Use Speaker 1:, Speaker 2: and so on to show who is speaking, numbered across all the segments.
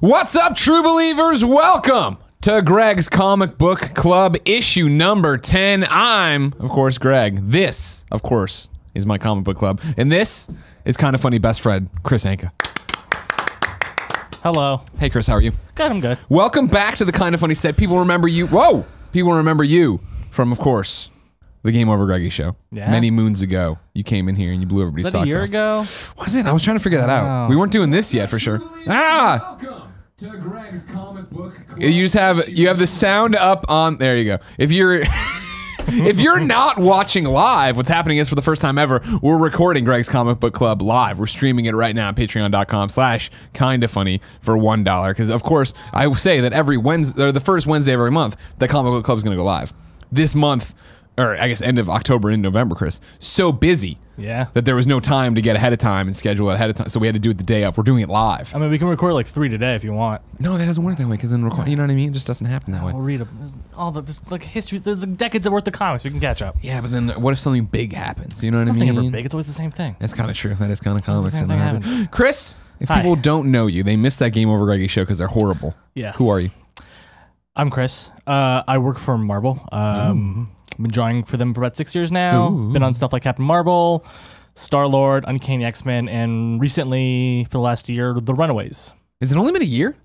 Speaker 1: What's up, true believers? Welcome to Greg's Comic Book Club, issue number 10. I'm, of course, Greg. This, of course, is my comic book club. And this is kind of funny best friend, Kris Anka.
Speaker 2: Hello.
Speaker 1: Hey, Kris, how are you?
Speaker 2: Good, I'm good.
Speaker 1: Welcome back to the Kind of Funny set. People remember you. Whoa! People remember you from, of course, the Game Over Greggy show.
Speaker 2: Yeah.
Speaker 1: Many moons ago, you came in here and you blew everybody's socks off.
Speaker 2: Was that a year ago?
Speaker 1: Was it? I was trying to figure that out.
Speaker 2: Oh.
Speaker 1: We weren't doing this yet for sure. Ah!
Speaker 3: Welcome to Greg's Comic Book Club.
Speaker 1: You just have the sound up on. There you go. If you're if you're not watching live, what's happening is for the first time ever, we're recording Greg's Comic Book Club live. We're streaming it right now on patreon.com/kindafunny for $1. Because of course I will say that every Wednesday or the first Wednesday of every month, the Comic Book Club is going to go live. This month, or I guess end of October into November, Kris, so busy.
Speaker 2: Yeah.
Speaker 1: That there was no time to get ahead of time and schedule it ahead of time, so we had to do it the day of. We're doing it live.
Speaker 2: I mean, we can record like 3 today if you want.
Speaker 1: No, that doesn't work that way because then you know what I mean? It just doesn't happen that way.
Speaker 2: We'll read them. There's like history. There's like decades worth of comics. We can catch up.
Speaker 1: Yeah, but then what if something big happens? You know what I
Speaker 2: Nothing
Speaker 1: mean?
Speaker 2: ever big. It's always the same thing.
Speaker 1: That's kind of true. That is kind of comics.
Speaker 2: the same thing happens.
Speaker 1: Kris, if
Speaker 2: Hi.
Speaker 1: people don't know you, they missed that Game Over Greggy show because they're horrible.
Speaker 2: Yeah.
Speaker 1: Who are you?
Speaker 2: I'm Kris. I work for Marvel. Been drawing for them for about 6 years now.
Speaker 1: Ooh.
Speaker 2: Been on stuff like Captain Marvel, Star-Lord, Uncanny X-Men, and recently, for the last year, The Runaways.
Speaker 1: Has it only been a year?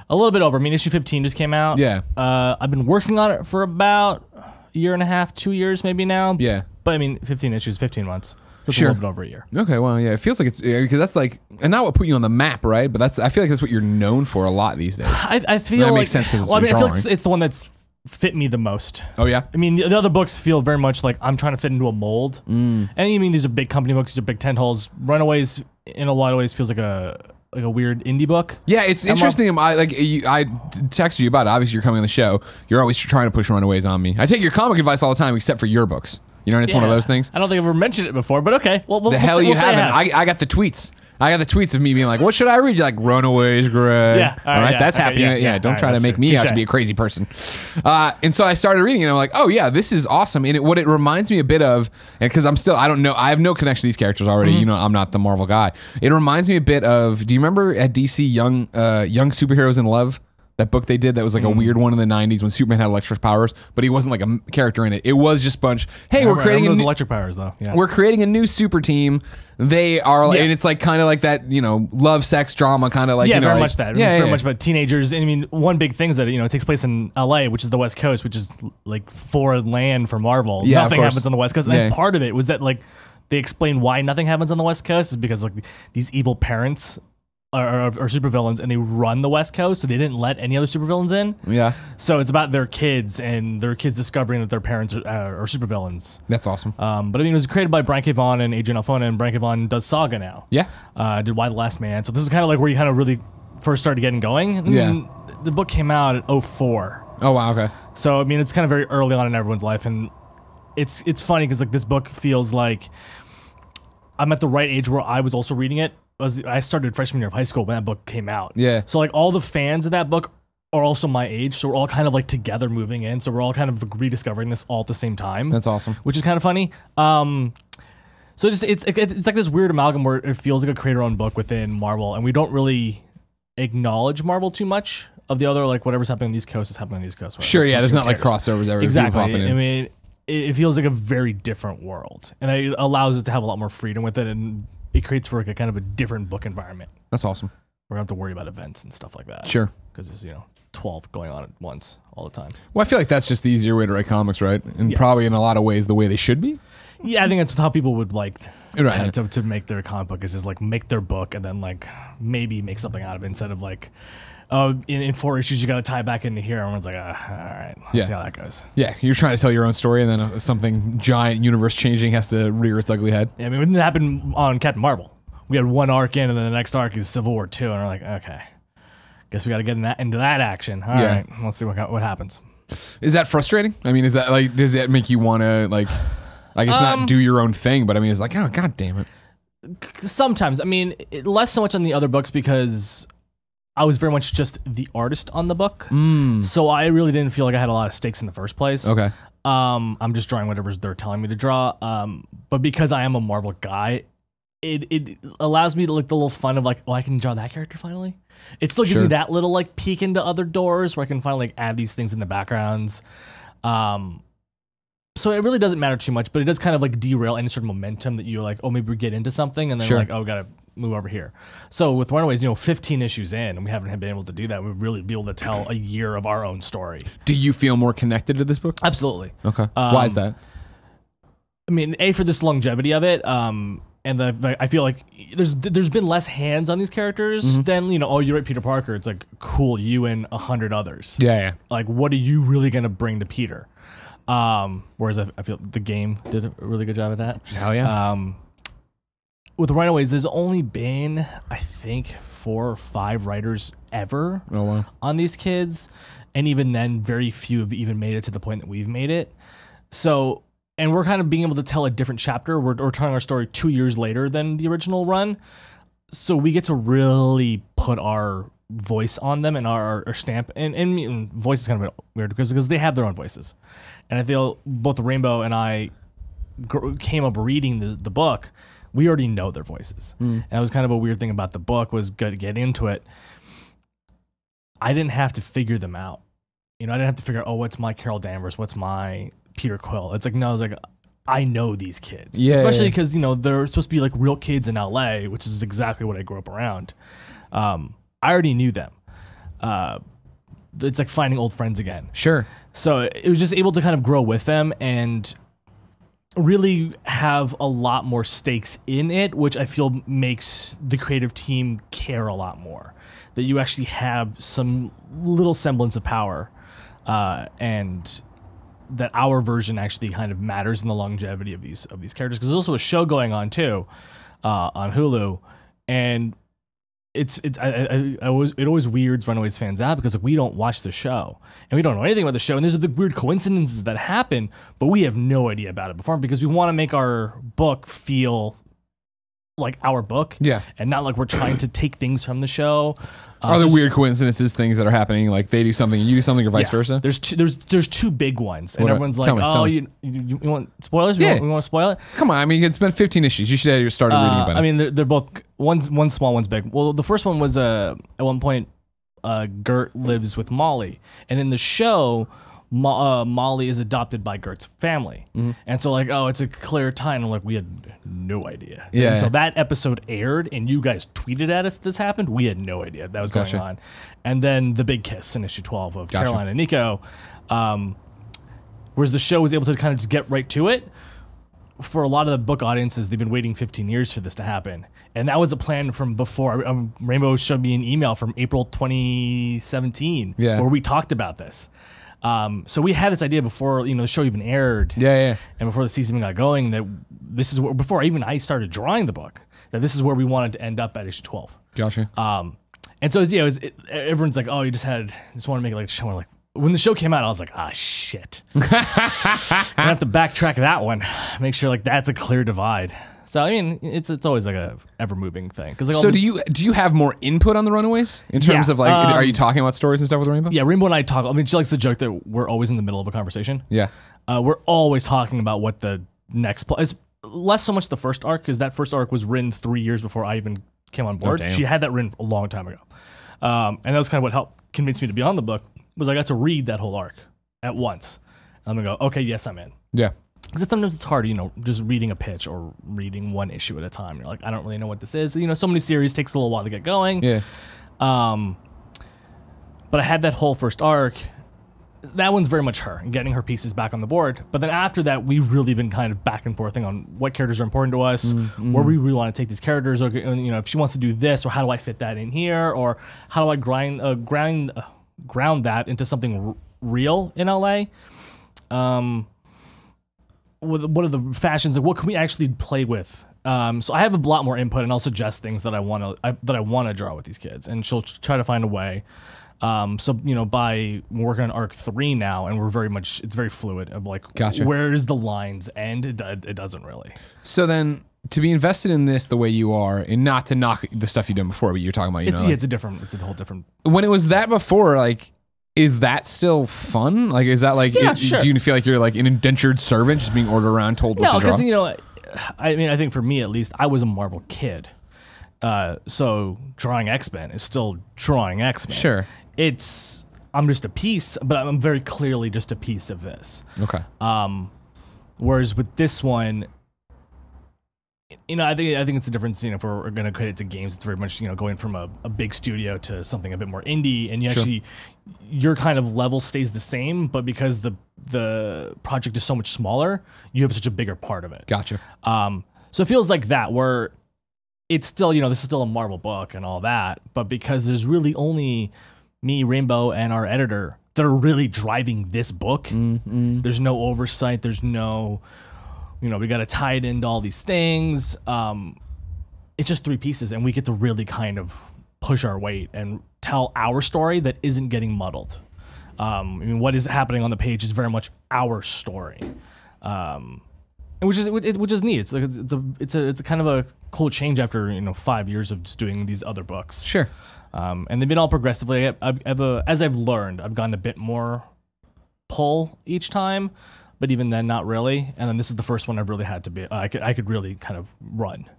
Speaker 2: A little bit over. I mean, issue 15 just came out.
Speaker 1: Yeah.
Speaker 2: I've been working on it for about a year and a half, 2 years maybe now.
Speaker 1: Yeah.
Speaker 2: But I mean, 15 issues, 15 months. So it's
Speaker 1: Sure.
Speaker 2: a little bit over a year.
Speaker 1: Okay, well, yeah, it feels like it's because that's like, and not what put you on the map, right? But I feel like that's what you're known for a lot these days.
Speaker 2: I feel
Speaker 1: That
Speaker 2: like
Speaker 1: makes sense 'cause it's
Speaker 2: I feel
Speaker 1: drawing.
Speaker 2: like it's the one that's fit me the most.
Speaker 1: Oh yeah.
Speaker 2: I mean, the other books feel very much like I'm trying to fit into a mold. And I mean, these are big company books, these are big tentholes. Runaways, in a lot of ways, feels like a weird indie book.
Speaker 1: Yeah, it's interesting. I texted you about it. Obviously, you're coming on the show. You're always trying to push Runaways on me. I take your comic advice all the time, except for your books. You know, and it's one of those things.
Speaker 2: I don't think I've ever mentioned it before, but okay. Well,
Speaker 1: The hell you haven't. I got the tweets. I got the tweets of me being like, what should I read? You're like, Runaways, Greg.
Speaker 2: Yeah.
Speaker 1: All right,
Speaker 2: yeah,
Speaker 1: that's
Speaker 2: okay,
Speaker 1: happening. Yeah, don't
Speaker 2: all
Speaker 1: try
Speaker 2: right,
Speaker 1: to make
Speaker 2: that's
Speaker 1: me
Speaker 2: true.
Speaker 1: out to
Speaker 2: Touche.
Speaker 1: be a crazy person. And so I started reading it, and I'm like, oh yeah, this is awesome. And what it reminds me a bit of, and because I don't know, I have no connection to these characters already. You know, I'm not the Marvel guy. It reminds me a bit of, do you remember at DC Young Superheroes in Love? That book they did that was like a weird one in the 90s when Superman had electric powers, but he wasn't like a character in it. It was just bunch, hey, we're creating
Speaker 2: those electric powers though. Yeah.
Speaker 1: we're creating a new super team. They are, and it's like kind of like that, you know, love, sex, drama, kind of like,
Speaker 2: Yeah,
Speaker 1: you know,
Speaker 2: very
Speaker 1: like,
Speaker 2: much that.
Speaker 1: Yeah,
Speaker 2: It's very
Speaker 1: yeah.
Speaker 2: much about teenagers. And I mean, one big thing is that, you know, it takes place in LA, which is the West Coast, which is like foreign land for Marvel.
Speaker 1: Yeah, of
Speaker 2: nothing
Speaker 1: course.
Speaker 2: happens on the West Coast. And
Speaker 1: Yeah.
Speaker 2: that's part of it was that like they explain why nothing happens on the West Coast is because like these evil parents are supervillains and they run the West Coast, so they didn't let any other supervillains in.
Speaker 1: Yeah,
Speaker 2: So it's about their kids and their kids discovering that their parents are supervillains.
Speaker 1: that's awesome.
Speaker 2: But I mean, it was created by Brian K. Vaughan and Adrian Alfona, and Brian K. Vaughan does Saga now.
Speaker 1: Yeah,
Speaker 2: Did Why the Last Man. So this is kind of like where you kind of really first started getting going. And
Speaker 1: Yeah.
Speaker 2: The book came out at 2004.
Speaker 1: oh wow, okay.
Speaker 2: So I mean, it's kind of very early on in everyone's life, and it's funny because like this book feels like I'm at the right age where I was also reading it. I started freshman year of high school when that book came out.
Speaker 1: Yeah.
Speaker 2: So like all the fans of that book are also my age, so we're all kind of like together moving in. So we're all kind of rediscovering this all at the same time.
Speaker 1: That's awesome.
Speaker 2: Which is kind of funny. So it's like this weird amalgam where it feels like a creator-owned book within Marvel, and we don't really acknowledge Marvel too much. Of the other, like whatever's happening on the East Coast is happening on the East Coast. Right?
Speaker 1: Sure, yeah. There's
Speaker 2: Who
Speaker 1: not like
Speaker 2: cares?
Speaker 1: crossovers every
Speaker 2: Exactly.
Speaker 1: popping in.
Speaker 2: I mean, it feels like a very different world, and it allows us to have a lot more freedom with it, and it creates for like a kind of a different book environment.
Speaker 1: That's awesome.
Speaker 2: We don't have to worry about events and stuff like that.
Speaker 1: Sure.
Speaker 2: Because there's 12 going on at once all the time.
Speaker 1: Well, I feel like that's just the easier way to write comics, right? And probably in a lot of ways the way they should be.
Speaker 2: Yeah, I think that's how people would like
Speaker 1: Right.
Speaker 2: to make their comic book is just like make their book and then like maybe make something out of it instead of like, oh, in 4 issues you got to tie back into here. Everyone's like, all right, let's see how that goes.
Speaker 1: Yeah, you're trying to tell your own story, and then something giant, universe changing has to rear its ugly head.
Speaker 2: Yeah, I mean, it didn't happen on Captain Marvel. We had one arc in, and then the next arc is Civil War II, and we're like, okay, guess we got to get into that action. All right, let's see what happens.
Speaker 1: Is that frustrating? I mean, is that like, does that make you want to like, I guess not do your own thing, but I mean, it's like, oh, God damn it.
Speaker 2: Sometimes, I mean, less so much on the other books because I was very much just the artist on the book. So I really didn't feel like I had a lot of stakes in the first place.
Speaker 1: Okay.
Speaker 2: I'm just drawing whatever they're telling me to draw. But because I am a Marvel guy, it allows me to like the little fun of like, oh, I can draw that character finally. It still gives me that little like peek into other doors where I can finally like add these things in the backgrounds. So it really doesn't matter too much, but it does kind of like derail any sort of momentum that you're like, oh, maybe we get into something, and then like, oh, gotta move over here. So with Runaways, 15 issues in, and we haven't been able to do that. We'd really be able to tell a year of our own story. Do
Speaker 1: you feel more connected to this book?
Speaker 2: Absolutely.
Speaker 1: Okay. Why is that?
Speaker 2: I mean, for this longevity of it, and I feel like there's been less hands on these characters than, oh, you write Peter Parker. It's like, cool, you and 100 others.
Speaker 1: Yeah.
Speaker 2: Like, what are you really gonna bring to Peter? Whereas I feel the game did a really good job at that.
Speaker 1: Hell yeah.
Speaker 2: With Runaways, there's only been, I think, 4 or 5 writers ever on these kids. And even then, very few have even made it to the point that we've made it. So, and we're kind of being able to tell a different chapter. We're telling our story 2 years later than the original run. So we get to really put our voice on them and our stamp. And voice is kind of weird because they have their own voices. And I feel both Rainbow and I came up reading the book. We already know their voices. And that was kind of a weird thing about the book, was good to get into it. I didn't have to figure them out. I didn't have to figure out, oh, what's my Carol Danvers? What's my Peter Quill? It's like, no, it's like, I know these kids. Yeah, especially because, they're supposed to be like real kids in LA, which is exactly what I grew up around. I already knew them. It's like finding old friends again.
Speaker 1: Sure.
Speaker 2: So it was just able to kind of grow with them and really have a lot more stakes in it, which I feel makes the creative team care a lot more. That you actually have some little semblance of power, and that our version actually kind of matters in the longevity of these characters. Because there's also a show going on too, on Hulu, and it always weirds Runaways fans out because like, we don't watch the show and we don't know anything about the show, and there's the weird coincidences that happen, but we have no idea about it before because we want to make our book feel like our book, and not like we're trying to take things from the show.
Speaker 1: Are there weird coincidences, things that are happening, like they do something and you do something, or vice versa?
Speaker 2: There's 2 big ones, and everyone's like, "Oh, you want spoilers? You want to spoil it?"
Speaker 1: Come on, I mean, it's been 15 issues. You should have started reading about it.
Speaker 2: I mean, they're both one's small, one's big. Well, the first one was at one point, Gert lives with Molly, and in the show, Molly is adopted by Gert's family, and so like, oh, it's a clear time. And like, we had no idea until that episode aired, and you guys tweeted at us this happened. We had no idea that was going on, and then the big kiss in issue 12 of Caroline and Nico, whereas the show was able to kind of just get right to it. For a lot of the book audiences, they've been waiting 15 years for this to happen, and that was a plan from before. Rainbow showed me an email from April 2017 where we talked about this. So we had this idea before, the show even aired. And before the season even got going, that this is where, before I started drawing the book, that this is where we wanted to end up at issue 12.
Speaker 1: Gotcha.
Speaker 2: And so everyone's like, oh, you just want to make it like a show. We're like, when the show came out, I was like, ah, shit. I have to backtrack that one. Make sure like that's a clear divide. So I mean, it's always like a ever moving thing. Like,
Speaker 1: so do you have more input on the Runaways in terms of like, are you talking about stories and stuff with Rainbow?
Speaker 2: Yeah, Rainbow and I talk. I mean, she likes the joke that we're always in the middle of a conversation.
Speaker 1: Yeah,
Speaker 2: we're always talking about what the next it's less so much the first arc, because that first arc was written 3 years before I even came on board. She had that written a long time ago, and that was kind of what helped convince me to be on the book. Was I got to read that whole arc at once. I'm gonna go, okay, yes, I'm in.
Speaker 1: Yeah.
Speaker 2: Because sometimes it's hard, just reading a pitch or reading one issue at a time. You're like, I don't really know what this is. So many series takes a little while to get going.
Speaker 1: Yeah.
Speaker 2: But I had that whole first arc. That one's very much her and getting her pieces back on the board. But then after that, we've really been kind of back and forthing on what characters are important to us, where we really want to take these characters, or if she wants to do this, or how do I fit that in here, or how do I ground that into something real in LA. What are the fashions? Like, what can we actually play with? So I have a lot more input, and I'll suggest things that I want to draw with these kids, and she'll try to find a way. So we're working on arc 3 now, and it's very fluid. Of like, where does the lines end? It doesn't really.
Speaker 1: So then, to be invested in this the way you are, and not to knock the stuff you've done before, but you're talking about,
Speaker 2: it's a whole different.
Speaker 1: When it was that before, like, is that still fun? Like, is that like,
Speaker 2: sure.
Speaker 1: Do you feel like you're like an indentured servant just being ordered around, told what to draw?
Speaker 2: No, because I mean, I think for me at least, I was a Marvel kid. So drawing X-Men is still drawing X-Men.
Speaker 1: Sure.
Speaker 2: I'm just a piece, but I'm very clearly just a piece of this.
Speaker 1: Okay.
Speaker 2: Whereas with this one, I think it's a difference. If we're going to equate it to games, it's very much going from a big studio to something a bit more indie, and your kind of level stays the same, but because the project is so much smaller, you have such a bigger part of it.
Speaker 1: Gotcha.
Speaker 2: So it feels like that, where it's still this is still a Marvel book and all that, but because there's really only me, Rainbow, and our editor that are really driving this book. Mm-hmm. There's no oversight. There's no, we got to tie it into all these things. It's just 3 pieces, and we get to really kind of push our weight and tell our story that isn't getting muddled. What is happening on the page is very much our story, which is neat. It's a kind of a cool change after 5 years of just doing these other books.
Speaker 1: Sure.
Speaker 2: And they've been all progressively. As I've learned, I've gotten a bit more pull each time, but even then, not really. And then this is the first one I've really had to be. I could really kind of run.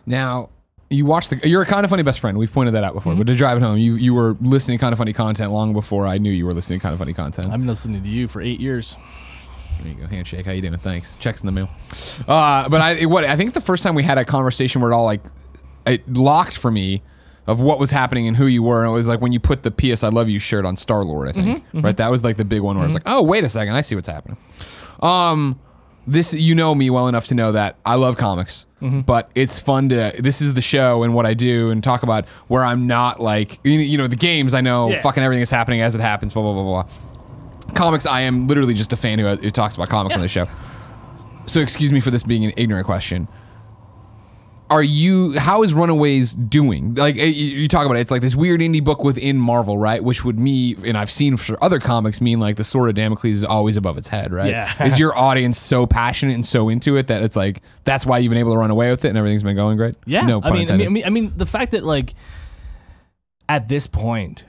Speaker 1: Now, you're a Kind of Funny best friend. We've pointed that out before. Mm-hmm. But to drive it home, you were listening to Kind of Funny content long before I knew you were listening to Kind of Funny content.
Speaker 2: I've been listening to you for 8 years.
Speaker 1: There you go. Handshake. How you doing? Thanks. Checks in the mail. But I think the first time we had a conversation where it locked for me of what was happening and who you were. And it was like when you put the P.S. I love you shirt on Star-Lord, I think. Mm-hmm, right? That was like the big one where I was like, oh, wait a second. I see what's happening. This, me well enough to know that I love comics, but it's fun this is the show and what I do and talk about where I'm not like, the games, I know fucking everything is happening as it happens, blah, blah, blah, blah. Comics, I am literally just a fan who talks about comics on the show. So excuse me for this being an ignorant question. How is Runaways doing? Like, you talk about it, it's like this weird indie book within Marvel, right? Which would and I've seen for other comics, mean like the sword of Damocles is always above its head, right?
Speaker 2: Yeah.
Speaker 1: Is your audience so passionate and so into it that it's like, that's why you've been able to run away with it and everything's been going great?
Speaker 2: Yeah.
Speaker 1: No pun intended.
Speaker 2: I mean, the fact that like, at this point,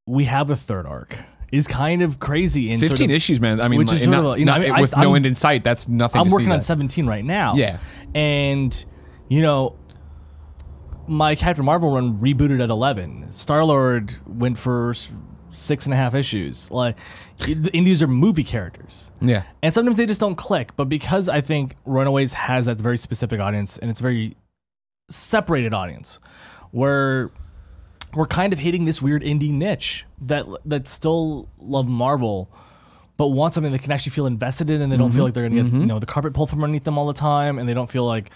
Speaker 2: we have a third arc is kind of crazy. And
Speaker 1: 15 issues, man. I mean,
Speaker 2: which is
Speaker 1: with no end in sight, that's nothing
Speaker 2: I'm
Speaker 1: to
Speaker 2: working
Speaker 1: see
Speaker 2: on
Speaker 1: that.
Speaker 2: 17 right now.
Speaker 1: Yeah.
Speaker 2: And my Captain Marvel run rebooted at 11. Star-Lord went for 6.5 issues. Like, these are movie characters.
Speaker 1: Yeah.
Speaker 2: And sometimes they just don't click. But because I think Runaways has that very specific audience, and it's a very separated audience, where we're kind of hitting this weird indie niche that still love Marvel, but want something they can actually feel invested in, and they don't feel like they're going to get the carpet pulled from underneath them all the time, and they don't feel like,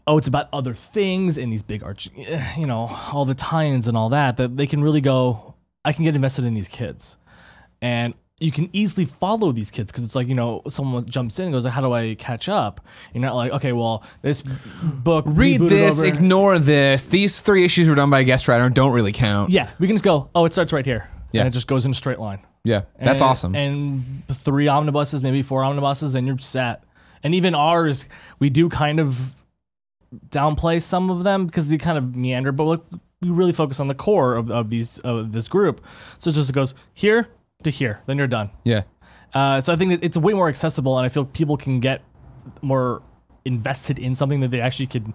Speaker 2: oh, it's about other things and these big arch, all the tie-ins and all that they can really go, I can get invested in these kids. And you can easily follow these kids because it's like, someone jumps in and goes, how do I catch up? You're not like, okay, well, this book,
Speaker 1: read this, ignore this. These 3 issues were done by a guest writer, don't really count.
Speaker 2: Yeah, we can just go, oh, it starts right here.
Speaker 1: Yeah.
Speaker 2: And it just goes in a straight line.
Speaker 1: Yeah, that's awesome.
Speaker 2: And 3 omnibuses, maybe 4 omnibuses, and you're set. And even ours, we do kind of downplay some of them because they kind of meander, but we really focus on the core of this group. So it just goes here to here, then you're done.
Speaker 1: Yeah.
Speaker 2: So I think that it's way more accessible, and I feel people can get more invested in something that they actually could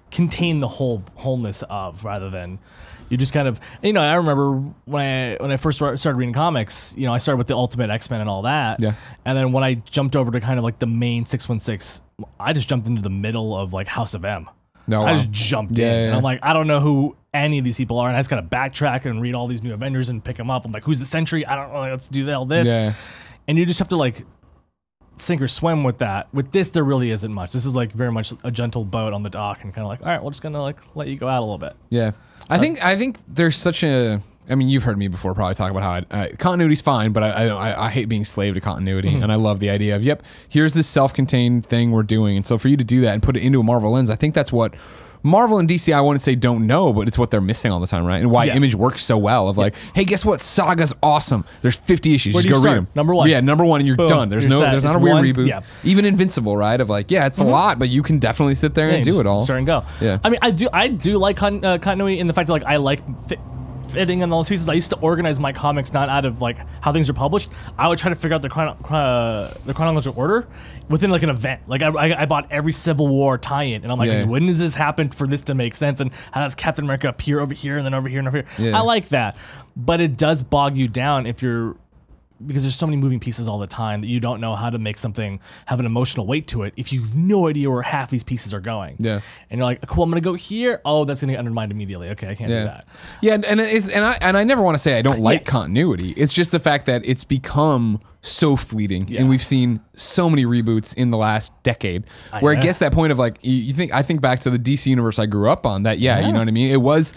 Speaker 2: contain the wholeness of, rather than you just kind of, I remember when I first started reading comics, I started with the Ultimate X-Men and all that.
Speaker 1: Yeah.
Speaker 2: And then when I jumped over to kind of like the main 616, I just jumped into the middle of like House of M.
Speaker 1: No,
Speaker 2: I just jumped in. And I'm like, I don't know who any of these people are. And I just got to backtrack and read all these new Avengers and pick them up. I'm like, who's the Sentry? I don't know. Let's do all this.
Speaker 1: Yeah.
Speaker 2: And you just have to like sink or swim with that. With this, there really isn't much. This is like very much a gentle boat on the dock and kind of like, all right, we're just going to like let you go out a little bit.
Speaker 1: Yeah. I think there's such a, I mean, you've heard me before probably talk about how continuity's fine, but I hate being slave to continuity, and I love the idea of, yep, here's this self-contained thing we're doing. And so for you to do that and put it into a Marvel lens, I think that's what Marvel and DC, I wouldn't say don't know, but it's what they're missing all the time, right? And why Image works so well of like, hey, guess what? Saga's awesome. There's 50 issues.
Speaker 2: Where
Speaker 1: Just go read them.
Speaker 2: Number 1.
Speaker 1: Yeah, number 1, and you're
Speaker 2: Boom.
Speaker 1: done. There's
Speaker 2: You're set.
Speaker 1: there's not
Speaker 2: It's
Speaker 1: a weird
Speaker 2: one,
Speaker 1: reboot.
Speaker 2: yeah.
Speaker 1: Even Invincible, right? Of like, yeah, it's a lot, but you can definitely sit there and do it all.
Speaker 2: Start and go.
Speaker 1: Yeah.
Speaker 2: I mean, I do like continuity in the fact that like I like fitting in all those pieces. I used to organize my comics not out of like how things are published. I would try to figure out the chronological order within like an event. Like I bought every Civil War tie-in, and I'm like, when does this happen for this to make sense? And how does Captain America appear over here and then over here and over here? I like that, but it does bog you down because there's so many moving pieces all the time that you don't know how to make something have an emotional weight to it if you have no idea where half these pieces are going. Yeah. And you're like, cool, I'm gonna go here. Oh, that's gonna get undermined immediately. Okay, I can't do that.
Speaker 1: Yeah, and I never want to say I don't like continuity. It's just the fact that it's become so fleeting, and we've seen so many reboots in the last decade where it gets that point of like I think back to the DC universe I grew up on. That you know what I mean. It was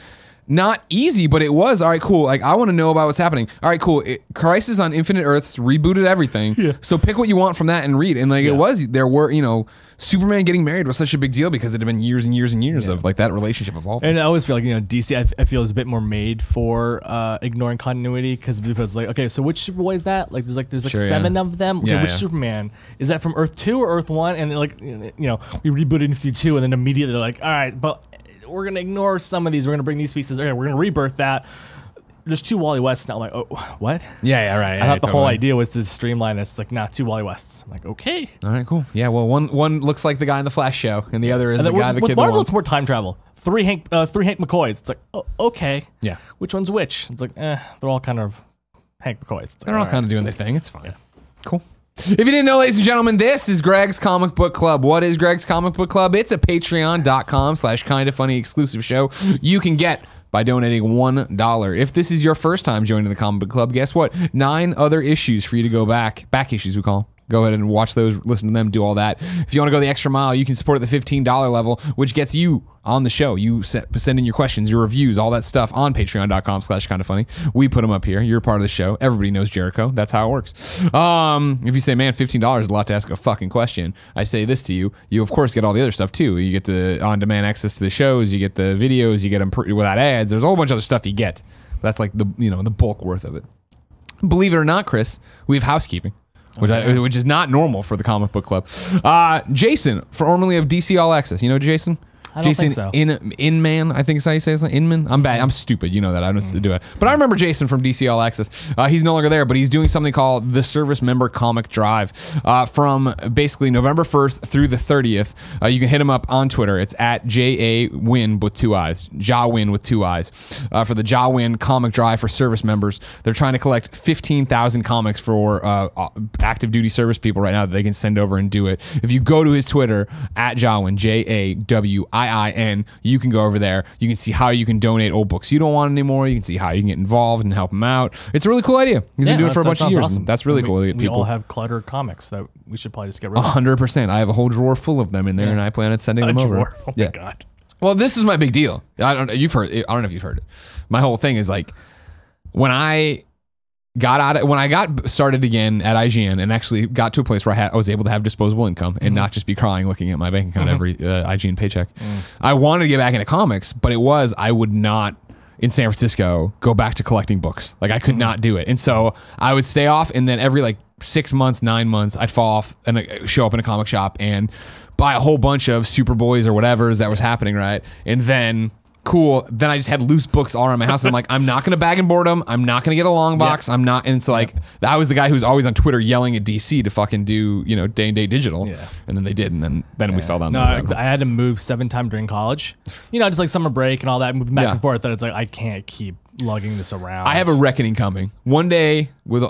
Speaker 1: not easy, but it was all right. Cool. Like I want to know about what's happening. All right, cool. Crisis on Infinite Earths rebooted everything. Yeah. So pick what you want from that and read. And like there were Superman getting married was such a big deal because it had been years and years and years of like that relationship evolving.
Speaker 2: And I always feel like DC I feel is a bit more made for ignoring continuity because like okay, so which Superboy is that? Like there's seven of them. Okay, which Superman is that from Earth 2 or Earth 1? And then like we rebooted into 2 and then immediately they're like, all right, but we're gonna ignore some of these. We're gonna bring these pieces. Okay, we're gonna rebirth that. There's 2 Wally Wests now. I'm like, oh, what?
Speaker 1: Yeah, right.
Speaker 2: I thought the whole idea was to streamline this. It's like, nah, 2 Wally Wests. I'm like, okay.
Speaker 1: All right, cool. Yeah, well, one looks like the guy in the Flash show, and the other is the guy the kid
Speaker 2: Marvel,
Speaker 1: wants.
Speaker 2: it's more time travel. 3 Hank McCoys. It's like, oh, okay.
Speaker 1: Yeah.
Speaker 2: Which one's which? It's like, they're all kind of Hank McCoys.
Speaker 1: They're all kind of doing their thing. It's fine. Yeah. Cool. If you didn't know, ladies and gentlemen, this is Greg's Comic Book Club. What is Greg's Comic Book Club? It's a patreon.com/kindafunny exclusive show you can get by donating $1. If this is your first time joining the Comic Book Club, guess what? 9 other issues for you to go back issues we call them. Go ahead and watch those, listen to them, do all that. If you want to go the extra mile, you can support at the $15 level, which gets you on the show. You send in your questions, your reviews, all that stuff on patreon.com/kindafunny. We put them up here. You're a part of the show. Everybody knows Jericho. That's how it works. If you say, man, $15 is a lot to ask a fucking question, I say this to you. You, of course, get all the other stuff, too. You get the on-demand access to the shows. You get the videos. You get them without ads. There's a whole bunch of other stuff you get. That's like the bulk worth of it. Believe it or not, Chris, we have housekeeping. Which is not normal for the Comic Book Club. Jason, formerly of DC All Access. You know Jason?
Speaker 2: I don't think so.
Speaker 1: Inman, I think is how you say his name. Inman? I'm bad. I'm stupid. You know that. I don't do it. But I remember Jason from DC All Access. He's no longer there, but he's doing something called the Service Member Comic Drive from basically November 1st through the 30th. You can hit him up on Twitter. It's at JAWin with 2 eyes. JAWin with 2 eyes. For the JAWin Comic Drive for service members. They're trying to collect 15,000 comics for active duty service people right now that they can send over and do it. If you go to his Twitter, at JAWin, JAWIIN, you can go over there. You can see how you can donate old books you don't want anymore. You can see how you can get involved and help him out. It's a really cool idea. He's been doing it for a bunch of years.
Speaker 2: Awesome.
Speaker 1: That's really cool.
Speaker 2: We all have cluttered comics that we should probably just get rid of.
Speaker 1: 100%. I have a whole drawer full of them in there, and I plan on sending them over.
Speaker 2: Oh my God.
Speaker 1: Well, this is my big deal. I don't know if you've heard it. My whole thing is like when I got started again at IGN and actually got to a place where I was able to have disposable income and not just be crying looking at my bank account every IGN paycheck. I wanted to get back into comics, but I would not in San Francisco go back to collecting books. Like I could not do it. And so I would stay off, and then every like 6 months, 9 months, I'd fall off and show up in a comic shop and buy a whole bunch of Superboys or whatever that was happening, right? And then cool. Then I just had loose books all around my house. And I'm like, I'm not going to bag and board them. I'm not going to get a long box. I'm not. And so like, I was the guy who was always on Twitter yelling at DC to fucking do, day and day digital. Yeah. And then they did. And then we fell down.
Speaker 2: I had to move 7 times during college, just like summer break and all that, moving back and forth. That it's like, I can't keep lugging this around.
Speaker 1: I have a reckoning coming one day with,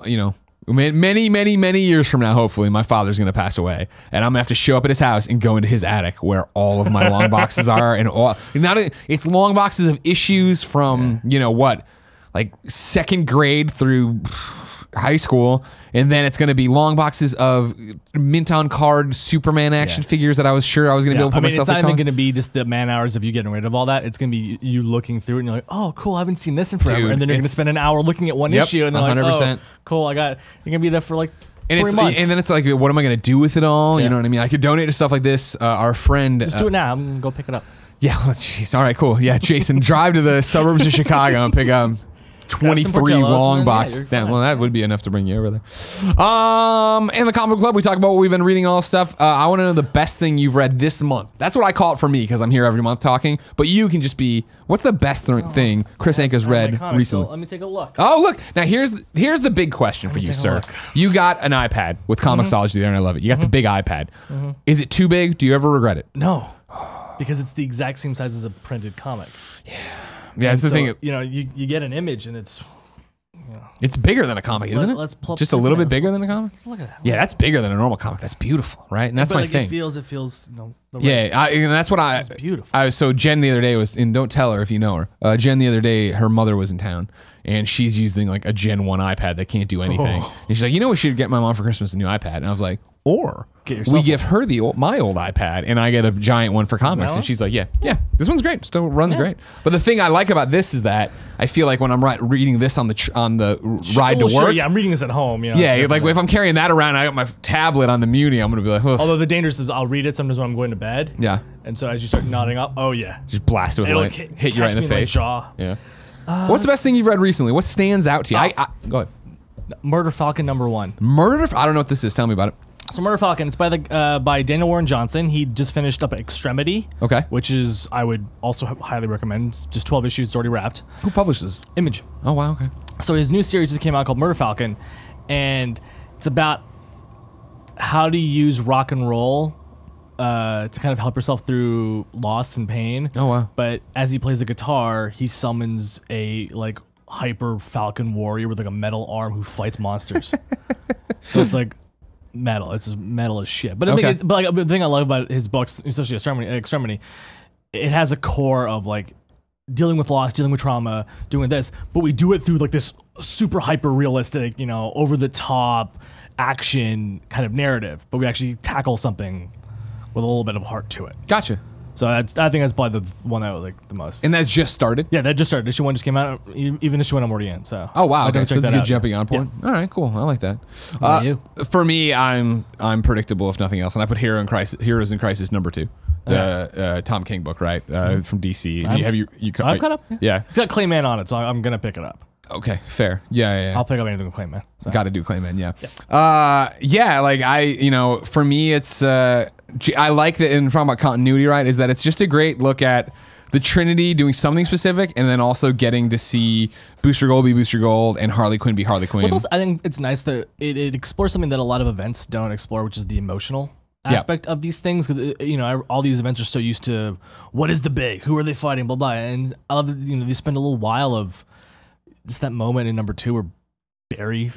Speaker 1: many years from now, hopefully, my father's going to pass away, and I'm going to have to show up at his house and go into his attic where all of my long boxes are, and it's long boxes of issues from, like 2nd grade through high school, and then it's going to be long boxes of mint on card Superman action figures that I was sure I was going to be able to put myself in.
Speaker 2: It's not even going to be just the man hours of you getting rid of all that. It's going to be you looking through it and you're like, oh, cool, I haven't seen this in forever.
Speaker 1: Dude,
Speaker 2: and then you're going to spend an hour looking at one issue and then 100%. Like, oh, cool, you're going to be there for like 3 months.
Speaker 1: And then it's like, what am I going to do with it all? You know what I mean? I could donate to stuff like this. Our friend...
Speaker 2: Just do it now. I'm going to go pick it up.
Speaker 1: Yeah, well, jeez. All right, cool. Yeah, Jason, drive to the suburbs of Chicago and pick up... 23
Speaker 2: Portillo's,
Speaker 1: long
Speaker 2: and then,
Speaker 1: box.
Speaker 2: you're
Speaker 1: Damn,
Speaker 2: fine.
Speaker 1: well, that would be enough to bring you over there. And the comic book club, we talk about what we've been reading, all stuff. I want to know the best thing you've read this month. That's what I call it for me because I'm here every month talking. But you can just be, what's the best thing Kris Anka's read recently?
Speaker 2: So let me take a look.
Speaker 1: Oh, look. Now, here's the big question for you,
Speaker 2: take a
Speaker 1: sir.
Speaker 2: look.
Speaker 1: You got an iPad with Comixology there, and I love it. You got the big iPad. Is it too big? Do you ever regret it?
Speaker 2: No, because it's the exact same size as a printed comic.
Speaker 1: Yeah, that's the
Speaker 2: So,
Speaker 1: thing.
Speaker 2: you know, you get an image and it's.
Speaker 1: It's bigger than a comic, isn't it?
Speaker 2: Let's pull up
Speaker 1: Just a little
Speaker 2: Superman.
Speaker 1: bit bigger than a comic?
Speaker 2: Let's look at that.
Speaker 1: Yeah, that's bigger than a normal comic. That's beautiful, right? And that's
Speaker 2: But
Speaker 1: my
Speaker 2: like
Speaker 1: thing.
Speaker 2: it feels, you know. The
Speaker 1: Yeah, and that's what
Speaker 2: It's beautiful.
Speaker 1: So Jen the other day was, and don't tell her if you know her. Jen the other day, her mother was in town, and she's using like a Gen 1 iPad that can't do anything.
Speaker 2: Oh.
Speaker 1: And she's like, you know, we should get my mom for Christmas a new iPad. And I was like, or
Speaker 2: Get yourself
Speaker 1: we
Speaker 2: one.
Speaker 1: give her my old iPad, and I get a giant one for comics.
Speaker 2: one?
Speaker 1: And she's like, yeah, this one's great. Still runs great. But the thing I like about this is that I feel like when I'm reading this on the ride to work.
Speaker 2: Sure, yeah, I'm reading this at home. You know,
Speaker 1: Yeah,
Speaker 2: it's
Speaker 1: like
Speaker 2: different.
Speaker 1: if I'm carrying that around, I got my tablet on the Muni, I'm gonna be like, oh,
Speaker 2: Although the danger is I'll read it sometimes when I'm going to bed.
Speaker 1: yeah,
Speaker 2: And so as you start nodding up, oh yeah.
Speaker 1: just blast it with
Speaker 2: It'll
Speaker 1: light,
Speaker 2: hit
Speaker 1: hit you right in the
Speaker 2: catch me in my
Speaker 1: face.
Speaker 2: jaw.
Speaker 1: Yeah. What's the best thing you've read recently? What stands out to you? Go ahead.
Speaker 2: Murder Falcon #1.
Speaker 1: Murder. I don't know what this is. Tell me about it.
Speaker 2: So Murder Falcon, it's by Daniel Warren Johnson. He just finished up Extremity.
Speaker 1: Okay.
Speaker 2: Which is, I would also highly recommend. It's just 12 issues, it's already wrapped.
Speaker 1: Who publishes?
Speaker 2: Image.
Speaker 1: Oh wow. Okay.
Speaker 2: So his new series just came out called Murder Falcon, and it's about how to use rock and roll to kind of help yourself through loss and pain.
Speaker 1: Oh wow.
Speaker 2: But as he plays a guitar, he summons a like hyper falcon warrior with like a metal arm who fights monsters. So it's like metal. It's just metal as shit. But I
Speaker 1: Okay.
Speaker 2: think the thing I love about his books, especially Extremity, it has a core of like dealing with loss, dealing with trauma, doing this, but we do it through like this super hyper realistic, you know, over the top action kind of narrative. But we actually tackle something with a little bit of heart to it.
Speaker 1: Gotcha.
Speaker 2: So I think that's probably the one I would like the most.
Speaker 1: And that's just started.
Speaker 2: Yeah, that just started. Issue 1 just came out. Even issue 1 I'm already in. So
Speaker 1: Oh wow.
Speaker 2: I'll go
Speaker 1: Okay. So
Speaker 2: check
Speaker 1: it's a
Speaker 2: that
Speaker 1: good
Speaker 2: out.
Speaker 1: jumping on point. All right. Cool. I like that.
Speaker 2: about you?
Speaker 1: For me, I'm predictable if nothing else, and I put Heroes in Crisis #2, the Tom King book, right, from DC.
Speaker 2: I'm caught up.
Speaker 1: Yeah.
Speaker 2: It's got Clayman on it, so I'm gonna pick it up.
Speaker 1: Okay. Fair. Yeah.
Speaker 2: I'll pick up anything with Clayman. So.
Speaker 1: Got to do Clayman, yeah. Like for me, it's, I like that in talking about continuity, right, is that it's just a great look at the Trinity doing something specific and then also getting to see Booster Gold be Booster Gold and Harley Quinn be Harley Quinn.
Speaker 2: Well, I think it's nice that it explores something that a lot of events don't explore, which is the emotional aspect of these things. 'Cause, you know, all these events are so used to what is the big, who are they fighting, blah, blah. And I love that, you know, they spend a little while of just that moment in #2 where Barry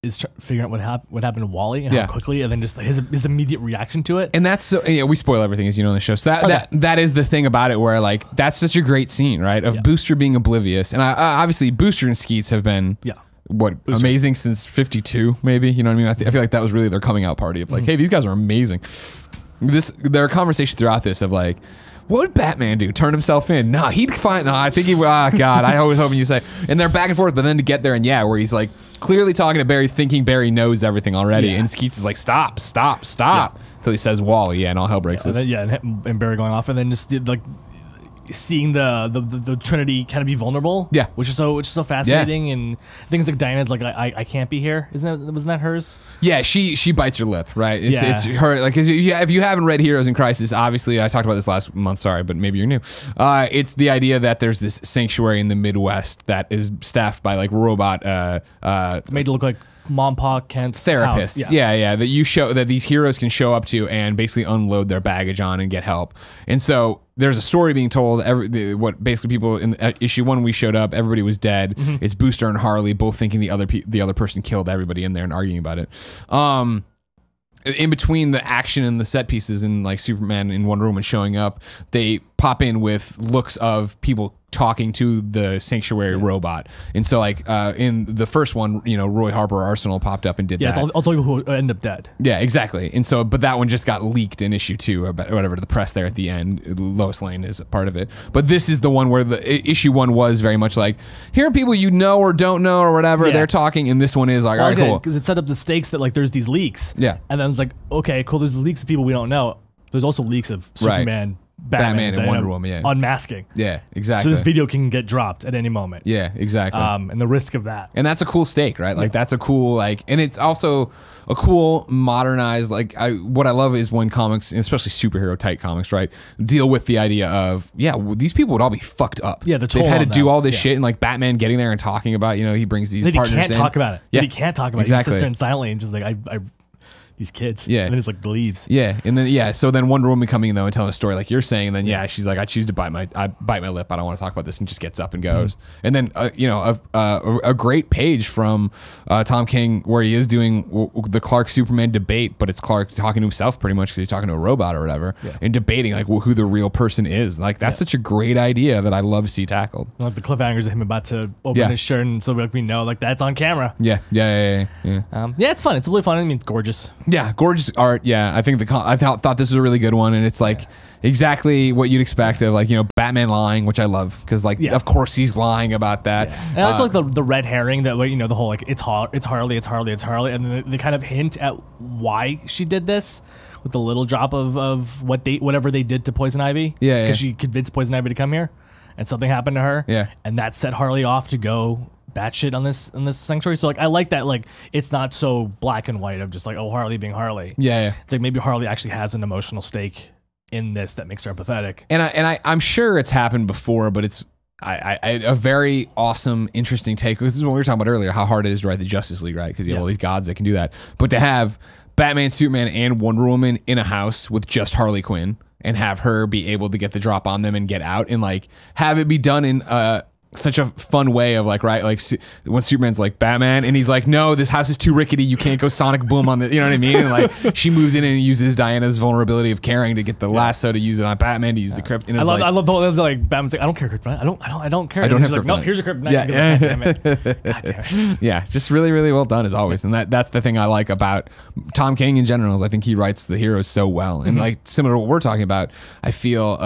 Speaker 2: is figuring out what happened to Wally and how quickly, and then just his immediate reaction to it.
Speaker 1: And that's so, we spoil everything, as you know, in the show. So that is the thing about it, where like that's such a great scene, right? Of Booster being oblivious, and I obviously Booster and Skeets have been amazing since '52, maybe. You know what I mean? I feel like that was really their coming out party of like, hey, these guys are amazing. There are conversations throughout this of like, what would Batman do? Turn himself in? Nah, he'd find. No, I think he would. Oh God, I was hoping you say. And they're back and forth, but then to get there and where he's like clearly talking to Barry, thinking Barry knows everything already, and Skeets is like, stop, until he says Wally, and all hell breaks loose.
Speaker 2: And Barry going off, and then just seeing the Trinity kind of be vulnerable, which is so fascinating, and things like Diana's like, I can't be here. Wasn't that hers?
Speaker 1: Yeah, she bites her lip, right? It's her, like, if you haven't read Heroes in Crisis, obviously I talked about this last month, sorry, but maybe you're new. It's the idea that there's this sanctuary in the Midwest that is staffed by like robot
Speaker 2: it's made to look like Mom Pa Kent's
Speaker 1: therapists.
Speaker 2: house.
Speaker 1: That these heroes can show up to and basically unload their baggage on and get help. And so there's a story being told. What basically people in issue 1 we showed up, everybody was dead. It's Booster and Harley both thinking the other person killed everybody in there and arguing about it. In between the action and the set pieces and like Superman in Wonder Woman showing up, they pop in with looks of people talking to the sanctuary robot. And so like in the first one, Roy Harper Arsenal popped up and did that.
Speaker 2: Yeah, all people who end up dead.
Speaker 1: Yeah, exactly. And so, but that one just got leaked in issue 2 or whatever to the press there at the end. Lois Lane is a part of it. But this is the one where the issue 1 was very much like, here are people you know or don't know or whatever. They're talking, and this one is like, all right, cool.
Speaker 2: Because it set up the stakes that like there's these leaks.
Speaker 1: Yeah.
Speaker 2: And then it's like, okay, cool, there's leaks of people we don't know. There's also leaks of Superman
Speaker 1: Batman and Wonder Woman, yeah.
Speaker 2: Unmasking.
Speaker 1: Yeah, exactly.
Speaker 2: So this video can get dropped at any moment.
Speaker 1: Yeah, exactly.
Speaker 2: And the risk of that.
Speaker 1: And that's a cool stake, right? Like that's a cool and it's also a cool modernized what I love is when comics, especially superhero type comics, right, deal with the idea of these people would all be fucked up.
Speaker 2: Yeah,
Speaker 1: they've had to do all this shit, and like Batman getting there and talking about, he brings these partners in.
Speaker 2: He can't talk about it.
Speaker 1: Yeah,
Speaker 2: he can't talk about it. He just sits there and silently and just like I these kids.
Speaker 1: Yeah.
Speaker 2: And then he's like leaves.
Speaker 1: Yeah. And then so then Wonder Woman coming in though and telling a story like you're saying, and then she's like, I choose to bite my lip. I don't want to talk about this, and just gets up and goes. And then a great page from Tom King where he is doing the Clark Superman debate, but it's Clark talking to himself pretty much because he's talking to a robot or whatever, and debating like who the real person is. Like that's such a great idea that I love to see tackled.
Speaker 2: Like the cliffhangers of him about to open his shirt, and so we know like that's on camera.
Speaker 1: Yeah.
Speaker 2: It's fun. It's really fun. I mean, it's gorgeous.
Speaker 1: Yeah, gorgeous art. Yeah, I think I thought this was a really good one, and it's like exactly what you'd expect of Batman lying, which I love because of course he's lying about that.
Speaker 2: Yeah. And I also like the red herring that the whole it's Harley, and then they kind of hint at why she did this with the little drop of whatever they did to Poison Ivy.
Speaker 1: Yeah,
Speaker 2: because she convinced Poison Ivy to come here, and something happened to her.
Speaker 1: Yeah,
Speaker 2: and that set Harley off to go batshit on this sanctuary. So I like that it's not so black and white of just Harley being Harley.
Speaker 1: Yeah.
Speaker 2: It's like maybe Harley actually has an emotional stake in this that makes her empathetic.
Speaker 1: And I'm sure it's happened before, but it's a very awesome, interesting take. This is what we were talking about earlier, how hard it is to write the Justice League, right? Because you have all these gods that can do that. But to have Batman, Superman, and Wonder Woman in a house with just Harley Quinn and have her be able to get the drop on them and get out and have it be done in such a fun way of when Superman's like Batman and he's like, no, this house is too rickety, you can't go sonic boom on the, you know what I mean? And she moves in and uses Diana's vulnerability of caring to get the lasso to use it on Batman to use the kryptonite.
Speaker 2: I love the whole Batman's like, I don't care kryptonite. I don't care.
Speaker 1: I don't have
Speaker 2: kryptonite. No, here's your kryptonite.
Speaker 1: Yeah.
Speaker 2: God damn it.
Speaker 1: Yeah, just really, really well done as always. And that's the thing I like about Tom King in general is I think he writes the heroes so well. And similar to what we're talking about, I feel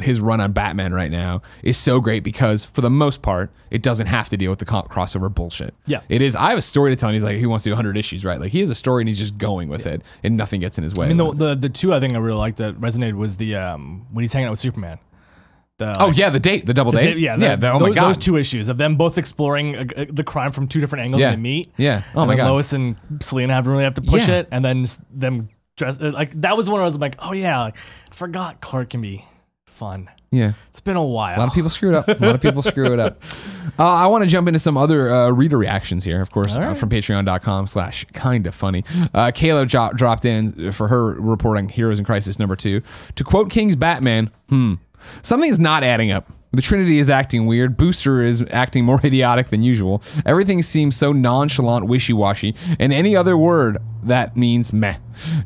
Speaker 1: his run on Batman right now is so great because for the most part, it doesn't have to deal with the crossover bullshit.
Speaker 2: Yeah.
Speaker 1: It is. I have a story to tell, and he's like, he wants to do 100 issues, right? Like, he has a story, and he's just going with it, and nothing gets in his way.
Speaker 2: I mean, the two I think I really liked that resonated was the when he's hanging out with Superman.
Speaker 1: The double date. Oh my God.
Speaker 2: Those two issues of them both exploring the crime from two different angles when they meet.
Speaker 1: Yeah. Oh my God.
Speaker 2: Lois and Selena really have to push it, and then them dress that was one I was like, oh yeah, I forgot Clark can be fun.
Speaker 1: Yeah.
Speaker 2: It's been a while.
Speaker 1: A lot of people screw it up. I want to jump into some other reader reactions here, of course, from patreon.com/kindafunny. Kayla dropped in for her reporting Heroes in Crisis #2. To quote King's Batman, something is not adding up. The Trinity is acting weird. Booster is acting more idiotic than usual. Everything seems so nonchalant, wishy-washy, and any other word that means meh.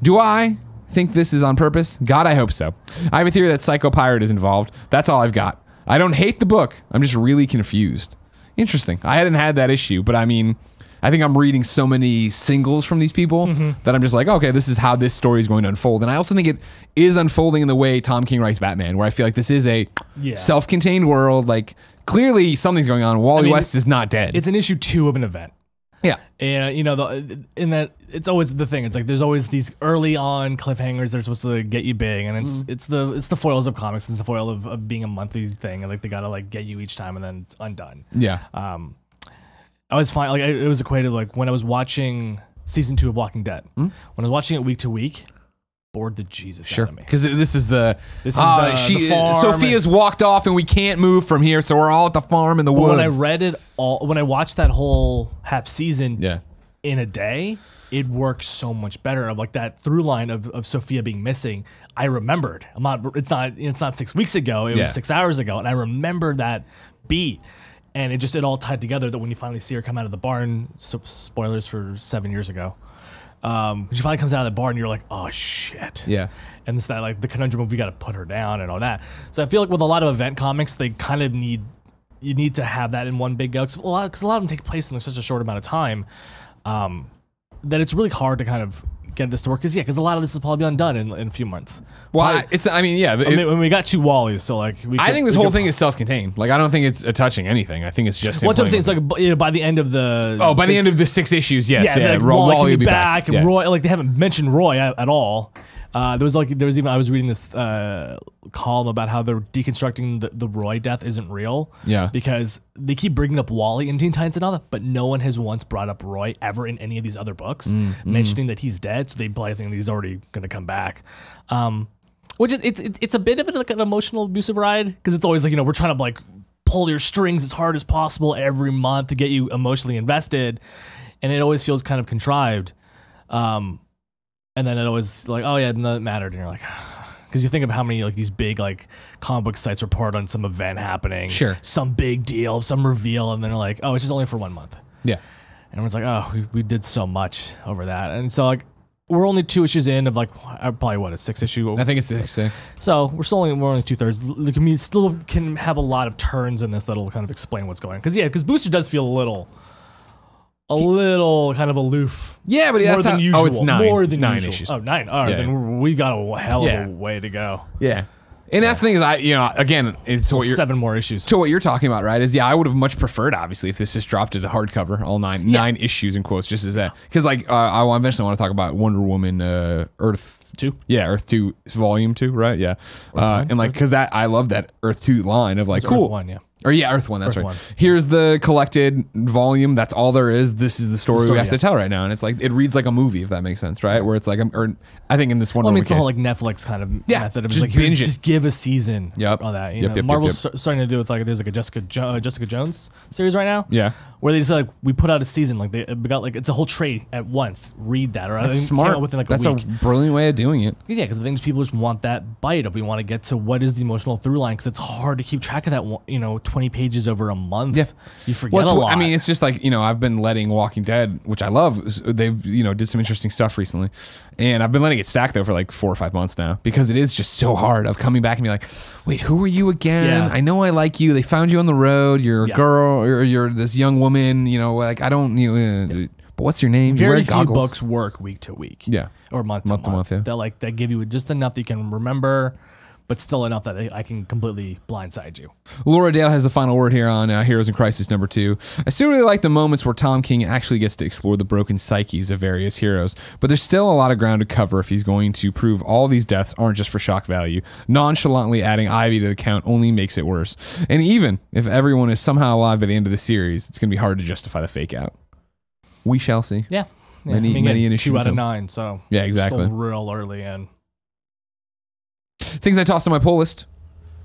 Speaker 1: Do I think this is on purpose? God, I hope so. I have a theory that Psycho Pirate is involved. That's all I've got. I don't hate the book. I'm just really confused. Interesting. I hadn't had that issue, but I mean, I think I'm reading so many singles from these people that I'm just like, okay, this is how this story is going to unfold. And I also think it is unfolding in the way Tom King writes Batman, where I feel like this is a self-contained world. Like, clearly something's going on. Wally West is not dead.
Speaker 2: It's an issue 2 of an event.
Speaker 1: Yeah.
Speaker 2: And in that it's always the thing. It's like there's always these early on cliffhangers that are supposed to get you big, and it's the foils of comics. It's the foil of being a monthly thing, and they gotta get you each time, and then it's undone.
Speaker 1: Yeah.
Speaker 2: I was fine. It was equated when I was watching season 2 of Walking Dead. When I was watching it week to week, bored the Jesus out of me.
Speaker 1: Because this is the
Speaker 2: farm.
Speaker 1: Sophia's walked off and we can't move from here, so we're all at the farm in the woods.
Speaker 2: When I read it all, when I watched that whole half season in a day, it works so much better. Of that through line of Sophia being missing, I remembered. It's not 6 weeks ago. It was 6 hours ago, and I remember that beat. And it all tied together that when you finally see her come out of the barn, so spoilers for 7 years ago, when she finally comes out of the barn, you're like, oh shit.
Speaker 1: Yeah.
Speaker 2: And it's that the conundrum of we got to put her down and all that. So I feel like with a lot of event comics, they kind of need to have that in one big go, because a lot of them take place in such a short amount of time that it's really hard to kind of get this to work. Because a lot of this is probably undone in a few months.
Speaker 1: Well,
Speaker 2: when we got 2 Wallies, so I
Speaker 1: think this whole thing is self-contained. I don't think it's touching anything. I think it's just.
Speaker 2: What I'm saying is by the end of the
Speaker 1: the end of the 6 issues, yes,
Speaker 2: Wally will be back, and Roy. They haven't mentioned Roy at all. I was reading this column about how they're deconstructing the Roy death isn't real.
Speaker 1: Yeah.
Speaker 2: Because they keep bringing up Wally in Teen Titans and all that, but no one has once brought up Roy ever in any of these other books, mentioning that he's dead. So they probably think that he's already going to come back. Which is it's a bit of like an emotional abusive ride, because it's always like, we're trying to like pull your strings as hard as possible every month to get you emotionally invested, and it always feels kind of contrived. And then it always like, oh yeah, none of it mattered, and you're like, because you think of how many like these big like comic book sites report on some event happening, some big deal, some reveal, and then they're like, oh, it's just only for 1 month.
Speaker 1: Yeah,
Speaker 2: and everyone's like, oh, we did so much over that, and so like we're only 2 issues in of like probably what, a 6 issue.
Speaker 1: I think it's 6.
Speaker 2: So we're only 2/3. The community still can have a lot of turns in this that'll kind of explain what's going on. Because Booster does feel a little kind of aloof.
Speaker 1: Yeah, but that's
Speaker 2: than usual.
Speaker 1: Oh, it's 9.
Speaker 2: More than
Speaker 1: 9
Speaker 2: usual.
Speaker 1: issues.
Speaker 2: Oh, 9. All right, then we got a hell of a way to go.
Speaker 1: Yeah. And that's the thing is, again, it's what
Speaker 2: 7 more issues.
Speaker 1: To what you're talking about, right? Is I would have much preferred, obviously, if this just dropped as a hardcover, all 9 issues in quotes, just as that. Because like I eventually want to talk about Wonder Woman, Earth
Speaker 2: 2.
Speaker 1: Yeah, Earth 2 Volume 2, right? Yeah, and like because I love that Earth 2 line of like cool.
Speaker 2: Earth 1, yeah.
Speaker 1: Or yeah, Earth 1, that's
Speaker 2: Earth
Speaker 1: right.
Speaker 2: 1.
Speaker 1: Here's the collected volume. That's all there is. This is the story we have to tell right now. And it's like, it reads like a movie, if that makes sense, right? Where it's like, or I think in this one,
Speaker 2: it's the whole like Netflix kind of method of
Speaker 1: just
Speaker 2: like,
Speaker 1: binge
Speaker 2: just give a season.
Speaker 1: Yep.
Speaker 2: All that.
Speaker 1: Yep.
Speaker 2: Marvel's starting to do with like, there's like a Jessica Jones series right now.
Speaker 1: Yeah.
Speaker 2: Where they just like, we put out a season, like we got like, it's a whole trade at once. Read that. Or
Speaker 1: that's smart.
Speaker 2: Within like
Speaker 1: that's
Speaker 2: a week.
Speaker 1: a brilliant way of doing it.
Speaker 2: Yeah, because the things people just want that bite of. We want to get to what is the emotional through line, because it's hard to keep track of that. 20 pages over a month.
Speaker 1: Yeah,
Speaker 2: you forget a lot.
Speaker 1: I mean, it's just like I've been letting Walking Dead, which I love. They've did some interesting stuff recently, and I've been letting it stack though for like 4 or 5 months now, because it is just so hard of coming back and be like, wait, who are you again?
Speaker 2: Yeah.
Speaker 1: I know I like you. They found you on the road. You're a girl, or you're this young woman. Like I don't. But what's your name?
Speaker 2: Very
Speaker 1: you wear
Speaker 2: few
Speaker 1: goggles.
Speaker 2: books work week to week.
Speaker 1: Yeah,
Speaker 2: or month to month.
Speaker 1: Yeah.
Speaker 2: That give you just enough that you can remember, but still enough that I can completely blindside you.
Speaker 1: Laura Dale has the final word here on Heroes in Crisis #2. I still really like the moments where Tom King actually gets to explore the broken psyches of various heroes, but there's still a lot of ground to cover if he's going to prove all these deaths aren't just for shock value. Nonchalantly adding Ivy to the count only makes it worse. And even if everyone is somehow alive by the end of the series, it's going to be hard to justify the fake out. We shall see.
Speaker 2: Yeah.
Speaker 1: Many an issue
Speaker 2: 2 out of 9, so
Speaker 1: yeah, exactly.
Speaker 2: Still real early in.
Speaker 1: Things I tossed on my pull list.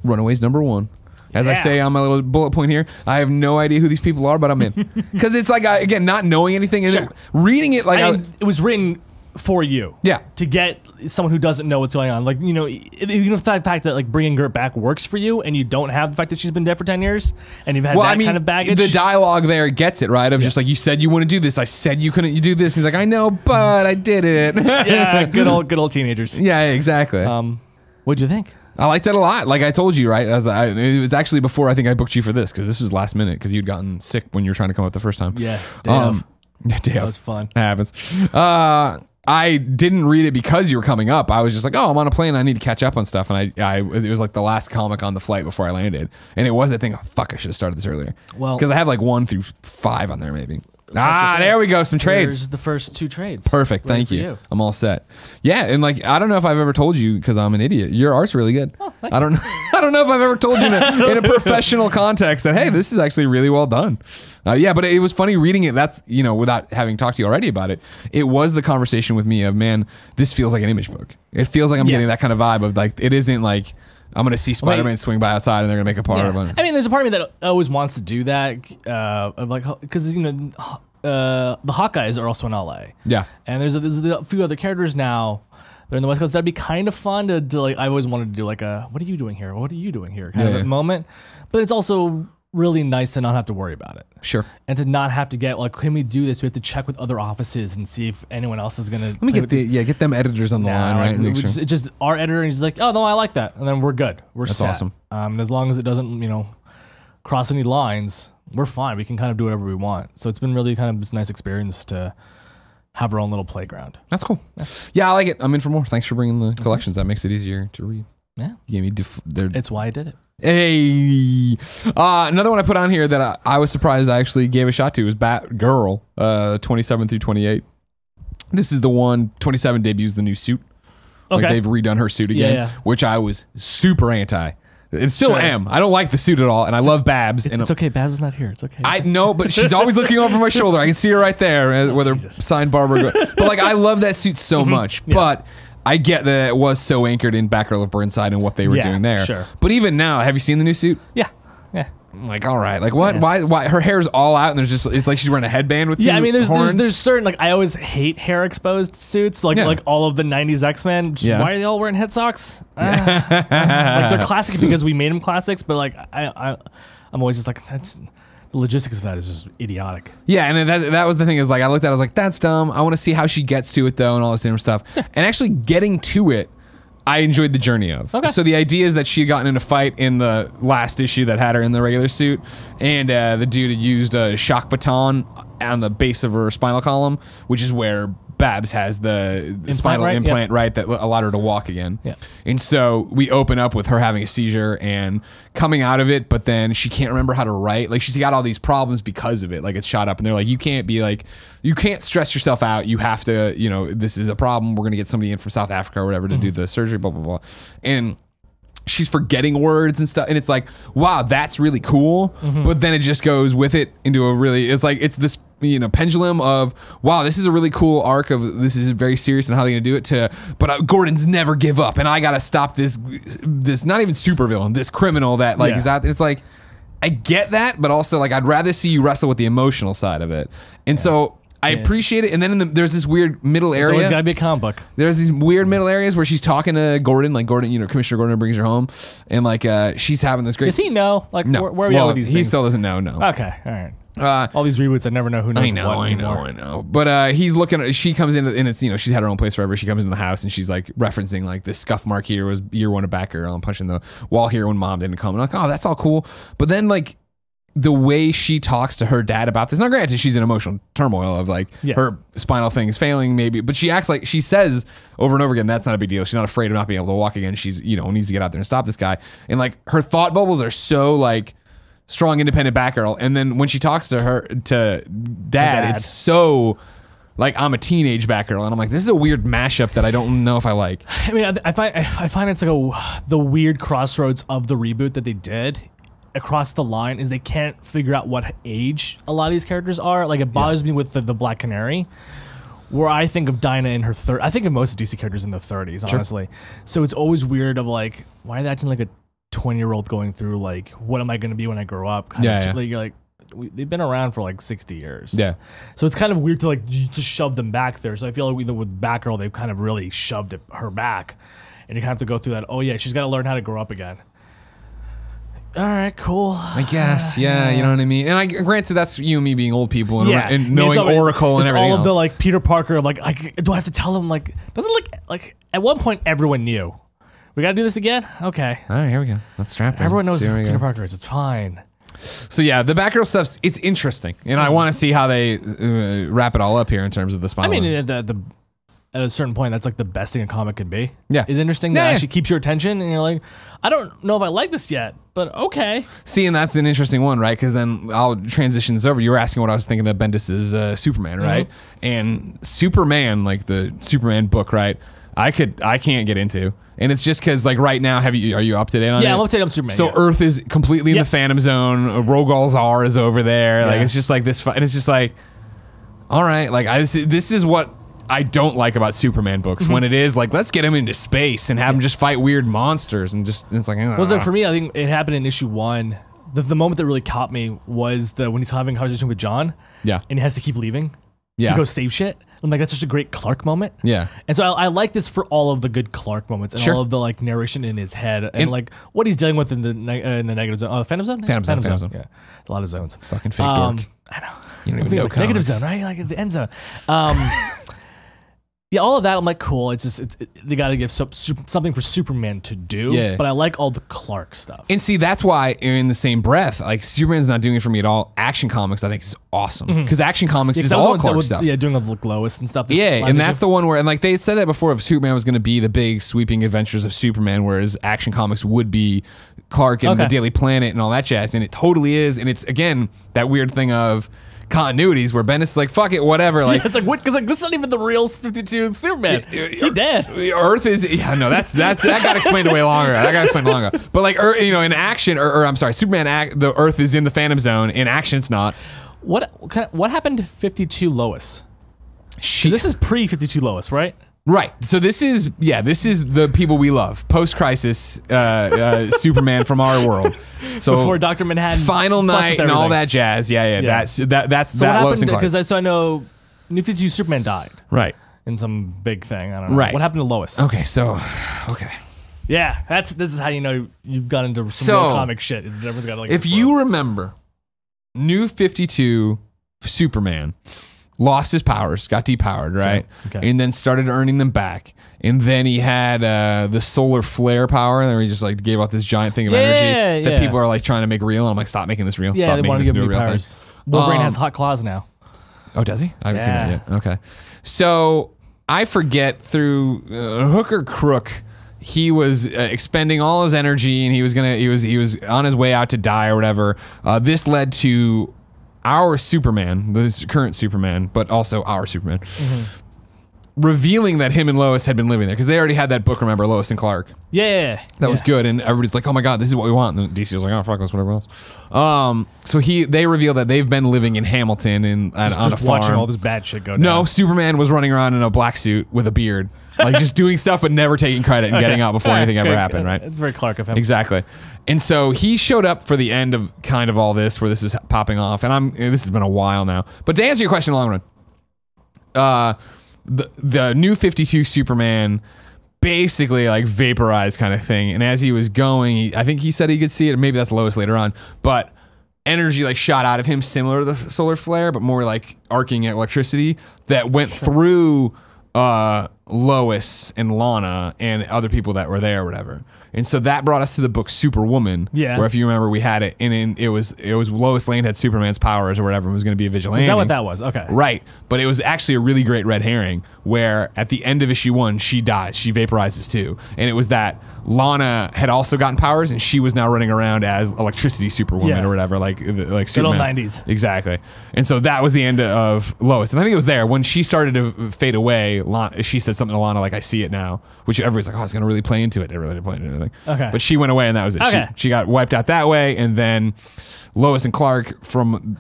Speaker 1: Runaways #1. As I say on my little bullet point here, I have no idea who these people are, but I'm in. Because it's like, again, not knowing anything and reading it like...
Speaker 2: it was written for you.
Speaker 1: Yeah.
Speaker 2: To get someone who doesn't know what's going on. Like, even if the fact that like bringing Gert back works for you, and you don't have the fact that she's been dead for 10 years, and you've had kind of baggage.
Speaker 1: The dialogue there gets it, right? Of just like, you said you want to do this. I said you couldn't do this. He's like, I know, but I did it.
Speaker 2: Yeah, good old teenagers.
Speaker 1: Yeah, exactly.
Speaker 2: What'd you think?
Speaker 1: I liked it a lot. Like I told you, right? It was actually before I think I booked you for this, because this was last minute, because you'd gotten sick when you were trying to come up the first time.
Speaker 2: Yeah, that was fun.
Speaker 1: It happens. I didn't read it because you were coming up. I was just like, oh, I'm on a plane. I need to catch up on stuff. And it was like the last comic on the flight before I landed. And it was that thing, oh, fuck, I should have started this earlier. Well, because I have like 1 through 5 on there maybe. There we go. Some trades.
Speaker 2: There's the first 2 trades.
Speaker 1: Perfect. Thank you. I'm all set. Yeah, and like I don't know if I've ever told you, because I'm an idiot. Your art's really good.
Speaker 2: Oh,
Speaker 1: I don't know if I've ever told you in a professional context that, hey, this is actually really well done. Yeah, but it was funny reading it. That's without having talked to you already about it. It was the conversation with me of, man, this feels like an Image book. It feels like I'm getting that kind of vibe of like, it isn't like I'm gonna see Spider-Man swing by outside and they're gonna make a part of it.
Speaker 2: I mean, there's a part of me that always wants to do that, of like, because the Hawkeyes are also in LA. Yeah, and there's a few other characters now. They're in the West Coast. That'd be kind of fun to like. I always wanted to do like a "What are you doing here? What are you doing here?" kind of moment. But it's also really nice to not have to worry about it. Sure. And to not have to get like, can we do this? We have to check with other offices and see if anyone else is gonna. Let me
Speaker 1: get them editors on the line, right?
Speaker 2: Like, it's just our editor, and he's like, oh no, I like that, and then we're good. That's set. Awesome. And as long as it doesn't, cross any lines, we're fine. We can kind of do whatever we want. So it's been really kind of this nice experience to have our own little playground. That's cool. Yeah, I like it. I'm in for more. Thanks for bringing the collections. That makes it easier to read. Yeah. You gave me it's why I did it. Hey, another one I put on here that I was surprised I actually gave a shot to was Batgirl, 27 through 28. This is the one, 27 debuts the new suit.
Speaker 1: Like
Speaker 2: Okay.
Speaker 1: they've redone her suit again,
Speaker 2: yeah.
Speaker 1: which I was super anti. And still
Speaker 2: Sure.
Speaker 1: am. I don't like the suit at all, and I love Babs. And
Speaker 2: It's okay. Babs is not here. It's okay.
Speaker 1: I know, but she's always looking over my shoulder. I can see her right there, whether
Speaker 2: Jesus.
Speaker 1: signed Barbara. But like, I love that suit so much. But I get that it was so anchored in Batgirl of Burnside and what they were doing there.
Speaker 2: Sure.
Speaker 1: But even now, have you seen the new suit?
Speaker 2: yeah. Yeah.
Speaker 1: I'm like, all right, like what? Why? Her hair's all out, and there's just it's like she's wearing a headband with two
Speaker 2: Yeah, I mean,
Speaker 1: horns.
Speaker 2: there's certain, like, I always hate hair exposed suits, like all of the '90s X-Men.
Speaker 1: Yeah.
Speaker 2: Why are they all wearing head socks? Like, they're classic because we made them classics, but like I'm always just like, that's the logistics of that is just idiotic.
Speaker 1: Yeah, and that was the thing is like I looked at it, I was like, that's dumb. I want to see how she gets to it though, and all this different stuff. And actually getting to it, I enjoyed the journey of.
Speaker 2: Okay.
Speaker 1: So the idea is that she had gotten in a fight in the last issue that had her in the regular suit, and the dude had used a shock baton on the base of her spinal column, which is where Babs has the spinal
Speaker 2: right?
Speaker 1: implant, right, that allowed her to walk again.
Speaker 2: Yeah.
Speaker 1: And so we open up with her having a seizure and coming out of it, but then she can't remember how to write. Like she's got all these problems because of it. Like it's shot up, and they're like, you can't stress yourself out. You have to, this is a problem. We're gonna get somebody in from South Africa or whatever to do the surgery, blah blah blah. And she's forgetting words and stuff, and it's like, wow, that's really cool. But then it just goes with it into a really, it's this pendulum of, wow, this is a really cool arc of, this is very serious and how they're gonna do it, to, but Gordon's never give up, and I gotta stop this not even supervillain, this criminal that like is out there. It's like, I get that, but also like I'd rather see you wrestle with the emotional side of it, and so I appreciate it. And then there's this weird middle area.
Speaker 2: It's always got to be a comic book.
Speaker 1: There's these weird middle areas where she's talking to Gordon, like Gordon, Commissioner Gordon brings her home, and like she's having this great.
Speaker 2: Does he know? Like,
Speaker 1: No,
Speaker 2: where are we at with these
Speaker 1: he
Speaker 2: things?
Speaker 1: still doesn't know. No.
Speaker 2: Okay, all right. All these reboots, I never know who knows what anymore.
Speaker 1: I know. But he's looking at, she comes in, and it's, she's had her own place forever. She comes into the house, and she's like referencing like this scuff mark here was year one of Batgirl, and punching the wall here when mom didn't come. And like, oh, that's all cool. But then like the way she talks to her dad about this, now granted she's in emotional turmoil of like her spinal thing is failing maybe, but she acts like, she says over and over again, that's not a big deal. She's not afraid of not being able to walk again. She's, needs to get out there and stop this guy. And like her thought bubbles are so like strong, independent Batgirl. And then when she talks to dad, it's so like, I'm a teenage Batgirl, and I'm like, this is a weird mashup that I don't know if I like.
Speaker 2: I mean, I find it's like the weird crossroads of the reboot that they did across the line is they can't figure out what age a lot of these characters are. Like, it bothers me with the Black Canary, where I think of Dinah in her I think of most of DC characters in their 30s, honestly. So it's always weird of like, why are they acting like a 20-year-old going through like, what am I going to be when I grow up? Like, you're like, they've been around for like 60 years. Yeah. So it's kind of weird to like just shove them back there. So I feel like with Batgirl, they've kind of really shoved her back, and you kind of have to go through that. Oh yeah, she's got to learn how to grow up again. All right, cool. I
Speaker 1: guess, yeah, you know what I mean. And granted, that's you and me being old people and knowing
Speaker 2: I mean,
Speaker 1: Oracle and everything
Speaker 2: all of
Speaker 1: else.
Speaker 2: the like Peter Parker of like, do I have to tell him like, doesn't like at one point everyone knew. We gotta do this again? Okay.
Speaker 1: All right, here we go. Let's strap in.
Speaker 2: Everyone knows who Peter Parker is. It's fine.
Speaker 1: So yeah, the Batgirl stuff's, it's interesting, and I want to see how they wrap it all up here in terms of the spine.
Speaker 2: I mean, at a certain point, that's like the best thing a comic could be.
Speaker 1: Yeah.
Speaker 2: It's interesting that actually keeps your attention, and you're like, I don't know if I like this yet, but okay.
Speaker 1: See, and that's an interesting one, right? Because then I'll transition this over. You were asking what I was thinking of Bendis's Superman, right? And Superman, like the Superman book, right? I can't get into, and it's just because like right now, are you up to date on it?
Speaker 2: Yeah, I'm up to date on Superman.
Speaker 1: So Earth is completely in the Phantom Zone. Rogol Zar is over there. Like it's just like this, and it's just like, all right, like this is what I don't like about Superman books, when it is like, let's get him into space and have him just fight weird monsters, and just it's like,
Speaker 2: so for me, I think it happened in issue 1. The moment that really caught me was when he's having a conversation with John. Yeah, and he has to keep leaving. To go save shit. I'm like, that's just a great Clark moment. Yeah. And so I like this for all of the good Clark moments and all of the like narration in his head and like what he's dealing with in the negative zone. Oh, the Phantom Zone? Phantom Zone. Yeah. A lot of zones.
Speaker 1: Fucking fake dork.
Speaker 2: I know.
Speaker 1: You don't even know
Speaker 2: like negative zone, right? Like the end zone. Yeah, all of that, I'm like, cool. It's just they got to give something for Superman to do. Yeah. But I like all the Clark stuff.
Speaker 1: And see, that's why in the same breath, like Superman's not doing it for me at all. Action Comics, I think, is awesome because Action Comics is all Clark stuff.
Speaker 2: Yeah, doing the Lois and stuff.
Speaker 1: Yeah, and that's the one where, and like they said that before, if Superman was going to be the big sweeping adventures of Superman, whereas Action Comics would be Clark and the Daily Planet and all that jazz, and it totally is. And it's again that weird thing of, continuities where Bendis is like, fuck it, whatever. Like,
Speaker 2: It's like what? Because like this is not even the real 52 Superman. He dead.
Speaker 1: Earth is no, that got explained way longer. That got explained longer. But like, in action, or I'm sorry, Superman, the Earth is in the Phantom Zone. In action, it's not.
Speaker 2: What happened to 52 Lois?
Speaker 1: She,
Speaker 2: This is pre 52 Lois, right?
Speaker 1: right. So this is the people we love. Post-crisis Superman from our world. So
Speaker 2: Before Dr. Manhattan,
Speaker 1: Final
Speaker 2: fucks
Speaker 1: Night
Speaker 2: with
Speaker 1: and all
Speaker 2: everything.
Speaker 1: that jazz. Yeah. That's
Speaker 2: So
Speaker 1: that
Speaker 2: what
Speaker 1: Lois
Speaker 2: happened?
Speaker 1: and Clark.
Speaker 2: Because I know New 52 Superman died
Speaker 1: Right.
Speaker 2: in some big thing. I don't know.
Speaker 1: Right.
Speaker 2: What happened to Lois?
Speaker 1: Okay. So okay.
Speaker 2: Yeah, this is how you know you've got into some
Speaker 1: So,
Speaker 2: real comic shit. Is that everyone's got like.
Speaker 1: If you remember, New 52 Superman lost his powers, got depowered, right?
Speaker 2: Okay.
Speaker 1: And then started earning them back. And then he had the solar flare power, and then he just like gave out this giant thing of energy that people are like trying to make real. And I'm like, stop making this real.
Speaker 2: yeah,
Speaker 1: Stop
Speaker 2: they
Speaker 1: making
Speaker 2: want to
Speaker 1: this
Speaker 2: give
Speaker 1: into
Speaker 2: him
Speaker 1: a
Speaker 2: new
Speaker 1: real
Speaker 2: powers.
Speaker 1: thing.
Speaker 2: Wolverine has hot claws now.
Speaker 1: Oh, does he? I haven't seen that
Speaker 2: Yeah.
Speaker 1: yet. Okay. So I forget through hook or crook, he was expending all his energy, and he was on his way out to die or whatever. This led to our Superman, the current Superman, but also our Superman, revealing that him and Lois had been living there because they already had that book. Remember, Lois and Clark.
Speaker 2: Yeah,
Speaker 1: That was good, and everybody's like, "Oh my god, this is what we want." And DC was like, "Oh fuck, that's whatever else." So they revealed that they've been living in Hamilton on a
Speaker 2: Just
Speaker 1: farm.
Speaker 2: watching all this bad shit go down.
Speaker 1: No, Superman was running around in a black suit with a beard, like just doing stuff but never taking credit and getting out before anything ever happened. Right?
Speaker 2: It's very Clark of him.
Speaker 1: Exactly. And so he showed up for the end of kind of all this, where this was popping off, and this has been a while now. But to answer your question, in the long run, the New 52 Superman basically like vaporized kind of thing, and as he was going, I think he said he could see it, or maybe that's Lois later on, but energy like shot out of him similar to the solar flare, but more like arcing electricity that went through Lois and Lana and other people that were there or whatever. And so that brought us to the book Superwoman, where if you remember, we had it, and it was Lois Lane had Superman's powers or whatever, and was going to be a vigilante.
Speaker 2: Is that what that was? Okay.
Speaker 1: Right. But it was actually a really great red herring where at the end of issue 1, she dies. She vaporizes too. And it was that Lana had also gotten powers, and she was now running around as electricity Superwoman or whatever, like Superman.
Speaker 2: Good old 90s.
Speaker 1: Exactly. And so that was the end of Lois. And I think it was there when she started to fade away. She said something to Lana like, "I see it now," which everybody's like, "Oh, it's going to really play into it." It really didn't play into anything.
Speaker 2: Okay.
Speaker 1: But she went away, and that was it.
Speaker 2: Okay.
Speaker 1: She got wiped out that way, and then Lois and Clark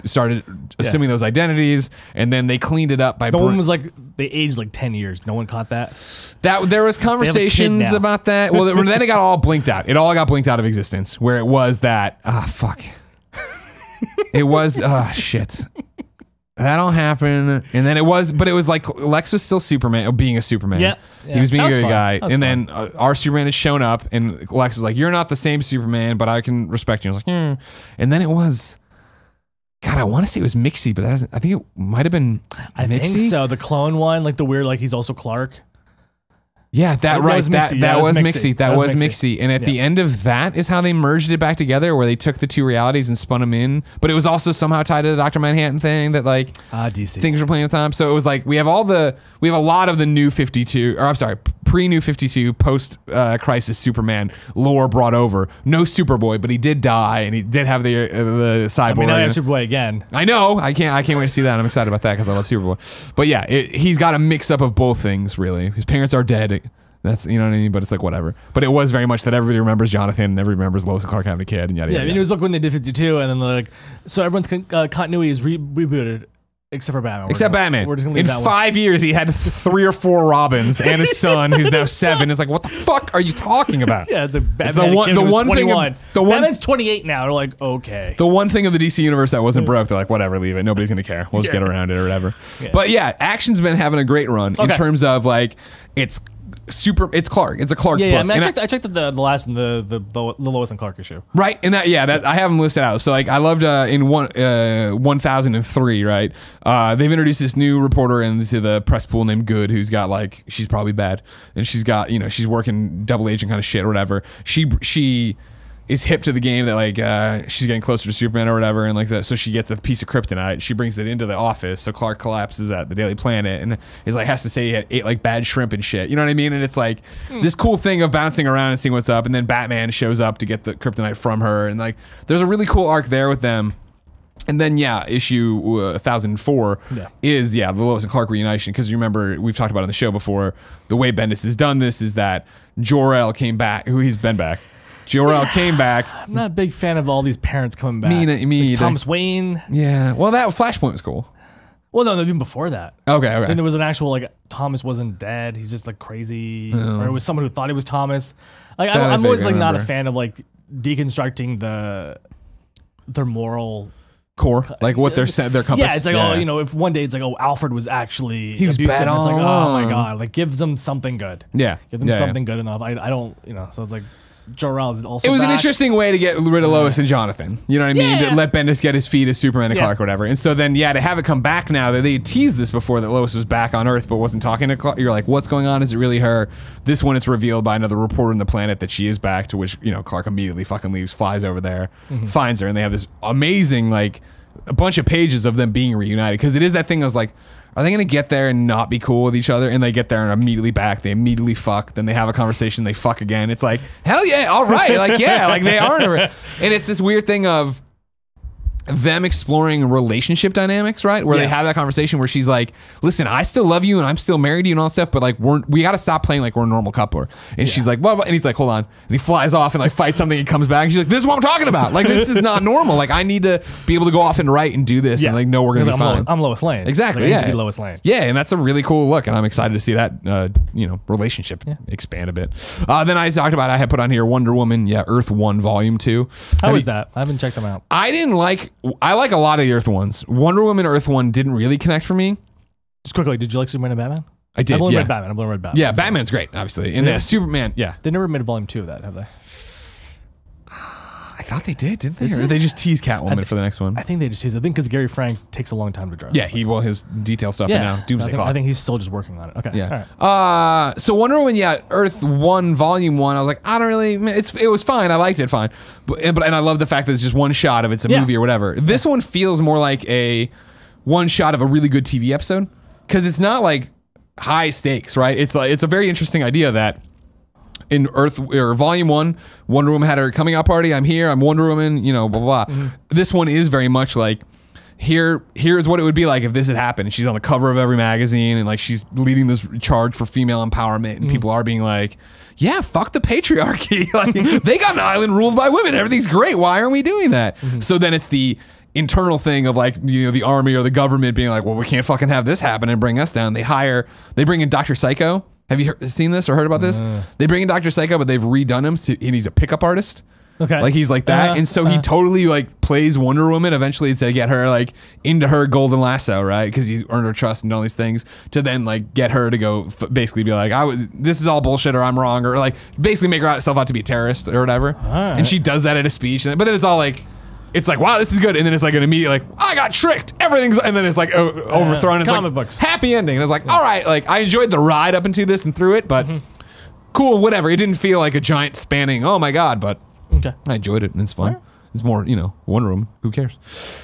Speaker 1: started assuming those identities, and then they cleaned it up by.
Speaker 2: The one was like they aged like 10 years. No one caught that.
Speaker 1: That there was conversations
Speaker 2: now.
Speaker 1: about that. Well, then it got all blinked out. It all got blinked out of existence. Where it was that fuck. It was shit. That all happened, and then it was like Lex was still Superman, being a Superman.
Speaker 2: Yeah.
Speaker 1: He was being a
Speaker 2: That was
Speaker 1: good
Speaker 2: fun.
Speaker 1: guy,
Speaker 2: That was
Speaker 1: and then our Superman had shown up, and Lex was like, "You're not the same Superman, but I can respect you." I was like, and then it was, God, I want to say it was Mixie, but I think it might have been
Speaker 2: I
Speaker 1: Mixie.
Speaker 2: think so. The clone one, like the weird, like he's also Clark.
Speaker 1: Yeah, that
Speaker 2: was
Speaker 1: right.
Speaker 2: Mixie.
Speaker 1: That
Speaker 2: Yeah,
Speaker 1: was
Speaker 2: Mixie.
Speaker 1: Mixie. That was Mixie. And at the end of that is how they merged it back together, where they took the two realities and spun them in. But it was also somehow tied to the Dr. Manhattan thing that like
Speaker 2: DC
Speaker 1: things were playing at the time. So it was like we have a lot of the New 52, or I'm sorry, pre-New 52, post-Crisis Superman lore brought over. No Superboy, but he did die, and he did have the cyborg.
Speaker 2: I mean, now I have Superboy again.
Speaker 1: I know. I can't wait to see that. I'm excited about that because I love Superboy. But yeah, he's got a mix up of both things. Really, his parents are dead. That's, you know what I mean? But it's like whatever. But it was very much that everybody remembers Jonathan and everybody remembers Lois and Clark having a kid and yada
Speaker 2: Yeah,
Speaker 1: yada.
Speaker 2: I mean, it was like when they did 52, and then like, so everyone's continuity is rebooted except for Batman.
Speaker 1: Except Batman.
Speaker 2: We're just gonna leave
Speaker 1: In
Speaker 2: that
Speaker 1: 5 years, he had 3 or 4 Robins and a son who's now 7. It's like, what the fuck are you talking about?
Speaker 2: Yeah, it's a Batman.
Speaker 1: It's the one thing.
Speaker 2: Batman's 28 now. They're like, okay.
Speaker 1: The one thing of the DC universe that wasn't broke, they're like, whatever, leave it. Nobody's gonna care. We'll just get around it or whatever.
Speaker 2: Yeah.
Speaker 1: But yeah, action's been having a great run in terms of like it's Clark. It's a Clark book.
Speaker 2: Yeah, I mean, I checked the last and the Lois and Clark issue.
Speaker 1: Right, and that I have them listed out. So like I loved in 1003, right? They've introduced this new reporter into the press pool named Good, who's got like, she's probably bad, and she's got, she's working double agent kind of shit or whatever. She is hip to the game that like she's getting closer to Superman or whatever, and like that. So she gets a piece of kryptonite. She brings it into the office. So Clark collapses at the Daily Planet and is like, has to say he ate like bad shrimp and shit. You know what I mean? And it's like this cool thing of bouncing around and seeing what's up. And then Batman shows up to get the kryptonite from her. And like, there's a really cool arc there with them. And And then, issue 1004 is, the Lois and Clark reunition. Because you remember, we've talked about it on the show before, the way Bendis has done this is that Jor-El came back. He's been back. Jor-El came back.
Speaker 2: I'm not a big fan of all these parents coming back.
Speaker 1: Me
Speaker 2: like Thomas Wayne.
Speaker 1: Yeah. Well, that Flashpoint was cool.
Speaker 2: Well, no, even before that.
Speaker 1: Okay.
Speaker 2: And there was an actual, like, Thomas wasn't dead. He's just, like, crazy. Or it was someone who thought he was Thomas. Like, I'm always, like, not a fan of, like, deconstructing their moral
Speaker 1: core, like what their compass.
Speaker 2: Yeah, it's like, if one day it's like, Alfred was actually
Speaker 1: he was
Speaker 2: abusive.
Speaker 1: bad all
Speaker 2: it's like,
Speaker 1: along.
Speaker 2: oh my god, like give them something good.
Speaker 1: Yeah,
Speaker 2: give them something good enough. I don't, so it's like Jor-El is also.
Speaker 1: It was
Speaker 2: back.
Speaker 1: an interesting way to get rid of Lois and Jonathan. You know what I mean?
Speaker 2: Yeah.
Speaker 1: To let Bendis get his feet as Superman and Clark, or whatever. And so then, to have it come back now that they teased this before that Lois was back on Earth but wasn't talking to Clark. You're like, what's going on? Is it really her? This one, it's revealed by another reporter on the planet that she is back. To which Clark immediately fucking leaves, flies over there, finds her, and they have this amazing like a bunch of pages of them being reunited, because it is that thing. I was like, are they gonna get there and not be cool with each other? And they get there and immediately back. They immediately fuck. Then they have a conversation. They fuck again. It's like, hell yeah, all right, like like they are. And it's this weird thing of them exploring relationship dynamics, right? Where they have that conversation where she's like, listen, I still love you and I'm still married to you and all that stuff, but like we got to stop playing like we're a normal couple. And she's like, well, and he's like, hold on. And he flies off and like fights something and comes back. And she's like, this is what I'm talking about. Like, this is not normal. Like, I need to be able to go off and write and do this and like know we're going to be fine.
Speaker 2: I'm Lois Lane.
Speaker 1: Exactly.
Speaker 2: Like, I
Speaker 1: yeah.
Speaker 2: need to be Lois Lane.
Speaker 1: Yeah. And that's a really cool look. And I'm excited to see that, relationship expand a bit. Then I talked about, I had put on here Wonder Woman. Earth 1 Volume 2.
Speaker 2: How was that? I haven't checked them out.
Speaker 1: I like a lot of the Earth ones. Wonder Woman Earth 1 didn't really connect for me.
Speaker 2: Just quickly, did you like Superman and Batman?
Speaker 1: I did.
Speaker 2: I've only read Batman.
Speaker 1: Yeah, Batman's great, obviously. And Superman,
Speaker 2: They never made a volume 2 of that, have they?
Speaker 1: I thought they did, didn't they? Or they just tease Catwoman for the next one?
Speaker 2: I think they just teased. I think because Gary Frank takes a long time to draw.
Speaker 1: Yeah, his detail stuff now. Doomsday Clock.
Speaker 2: I think he's still just working on it. Okay.
Speaker 1: Yeah.
Speaker 2: All right.
Speaker 1: So Wonder Woman, Earth 1, Volume 1, I was like, I don't really, it was fine. I liked it fine. But I love the fact that it's just one shot of it's a movie or whatever. This one feels more like a one shot of a really good TV episode, because it's not like high stakes, right? It's a very interesting idea that in Earth or Volume 1, Wonder Woman had her coming out party. I'm here. I'm Wonder Woman. Blah blah blah. This one is very much like, here's what it would be like if this had happened. And she's on the cover of every magazine, and like she's leading this charge for female empowerment, and people are being like, yeah, fuck the patriarchy. Like, they got an island ruled by women. Everything's great. Why aren't we doing that? So then it's the internal thing of like, the army or the government being like, well, we can't fucking have this happen and bring us down. They bring in Dr. Psycho. Have you seen this or heard about this? They bring in Dr. Psycho, but they've redone him and he's a pickup artist.
Speaker 2: Okay.
Speaker 1: Like, he's like that. And so he totally like plays Wonder Woman eventually to get her like into her golden lasso, right? Because he's earned her trust and all these things, to then like get her to go basically be like, this is all bullshit, or I'm wrong, or like basically make herself out to be a terrorist or whatever.
Speaker 2: Right.
Speaker 1: And she does that at a speech. But then it's all like, it's like, wow, this is good. And then it's like an immediate, like, I got tricked. Everything's, and then it's like overthrown. It's
Speaker 2: comic
Speaker 1: like
Speaker 2: books.
Speaker 1: Happy ending. And I was like, all right, like I enjoyed the ride up into this and through it, but cool, whatever. It didn't feel like a giant spanning, oh my God, but I enjoyed it and it's fun.
Speaker 2: Right.
Speaker 1: It's more, Wonder Woman. Who cares?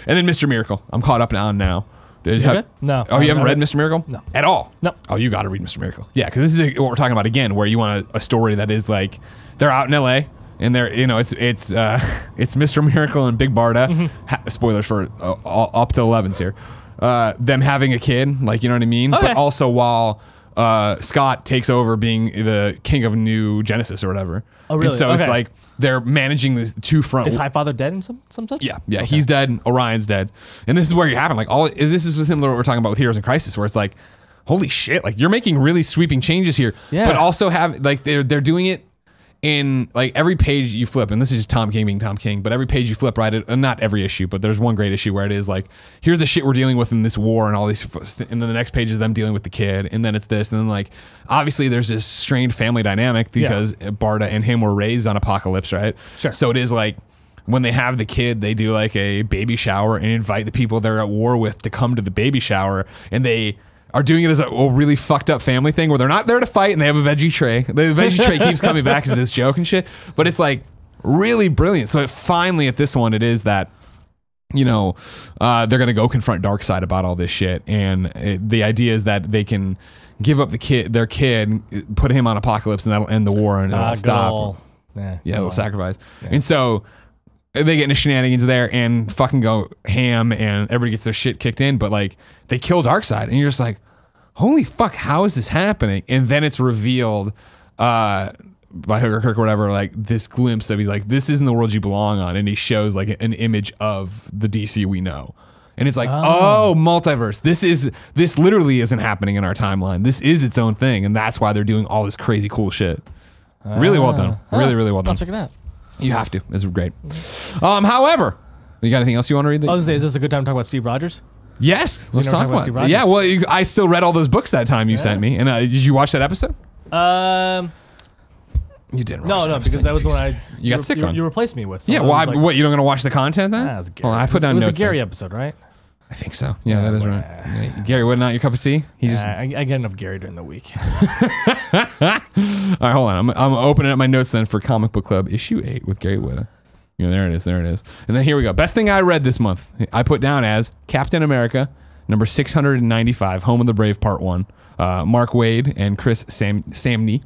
Speaker 1: And then Mr. Miracle. I'm caught up on now.
Speaker 2: No.
Speaker 1: Oh, you haven't read Mr. Miracle?
Speaker 2: No.
Speaker 1: At all?
Speaker 2: No.
Speaker 1: Oh, you got to read Mr. Miracle. Yeah, because this is what we're talking about again, where you want a story that is like, they're out in LA. And they're, it's Mr. Miracle and Big Barda. Spoilers for up to 11s here. Them having a kid, like, you know what I mean?
Speaker 2: Okay.
Speaker 1: But also while Scott takes over being the king of New Genesis or whatever.
Speaker 2: Oh, really?
Speaker 1: And so it's like they're managing this two front.
Speaker 2: Is Highfather dead in some such?
Speaker 1: Yeah, okay. He's dead. Orion's dead. And this is where you happen. Like this is similar to what we're talking about with Heroes in Crisis, where it's like, holy shit, like you're making really sweeping changes here.
Speaker 2: Yeah.
Speaker 1: But also have like they're doing it in like every page you flip, and this is just Tom King being Tom King, but every page you flip, right, not every issue, but there's one great issue where it is like, here's the shit we're dealing with in this war and all these, and then the next page is them dealing with the kid, and then it's this, and then like obviously there's this strained family dynamic because Barda and him were raised on Apocalypse, right?
Speaker 2: Sure.
Speaker 1: So it is like, when they have the kid, they do like a baby shower and invite the people they're at war with to come to the baby shower, and they are doing it as a really fucked up family thing where they're not there to fight and they have a veggie tray. The veggie tray keeps coming back as this joke and shit, but it's like really brilliant. So it finally at this one, it is that, they're going to go confront Darkseid about all this shit. And the idea is that they can give up their kid, put him on Apocalypse, and that'll end the war and it'll stop.
Speaker 2: Yeah,
Speaker 1: it'll sacrifice.
Speaker 2: Yeah.
Speaker 1: And so they get into shenanigans there and fucking go ham, and everybody gets their shit kicked in. But like, they kill Darkseid, and you're just like, holy fuck, how is this happening? And then it's revealed by Hooker Kirk or whatever, like this glimpse of, he's like, this isn't the world you belong on, and he shows like an image of the DC we know. And it's like, oh, multiverse. This literally isn't happening in our timeline. This is its own thing, and that's why they're doing all this crazy cool shit. Really well done. Really, really well done.
Speaker 2: I'll check it out.
Speaker 1: You have to. It's great. However, you got anything else you want to read?
Speaker 2: I was gonna say, is this a good time to talk about Steve Rogers?
Speaker 1: Yes, let's
Speaker 2: never
Speaker 1: talk
Speaker 2: talked about
Speaker 1: about
Speaker 2: Steve
Speaker 1: it.
Speaker 2: Rogers?
Speaker 1: Yeah, well, I still read all those books that time you sent me. And did you watch that episode? You didn't watch
Speaker 2: No, because that was the one I
Speaker 1: You got sick on.
Speaker 2: You replaced me with. So
Speaker 1: Yeah,
Speaker 2: I was
Speaker 1: well,
Speaker 2: just like,
Speaker 1: what, you don't going to watch the content then?
Speaker 2: Nah, it was Gary.
Speaker 1: Well, I put down
Speaker 2: it was
Speaker 1: notes.
Speaker 2: the Gary
Speaker 1: then.
Speaker 2: episode, right?
Speaker 1: I think so. Yeah, that is right. Yeah, Gary, what, not your cup of tea? He just.
Speaker 2: I get enough Gary during the week.
Speaker 1: All right, hold on. I'm opening up my notes then for Comic Book Club issue 8 with Gary Whitta. You know, there it is. And then here we go. Best thing I read this month, I put down as Captain America, number 695, Home of the Brave, Part 1. Mark Waid and Chris Samney.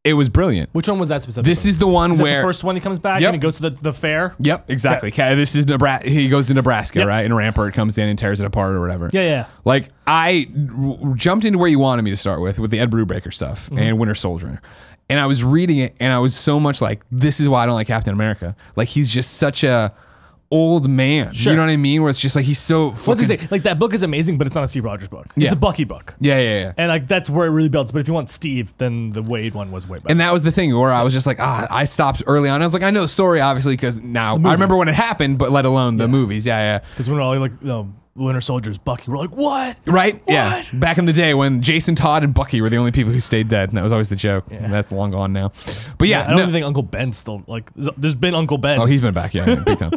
Speaker 1: It was brilliant.
Speaker 2: Which one was that specifically?
Speaker 1: This is the one
Speaker 2: Is that
Speaker 1: where
Speaker 2: the first one he comes back and he goes to the fair?
Speaker 1: Yep, exactly. This is Nebraska. He goes to Nebraska, right? And Rampart comes in and tears it apart or whatever.
Speaker 2: Yeah.
Speaker 1: Like, I jumped into where you wanted me to start with the Ed Brubaker stuff and Winter Soldier. And I was reading it, and I was so much like, this is why I don't like Captain America. Like, he's just such a old man.
Speaker 2: Sure.
Speaker 1: You know what I mean? Where it's just like, he's so fucking...
Speaker 2: What's he say? Like, that book is amazing, but it's not a Steve Rogers book. It's a Bucky book.
Speaker 1: Yeah.
Speaker 2: And like, that's where it really builds. But if you want Steve, then the Wade one was way better.
Speaker 1: And that was the thing where I was just like, I stopped early on. I was like, I know the story, obviously, because now I remember when it happened, but let alone the movies. Yeah.
Speaker 2: Because when all like Winter Soldier's Bucky, we're like, what?
Speaker 1: Right?
Speaker 2: What?
Speaker 1: Yeah. Back in the day when Jason Todd and Bucky were the only people who stayed dead, and that was always the joke.
Speaker 2: Yeah.
Speaker 1: And that's long gone now. But yeah,
Speaker 2: I don't even think Uncle Ben's still like. There's been Uncle Ben.
Speaker 1: Oh, he's been back, yeah, big time.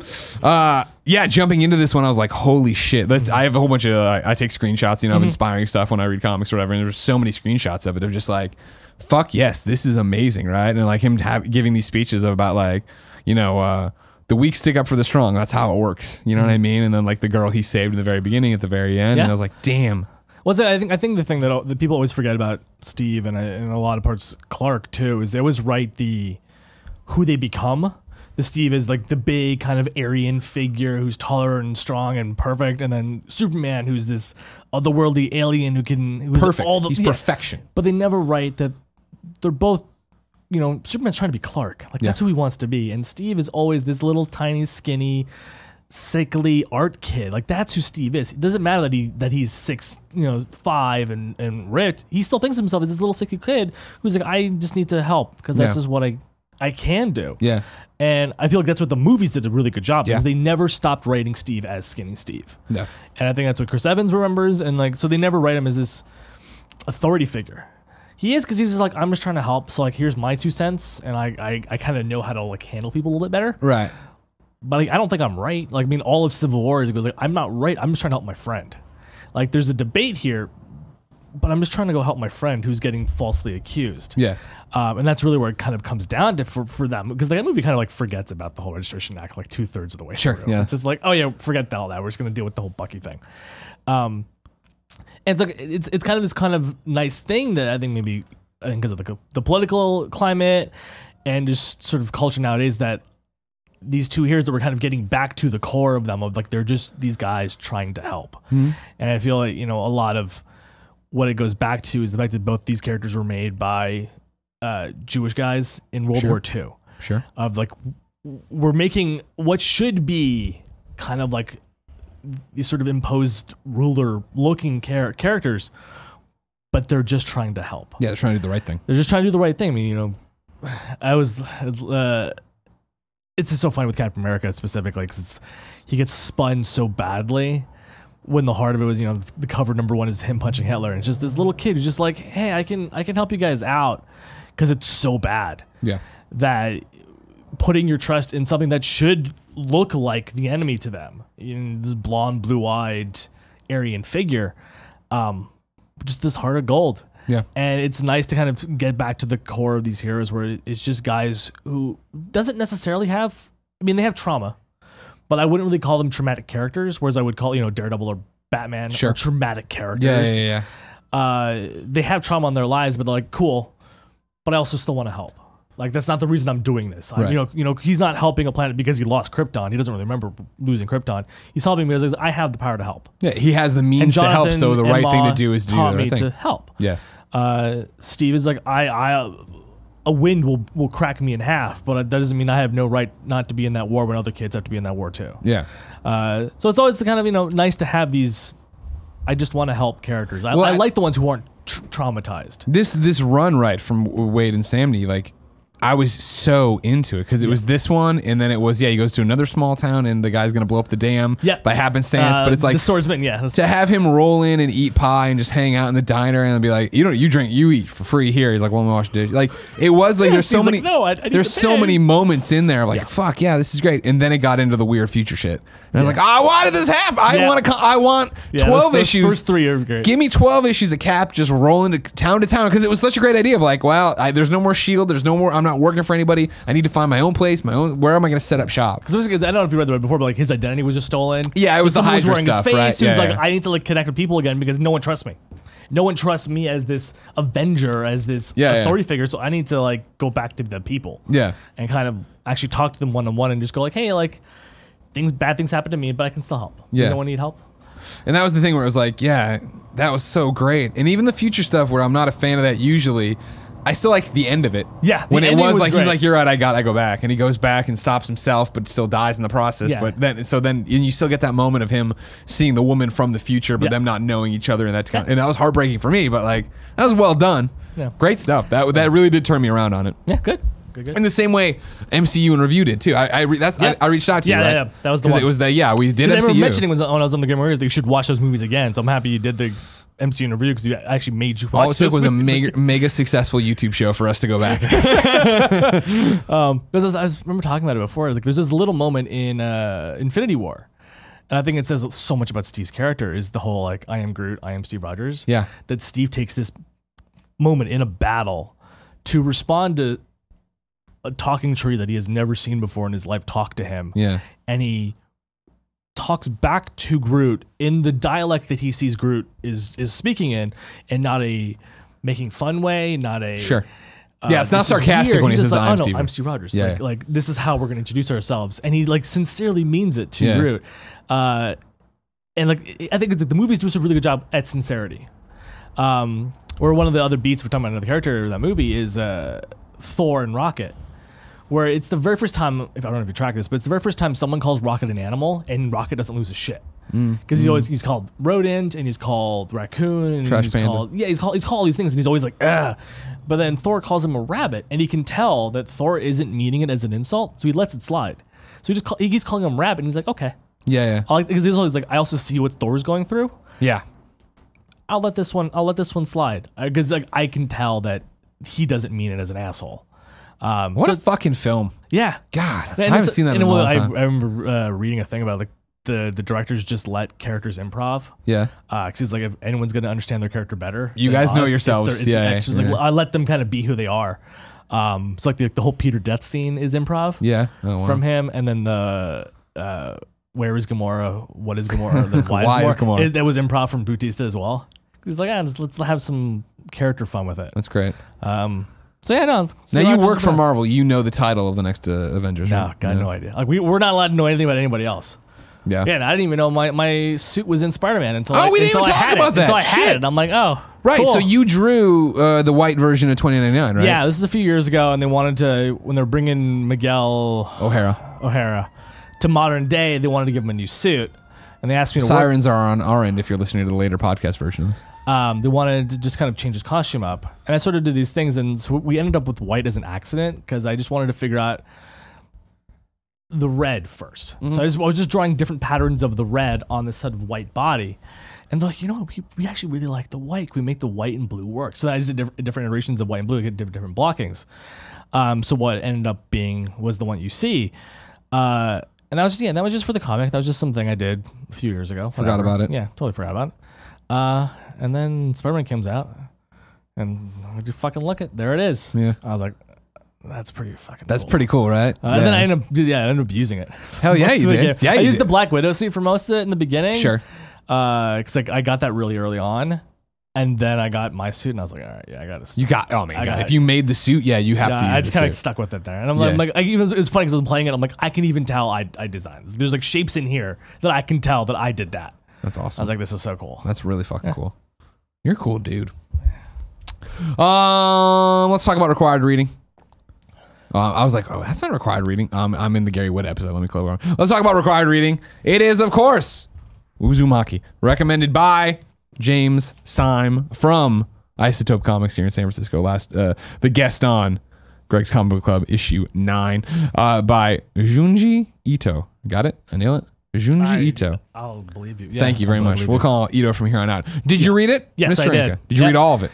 Speaker 1: Yeah, jumping into this one, I was like, holy shit. I have a whole bunch of, I take screenshots, you know, of inspiring stuff when I read comics or whatever, and there's so many screenshots of it. Of just like, fuck yes, this is amazing, right? And like him giving these speeches about like, you know, the weak stick up for the strong. That's how it works. You know what I mean? And then like the girl he saved in the very beginning, at the very end, and I was like, damn.
Speaker 2: Well, I think the thing that people always forget about Steve and in a lot of parts Clark too is they always write who they become. The Steve is like the big kind of Aryan figure who's taller and strong and perfect, and then Superman, who's this otherworldly alien who's
Speaker 1: Perfect.
Speaker 2: All
Speaker 1: He's perfection.
Speaker 2: But they never write that they're both. You know, Superman's trying to be Clark. Like that's who he wants to be, and Steve is always this little tiny, skinny, sickly art kid. Like that's who Steve is. It doesn't matter that he's 6'5" and ripped. He still thinks of himself as this little sickly kid who's like, I just need to help because that's just what I can do.
Speaker 1: Yeah.
Speaker 2: And I feel like that's what the movies did a really good job because
Speaker 1: Yeah.
Speaker 2: they never stopped writing Steve as skinny Steve.
Speaker 1: Yeah.
Speaker 2: And I think that's what Chris Evans remembers, and like so they never write him as this authority figure. He is because he's just like, I'm just trying to help. So like, here's my 2 cents, and I kind of know how to like handle people a little bit better.
Speaker 1: Right.
Speaker 2: But like, I don't think I'm right. Like, I mean, all of Civil War is goes like, I'm not right. I'm just trying to help my friend. Like, there's a debate here, but I'm just trying to go help my friend who's getting falsely accused.
Speaker 1: Yeah.
Speaker 2: And that's really where it kind of comes down to for that, because that movie kind of like forgets about the whole Registration Act like 2/3 of the way
Speaker 1: Sure.
Speaker 2: through.
Speaker 1: Yeah.
Speaker 2: It's just like, oh yeah, forget all that. We're just gonna deal with the whole Bucky thing. And it's like it's kind of this kind of nice thing that I think because of the political climate and just sort of culture nowadays, that these two heroes that we're kind of getting back to the core of them, of like they're just these guys trying to help. And I feel like, you know, a lot of what it goes back to is the fact that both these characters were made by Jewish guys in World War II.
Speaker 1: Sure.
Speaker 2: Of like, we're making what should be kind of like these sort of imposed ruler looking characters, but they're just trying to help.
Speaker 1: Yeah, they're trying to do the right thing.
Speaker 2: They're just trying to do the right thing. I mean, you know, it's just so funny with Captain America specifically because he gets spun so badly when the heart of it was, you know, the cover #1 is him punching Hitler, and it's just this little kid who's just like, hey, I can help you guys out because it's so bad.
Speaker 1: Yeah.
Speaker 2: That putting your trust in something that should look like the enemy to them, in this blonde, blue-eyed Aryan figure, just this heart of gold.
Speaker 1: Yeah.
Speaker 2: And it's nice to kind of get back to the core of these heroes where it's just guys who doesn't necessarily have, I mean, they have trauma, but I wouldn't really call them traumatic characters, whereas I would call, you know, Daredevil or Batman
Speaker 1: Sure.
Speaker 2: or traumatic characters.
Speaker 1: Yeah.
Speaker 2: They have trauma in their lives, but they're like, cool, but I also still want to help. Like that's not the reason I'm doing this.
Speaker 1: Right.
Speaker 2: You know, he's not helping a planet because he lost Krypton. He doesn't really remember losing Krypton. He's helping because I have the power to help.
Speaker 1: Yeah, he has the means to help. So the right thing to do is do the
Speaker 2: taught
Speaker 1: right
Speaker 2: me
Speaker 1: thing.
Speaker 2: to help.
Speaker 1: Yeah.
Speaker 2: Steve is like a wind will crack me in half, but that doesn't mean I have no right not to be in that war when other kids have to be in that war too.
Speaker 1: Yeah.
Speaker 2: So it's always kind of nice to have these. I just want to help characters. I like the ones who aren't traumatized.
Speaker 1: This run right from Wade and Samney, like I was so into it because it was this one, and then it was he goes to another small town, and the guy's gonna blow up the dam by happenstance. But it's like
Speaker 2: the swordsman,
Speaker 1: to have him roll in and eat pie and just hang out in the diner and be like, you drink, you eat for free here. He's like, well, let me wash the dish. Like it was like there's so many, there's so many moments in there like fuck yeah, this is great. And then it got into the weird future shit, and I was like, why did this happen? I want 12 issues.
Speaker 2: Those first 3 are great.
Speaker 1: Give me 12 issues of Cap just rolling to town because it was such a great idea of like, well, there's no more Shield, there's no more. I'm not working for anybody. I need to find my own place, where am I going to set up shop?
Speaker 2: Because I don't know if you read the book before, but like his identity was just stolen.
Speaker 1: Yeah, it was the Hydra
Speaker 2: wearing
Speaker 1: stuff,
Speaker 2: his face.
Speaker 1: right?
Speaker 2: He was like, I need to like connect with people again because no one trusts me. No one trusts me as this Avenger, as this authority figure. So I need to like go back to the people.
Speaker 1: Yeah,
Speaker 2: and kind of actually talk to them one-on-one and just go like, hey, like bad things happen to me, but I can still help.
Speaker 1: Yeah.
Speaker 2: Does anyone need help?
Speaker 1: And that was the thing where it was like, yeah, that was so great. And even the future stuff where I'm not a fan of that usually, I still like the end of it.
Speaker 2: Yeah,
Speaker 1: when it was like
Speaker 2: great.
Speaker 1: He's like, you're right, I go back, and he goes back and stops himself, but still dies in the process.
Speaker 2: Yeah.
Speaker 1: But then you still get that moment of him seeing the woman from the future, but them not knowing each other, and and that was heartbreaking for me. But like that was well done. Yeah, great stuff. That really did turn me around on it.
Speaker 2: Yeah, good.
Speaker 1: In the same way, MCU and Review did too. I reached out to you, right?
Speaker 2: Yeah, that was the one.
Speaker 1: It was we did
Speaker 2: MCU.
Speaker 1: MCU.
Speaker 2: They were mentioning when I was on the Game Awards that you should watch those movies again. So I'm happy you did the MCU and Review because you actually made you watch.
Speaker 1: All it took was a mega successful YouTube show for us to go back.
Speaker 2: Because I remember talking about it before. Like, there's this little moment in Infinity War. And I think it says so much about Steve's character is the whole like, I am Groot, I am Steve Rogers.
Speaker 1: Yeah.
Speaker 2: That Steve takes this moment in a battle to respond to a talking tree that he has never seen before in his life talk to him.
Speaker 1: Yeah.
Speaker 2: And he talks back to Groot in the dialect that he sees Groot is speaking in, and not a making fun way, not a
Speaker 1: sure. Yeah, it's not sarcastic when he says,
Speaker 2: like,
Speaker 1: I'm
Speaker 2: Steve Rogers.
Speaker 1: Yeah.
Speaker 2: Like this is how we're going to introduce ourselves. And he like sincerely means it to Groot. And like, I think the movies do a really good job at sincerity. Where one of the other beats we're talking about another character in that movie is Thor and Rocket. Where it's the very first time, if I don't know if you track this, but it's the very first time someone calls Rocket an animal and Rocket doesn't lose his shit. Because he's called rodent and he's called raccoon and
Speaker 1: Trash
Speaker 2: he's
Speaker 1: panda.
Speaker 2: called all these things and he's always like, ugh. But then Thor calls him a rabbit and he can tell that Thor isn't meaning it as an insult, so he lets it slide. So he keeps calling him rabbit and he's like, okay.
Speaker 1: Yeah.
Speaker 2: Because he's always like, I also see what Thor's going through.
Speaker 1: Yeah.
Speaker 2: I'll let this one slide. Because like I can tell that he doesn't mean it as an asshole.
Speaker 1: What a fucking film.
Speaker 2: Yeah.
Speaker 1: God. I haven't seen that in a long time.
Speaker 2: I remember reading a thing about like the directors just let characters improv.
Speaker 1: Yeah.
Speaker 2: Because it's like, if anyone's going to understand their character better,
Speaker 1: you guys know yourselves.
Speaker 2: Like, I let them kind of be who they are. So like the whole Peter death scene is improv.
Speaker 1: Yeah.
Speaker 2: From him. And then the where is Gamora? What is Gamora? The why is Gamora? That was improv from Bautista as well. He's like, let's have some character fun with it.
Speaker 1: That's great.
Speaker 2: So yeah, no.
Speaker 1: Now you work for Marvel. You know the title of the next Avengers.
Speaker 2: No,
Speaker 1: right?
Speaker 2: got no idea. Like we're not allowed to know anything about anybody else.
Speaker 1: Yeah.
Speaker 2: Yeah, and I didn't even know my suit was in Spider-Man until
Speaker 1: we didn't even talk about that.
Speaker 2: Until I had it. I'm like, oh,
Speaker 1: right.
Speaker 2: Cool.
Speaker 1: So you drew the white version of 2099, right?
Speaker 2: Yeah, this is a few years ago, and they wanted to, when they're bringing Miguel O'Hara to modern day, they wanted to give him a new suit, and they asked me to
Speaker 1: Sirens are on our end if you're listening to the later podcast version of this.
Speaker 2: They wanted to just kind of change his costume up, and I sort of did these things, and so we ended up with white as an accident because I just wanted to figure out the red first. So I was just drawing different patterns of the red on this sort of white body. And they're like, we actually really like the white. Can we make the white and blue work? So I just did different iterations of white and blue, get different blockings. So what ended up being was the one you see. And that was just for the comic. That was just something I did a few years ago.
Speaker 1: Forgot about it.
Speaker 2: Yeah, totally forgot about it. And then Spider-Man comes out. And I just fucking look at, there it is.
Speaker 1: Yeah.
Speaker 2: I was like, that's pretty fucking
Speaker 1: That's
Speaker 2: cool.
Speaker 1: pretty cool, right?
Speaker 2: And then I ended up using it.
Speaker 1: Hell yeah, you did. Yeah,
Speaker 2: I used the Black Widow suit for most of it in the beginning.
Speaker 1: Sure.
Speaker 2: Because I got that really early on. And then I got my suit, and I was like, all right, yeah, I got to.
Speaker 1: You got, oh man, if you made the suit, yeah, you have to use
Speaker 2: I just
Speaker 1: the
Speaker 2: kind of
Speaker 1: suit.
Speaker 2: stuck with it there. And I'm like, even it's funny because I'm playing it, I'm like, I can even tell I designed this. There's like shapes in here that I can tell that I did that.
Speaker 1: That's awesome.
Speaker 2: I was like, this is so cool.
Speaker 1: That's really fucking cool. You're a cool dude. Let's talk about required reading. I was like, oh, that's not required reading. I'm in the Gary Wood episode. Let me close on. Let's talk about required reading. It is, of course, Uzumaki, recommended by James Syme from Isotope Comics here in San Francisco. The guest on Greg's Comic Book Club issue 9 by Junji Ito. Got it? I nail it? Junji Ito.
Speaker 2: I'll believe you. Yeah,
Speaker 1: Thank you very much. We'll call Ito from here on out. Did you read it?
Speaker 2: Yes,
Speaker 1: Mr.
Speaker 2: I did.
Speaker 1: Anka? Did you read all of it?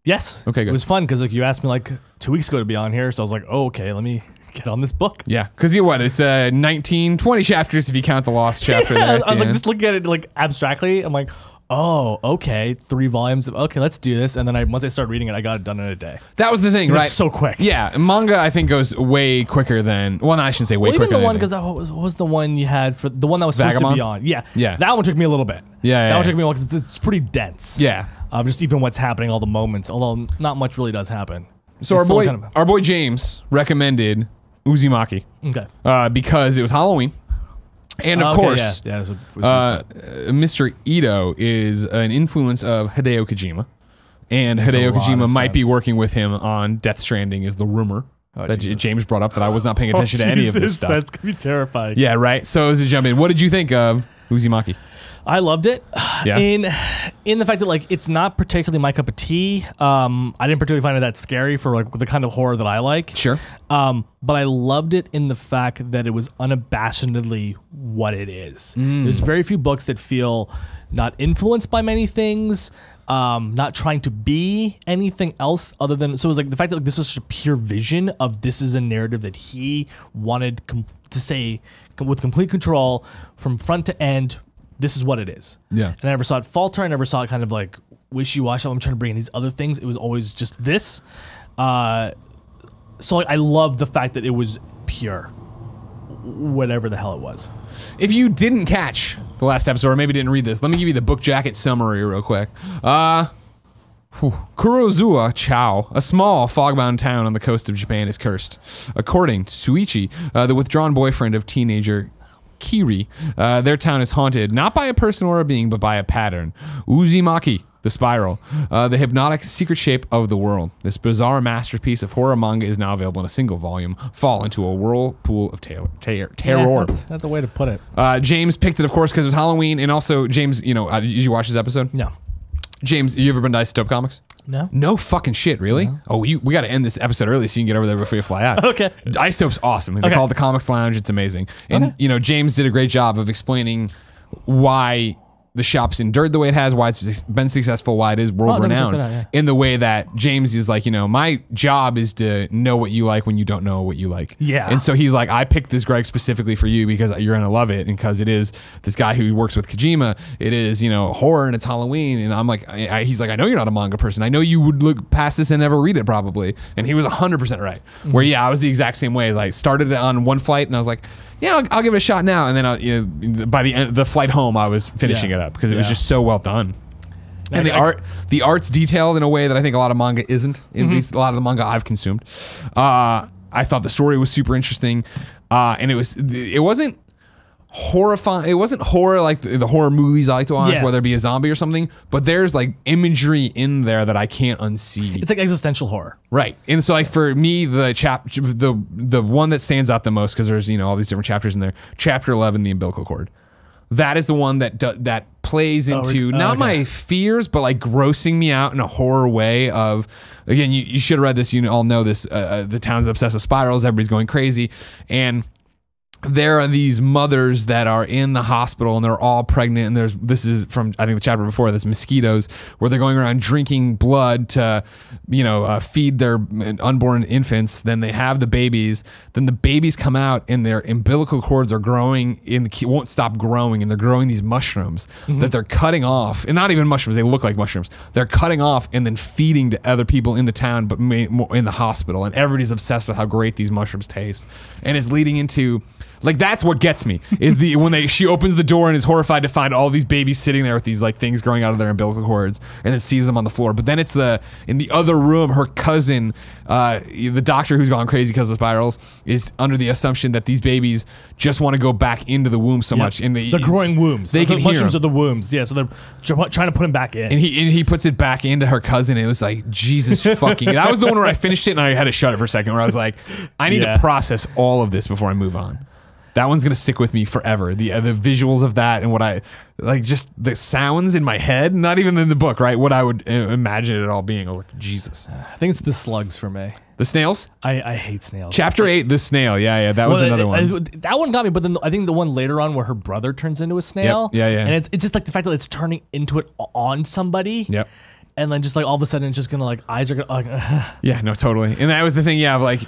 Speaker 2: Yes.
Speaker 1: Okay, good.
Speaker 2: It was fun because like you asked me like 2 weeks ago to be on here, so I was like, oh, okay, let me get on this book.
Speaker 1: Yeah, because you what? It's 19, 20 chapters if you count the lost chapter there.
Speaker 2: I was like, just looking at it like abstractly. I'm like, oh, okay, 3 volumes. Okay, let's do this. And then once I started reading it, I got it done in a day.
Speaker 1: That was the thing, right?
Speaker 2: It's so quick.
Speaker 1: Yeah, manga I think goes way quicker than. Well, no, I shouldn't say way quicker.
Speaker 2: Even the
Speaker 1: than
Speaker 2: one because what was the one you had for the one that was supposed to be on? Yeah,
Speaker 1: Yeah.
Speaker 2: That one took me a little bit.
Speaker 1: Yeah,
Speaker 2: that one took me a while because it's pretty dense.
Speaker 1: Yeah.
Speaker 2: Just even what's happening, all the moments. Although not much really does happen.
Speaker 1: So
Speaker 2: It's still
Speaker 1: our boy James recommended Uzumaki
Speaker 2: okay.
Speaker 1: because it was Halloween. And of
Speaker 2: Okay,
Speaker 1: course,
Speaker 2: yeah, it was
Speaker 1: Mr. Ito is an influence of Hideo Kojima. And
Speaker 2: Makes a
Speaker 1: Hideo
Speaker 2: lot
Speaker 1: Kojima
Speaker 2: of
Speaker 1: might be
Speaker 2: sense.
Speaker 1: working with him on Death Stranding is the rumor that
Speaker 2: Jesus.
Speaker 1: James brought up that I was not paying attention to any of this
Speaker 2: Jesus,
Speaker 1: stuff.
Speaker 2: That's gonna be terrifying.
Speaker 1: Yeah, right. So as a jump in, what did you think of Uzumaki?
Speaker 2: I loved it.
Speaker 1: Yeah.
Speaker 2: In the fact that like it's not particularly my cup of tea. I didn't particularly find it that scary for like the kind of horror that I like.
Speaker 1: Sure.
Speaker 2: But I loved it in the fact that it was unabashedly what it is. There's very few books that feel not influenced by many things, not trying to be anything else other than. So it was like the fact that like, this was such a pure vision of this is a narrative that he wanted to say with complete control from front to end. This is what it is.
Speaker 1: Yeah.
Speaker 2: And I never saw it falter. I never saw it kind of like wishy-washy. I'm trying to bring in these other things. It was always just this. So like, I love the fact that it was pure, whatever the hell it was.
Speaker 1: If you didn't catch the last episode or maybe didn't read this, let me give you the book jacket summary real quick. Kurozuwa Chao, a small fog-bound town on the coast of Japan, is cursed. According to Suichi, the withdrawn boyfriend of teenager Kiri, their town is haunted not by a person or a being, but by a pattern. Uzumaki, the spiral, the hypnotic secret shape of the world. This bizarre masterpiece of horror manga is now available in a single volume. Fall into a whirlpool of terror.
Speaker 2: Yeah, that's a way to put it.
Speaker 1: James picked it, of course, because it was Halloween, and also James, you know, did you watch this episode?
Speaker 2: No.
Speaker 1: James, you ever been to Isotope Comics?
Speaker 2: No.
Speaker 1: No fucking shit, really? No. Oh, we got to end this episode early so you can get over there before you fly out.
Speaker 2: Okay.
Speaker 1: Isotope's awesome. They call it the Comics Lounge. It's amazing. And, you know, James did a great job of explaining why the shop's endured the way it has, why it's been successful, why it is world renowned, in the way that James is like, you know, my job is to know what you like when you don't know what you like.
Speaker 2: Yeah.
Speaker 1: And so he's like, I picked this Greg specifically for you because you're gonna love it, and because it is this guy who works with Kojima. It is, you know, horror and it's Halloween, and I'm like, he's like, I know you're not a manga person. I know you would look past this and never read it probably. And he was 100% right. Where yeah, I was the exact same way. As I started it on one flight and I was like, yeah, I'll give it a shot now. And then you know, by the end, the flight home, I was finishing it up because it was just so well done. And the art's detailed in a way that I think a lot of manga isn't. At least a lot of the manga I've consumed. I thought the story was super interesting, and it wasn't horrifying. It wasn't horror like the horror movies I like to watch, whether it be a zombie or something. But there's like imagery in there that I can't unsee.
Speaker 2: It's like existential horror,
Speaker 1: right? And so like for me, the one that stands out the most, because there's, you know, all these different chapters in there. Chapter 11, the umbilical cord. That is the one that plays into not my fears, but like grossing me out in a horror way. Of again, you should have read this. You all know this. The town's obsessed with spirals. Everybody's going crazy, and there are these mothers that are in the hospital and they're all pregnant, and this is from, I think, the chapter before this, mosquitoes, where they're going around drinking blood to, you know, feed their unborn infants. Then they have the babies. Then the babies come out and their umbilical cords are growing won't stop growing, and they're growing these mushrooms that they're cutting off, and not even mushrooms, they look like mushrooms. They're cutting off and then feeding to other people in the town, but in the hospital, and everybody's obsessed with how great these mushrooms taste, and it's leading into Like that's what gets me is when she opens the door and is horrified to find all these babies sitting there with these like things growing out of their umbilical cords, and then sees them on the floor. But then it's in the other room, her cousin, the doctor who's gone crazy because of spirals, is under the assumption that these babies just want to go back into the womb so much. And
Speaker 2: they're growing wombs.
Speaker 1: They can hear
Speaker 2: mushrooms
Speaker 1: them.
Speaker 2: are the wombs. Yeah, so they're trying to put them back in.
Speaker 1: And he puts it back into her cousin. And it was like, Jesus fucking. That was the one where I finished it and I had to shut it for a second. Where I was like, I need to process all of this before I move on. That one's gonna stick with me forever. The visuals of that and what I like, just the sounds in my head. Not even in the book, right? What I would imagine it all being. Oh, Jesus.
Speaker 2: I think it's the slugs for me.
Speaker 1: The snails?
Speaker 2: I hate snails.
Speaker 1: Chapter 8, the snail. Yeah. That was another one.
Speaker 2: That one got me, but then I think the one later on where her brother turns into a snail.
Speaker 1: Yep. Yeah.
Speaker 2: And it's just like the fact that it's turning into it on somebody.
Speaker 1: Yep.
Speaker 2: And then just like all of a sudden it's just gonna like eyes are gonna like,
Speaker 1: yeah, no, totally. And that was the thing, like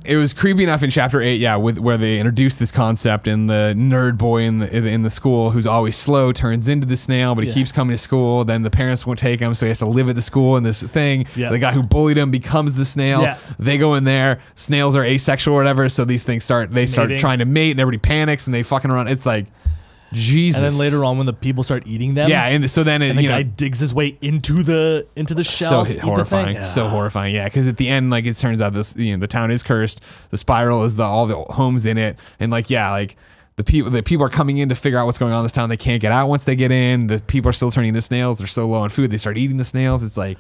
Speaker 1: it was creepy enough in chapter 8, where they introduced this concept, and the nerd boy in the school who's always slow turns into the snail, but he keeps coming to school. Then the parents won't take him, so he has to live at the school in this thing.
Speaker 2: Yeah.
Speaker 1: The guy who bullied him becomes the snail.
Speaker 2: Yeah.
Speaker 1: They go in there. Snails are asexual or whatever, so these things start trying to mate, and everybody panics, and they fucking run. It's like, Jesus.
Speaker 2: And then later on when the people start eating them.
Speaker 1: Yeah, and so then
Speaker 2: the guy digs his way into the shell.
Speaker 1: So horrifying. So horrifying. Yeah, because at the end, like, it turns out the town is cursed. The spiral is all the homes in it, and the people are coming in to figure out what's going on in this town. They can't get out once they get in. The people are still turning into snails. They're so low on food. They start eating the snails. It's like,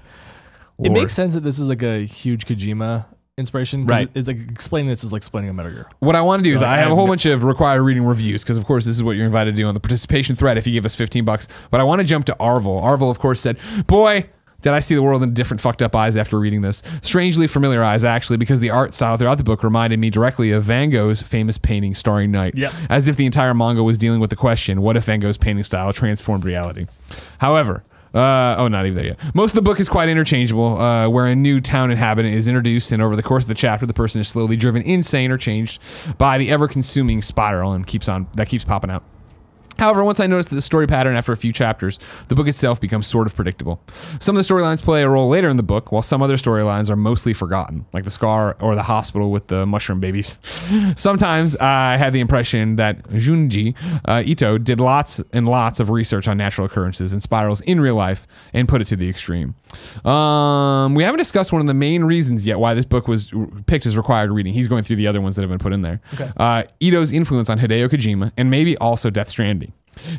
Speaker 1: Lord.
Speaker 2: It makes sense that this is like a huge Kojima inspiration,
Speaker 1: right?
Speaker 2: It's like explaining this is like explaining a Metal Gear.
Speaker 1: What I want to do is I have a whole bunch of required reading reviews, because of course this is what you're invited to do on the participation thread if you give us $15. But I want to jump to Arvel. Arvel, of course, said, "Boy, did I see the world in different fucked up eyes after reading this. Strangely familiar eyes, actually, because the art style throughout the book reminded me directly of Van Gogh's famous painting Starry Night.
Speaker 2: Yep.
Speaker 1: As if the entire manga was dealing with the question, what if Van Gogh's painting style transformed reality? However, not even there yet. Most of the book is quite interchangeable, where a new town inhabitant is introduced, and over the course of the chapter, the person is slowly driven insane or changed by the ever-consuming spiral and keeps popping out. However, once I noticed the story pattern after a few chapters, the book itself becomes sort of predictable. Some of the storylines play a role later in the book, while some other storylines are mostly forgotten, like the scar or the hospital with the mushroom babies. Sometimes I had the impression that Junji Ito did lots and lots of research on natural occurrences and spirals in real life and put it to the extreme. We haven't discussed one of the main reasons yet why this book was picked as required reading. He's going through the other ones that have been put in there. Okay. Ito's influence on Hideo Kojima, and maybe also Death Stranding.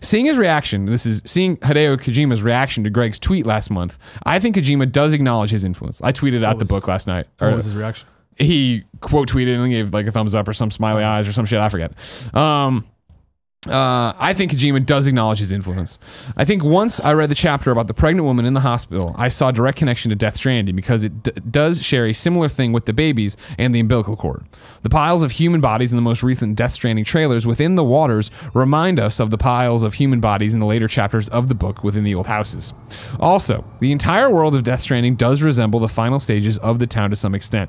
Speaker 1: Seeing Hideo Kojima's reaction to Greg's tweet last month, I think Kojima does acknowledge his influence. I tweeted out the book last night.
Speaker 2: What was his reaction?
Speaker 1: He quote tweeted and gave like a thumbs up or some smiley eyes or some shit. I forget. I think Kojima does acknowledge his influence. I think once I read the chapter about the pregnant woman in the hospital, I saw a direct connection to Death Stranding, because it does share a similar thing with the babies and the umbilical cord. The piles of human bodies in the most recent Death Stranding trailers within the waters remind us of the piles of human bodies in the later chapters of the book within the old houses. Also, the entire world of Death Stranding does resemble the final stages of the town to some extent.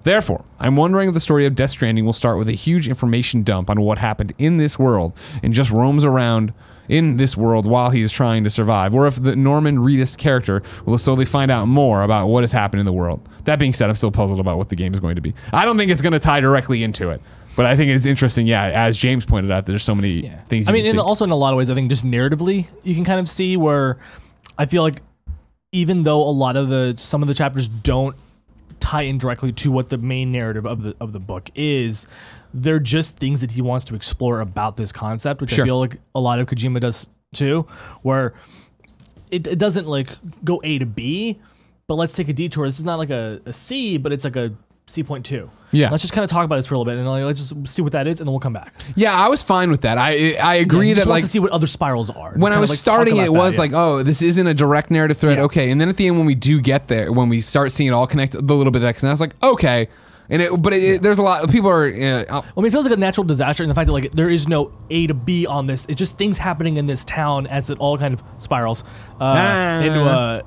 Speaker 1: Therefore, I'm wondering if the story of Death Stranding will start with a huge information dump on what happened in this world and just roams around in this world while he is trying to survive, or if the Norman Reedus character will slowly find out more about what has happened in the world. That being said, I'm still puzzled about what the game is going to be. I don't think it's going to tie directly into it, but I think it's interesting, as James pointed out, there's so many things you can see.
Speaker 2: And also in a lot of ways, I think just narratively, you can kind of see where I feel like even though a lot of some of the chapters don't tie in directly to what the main narrative of the book is, they're just things that he wants to explore about this concept, which I feel like a lot of Kojima does too, where it doesn't like go A to B, but let's take a detour. This is not like a C, but it's like a C.2.
Speaker 1: Yeah.
Speaker 2: Let's just kind of talk about this for a little bit, and let's just see what that is, and then we'll come back.
Speaker 1: Yeah, I was fine with that. I agree
Speaker 2: he just
Speaker 1: that
Speaker 2: wants
Speaker 1: like
Speaker 2: to see what other spirals are.
Speaker 1: When I was starting, it was like, oh, this isn't a direct narrative thread.
Speaker 2: Yeah.
Speaker 1: Okay, and then at the end, when we do get there, when we start seeing it all connect, the little bit of that, because I was like, okay. And there's a lot. People are.
Speaker 2: I mean, it feels like a natural disaster, and the fact that like there is no A to B on this. It's just things happening in this town as it all kind of spirals into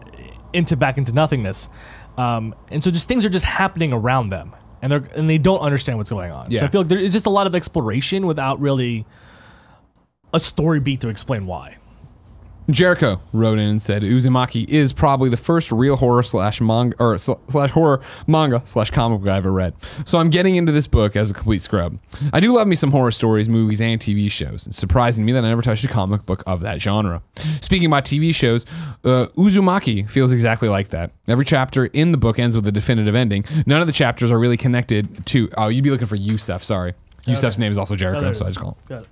Speaker 2: nothingness, and so just things are just happening around them, and they don't understand what's going on.
Speaker 1: Yeah.
Speaker 2: So I feel like there is just a lot of exploration without really a story beat to explain why.
Speaker 1: Jericho wrote in and said Uzumaki is probably the first real horror slash manga or slash horror manga slash comic book I ever read. So I'm getting into this book as a complete scrub. I do love me some horror stories, movies, and TV shows. It's surprising me that I never touched a comic book of that genre. Speaking about TV shows, Uzumaki feels exactly like that. Every chapter in the book ends with a definitive ending. None of the chapters are really connected to. Oh, you'd be looking for Yusuf. Sorry, Yusuf's name is also Jericho, so I just call him.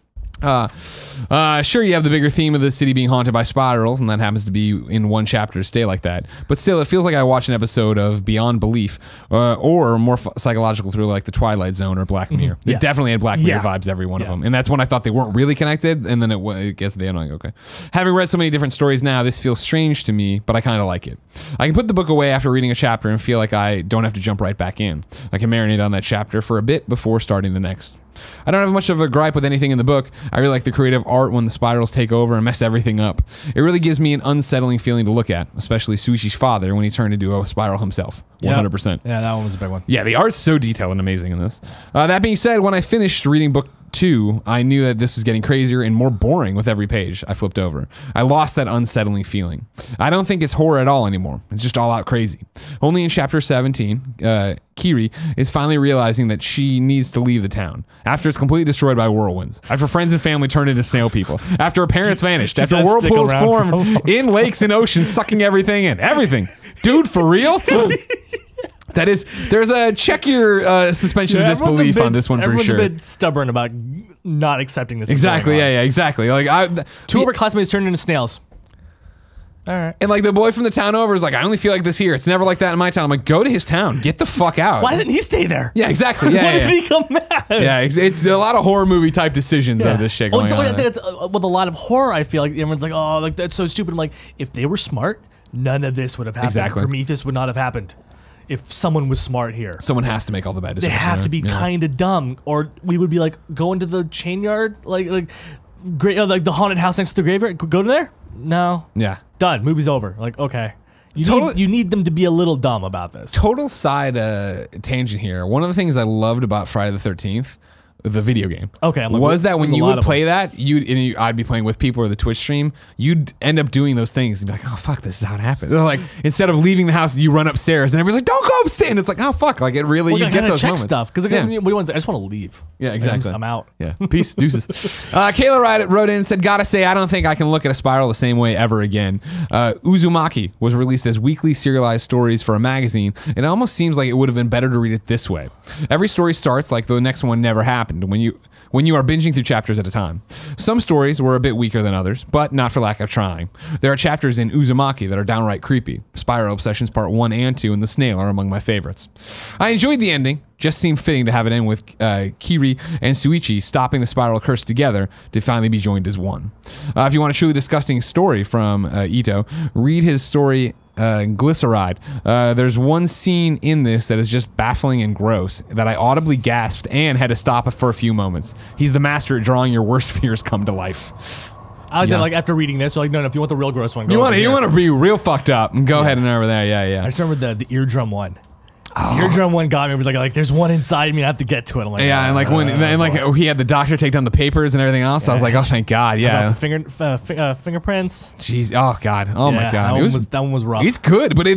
Speaker 1: Sure, you have the bigger theme of the city being haunted by spirals, and that happens to be in one chapter to stay like that. But still, it feels like I watched an episode of Beyond Belief, or more psychological thriller like The Twilight Zone or Black Mirror. It definitely had Black Mirror vibes, every one of them. And that's when I thought they weren't really connected, and then it gets to the end, I'm like, okay. Having read so many different stories now, this feels strange to me, but I kind of like it. I can put the book away after reading a chapter and feel like I don't have to jump right back in. I can marinate on that chapter for a bit before starting the next. I don't have much of a gripe with anything in the book. I really like the creative art when the spirals take over and mess everything up. It really gives me an unsettling feeling to look at, especially Suichi's father when he turned into a spiral himself. 100%.
Speaker 2: Yeah, that one was a big one.
Speaker 1: Yeah, the art's so detailed and amazing in this. That being said, when I finished reading book 2, I knew that this was getting crazier and more boring with every page I flipped over. I lost that unsettling feeling. I don't think it's horror at all anymore. It's just all out crazy. Only in chapter 17, Kiri is finally realizing that she needs to leave the town after it's completely destroyed by whirlwinds, after friends and family turned into snail people, after her parents vanished, after whirlpools formed in lakes and oceans, sucking everything in. Everything. Dude, for real? That is, there's a check your suspension of disbelief on this one for sure.
Speaker 2: Everyone's a bit stubborn about not accepting this.
Speaker 1: Exactly, yeah, exactly. Like
Speaker 2: two of our classmates turned into snails. All right.
Speaker 1: And like the boy from the town over is like, I only feel like this here. It's never like that in my town. I'm like, go to his town. Get the fuck out.
Speaker 2: Why didn't he stay there?
Speaker 1: Yeah, exactly. Yeah,
Speaker 2: Why did he come mad?
Speaker 1: Yeah, it's a lot of horror movie type decisions of this shit going on.
Speaker 2: I think it's with a lot of horror. I feel like everyone's like, oh, like that's so stupid. I'm like, if they were smart, none of this would have happened.
Speaker 1: Exactly.
Speaker 2: Prometheus would not have happened. If someone was smart here,
Speaker 1: someone has to make all the bad decisions.
Speaker 2: They have to be kind of dumb, or we would be like, go into the chain yard, like the haunted house next to the graveyard. Go to there. No.
Speaker 1: Yeah.
Speaker 2: Done. Movie's over. Like, okay. You need them to be a little dumb about this.
Speaker 1: Total side tangent here. One of the things I loved about Friday the 13th, the video game, was that when you would play that, I'd be playing with people or the Twitch stream, you'd end up doing those things and be like, oh fuck, this is how it happened. They're like, instead of leaving the house, you run upstairs and everybody's like, don't go upstairs. And it's like, oh fuck, like it really, you get those
Speaker 2: check
Speaker 1: moments.
Speaker 2: Stuff because I just want to leave.
Speaker 1: Yeah, exactly.
Speaker 2: I'm out.
Speaker 1: Yeah, peace, deuces. Kayla wrote in and said, gotta say, I don't think I can look at a spiral the same way ever again. Uzumaki was released as weekly serialized stories for a magazine, and it almost seems like it would have been better to read it this way. Every story starts like the next one never happened when you are binging through chapters at a time. Some stories were a bit weaker than others, but not for lack of trying. There are chapters in Uzumaki that are downright creepy. Spiral Obsessions Part 1 and 2 and The Snail are among my favorites. I enjoyed the ending. Just seemed fitting to have it end with Kiri and Suichi stopping the spiral curse together to finally be joined as one. If you want a truly disgusting story from Ito, read his story Glyceride. There's one scene in this that is just baffling and gross that I audibly gasped and had to stop for a few moments. He's the master at drawing your worst fears come to life.
Speaker 2: I was like, after reading this, like, no, if you want the real gross one,
Speaker 1: you want to be real fucked up and go ahead and over there. Yeah.
Speaker 2: I just remember the eardrum one. Oh. The eardrum one got me. It was like there's one inside me. I have to get to it. I'm like,
Speaker 1: yeah, and like he had the doctor take down the papers and everything else. I was like, oh, thank God. Yeah,
Speaker 2: the fingerprints.
Speaker 1: Jeez, oh God, oh my God.
Speaker 2: That one was rough.
Speaker 1: It's good, but I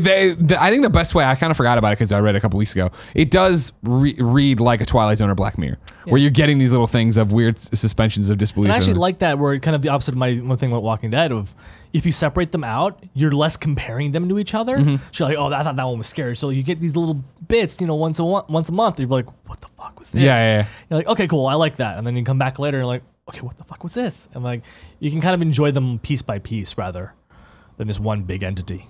Speaker 1: think the best way, I kind of forgot about it because I read it a couple weeks ago. It does read like a Twilight Zone or Black Mirror, where you're getting these little things of weird suspensions of disbelief.
Speaker 2: And I actually like that, where kind of the opposite of my one thing about Walking Dead of. If you separate them out, you're less comparing them to each other. So you're like, oh, I thought that one was scary. So you get these little bits, once a month. You're like, what the fuck was this?
Speaker 1: Yeah.
Speaker 2: You're like, okay, cool, I like that. And then you come back later and you're like, okay, what the fuck was this? And like, you can kind of enjoy them piece by piece rather than this one big entity.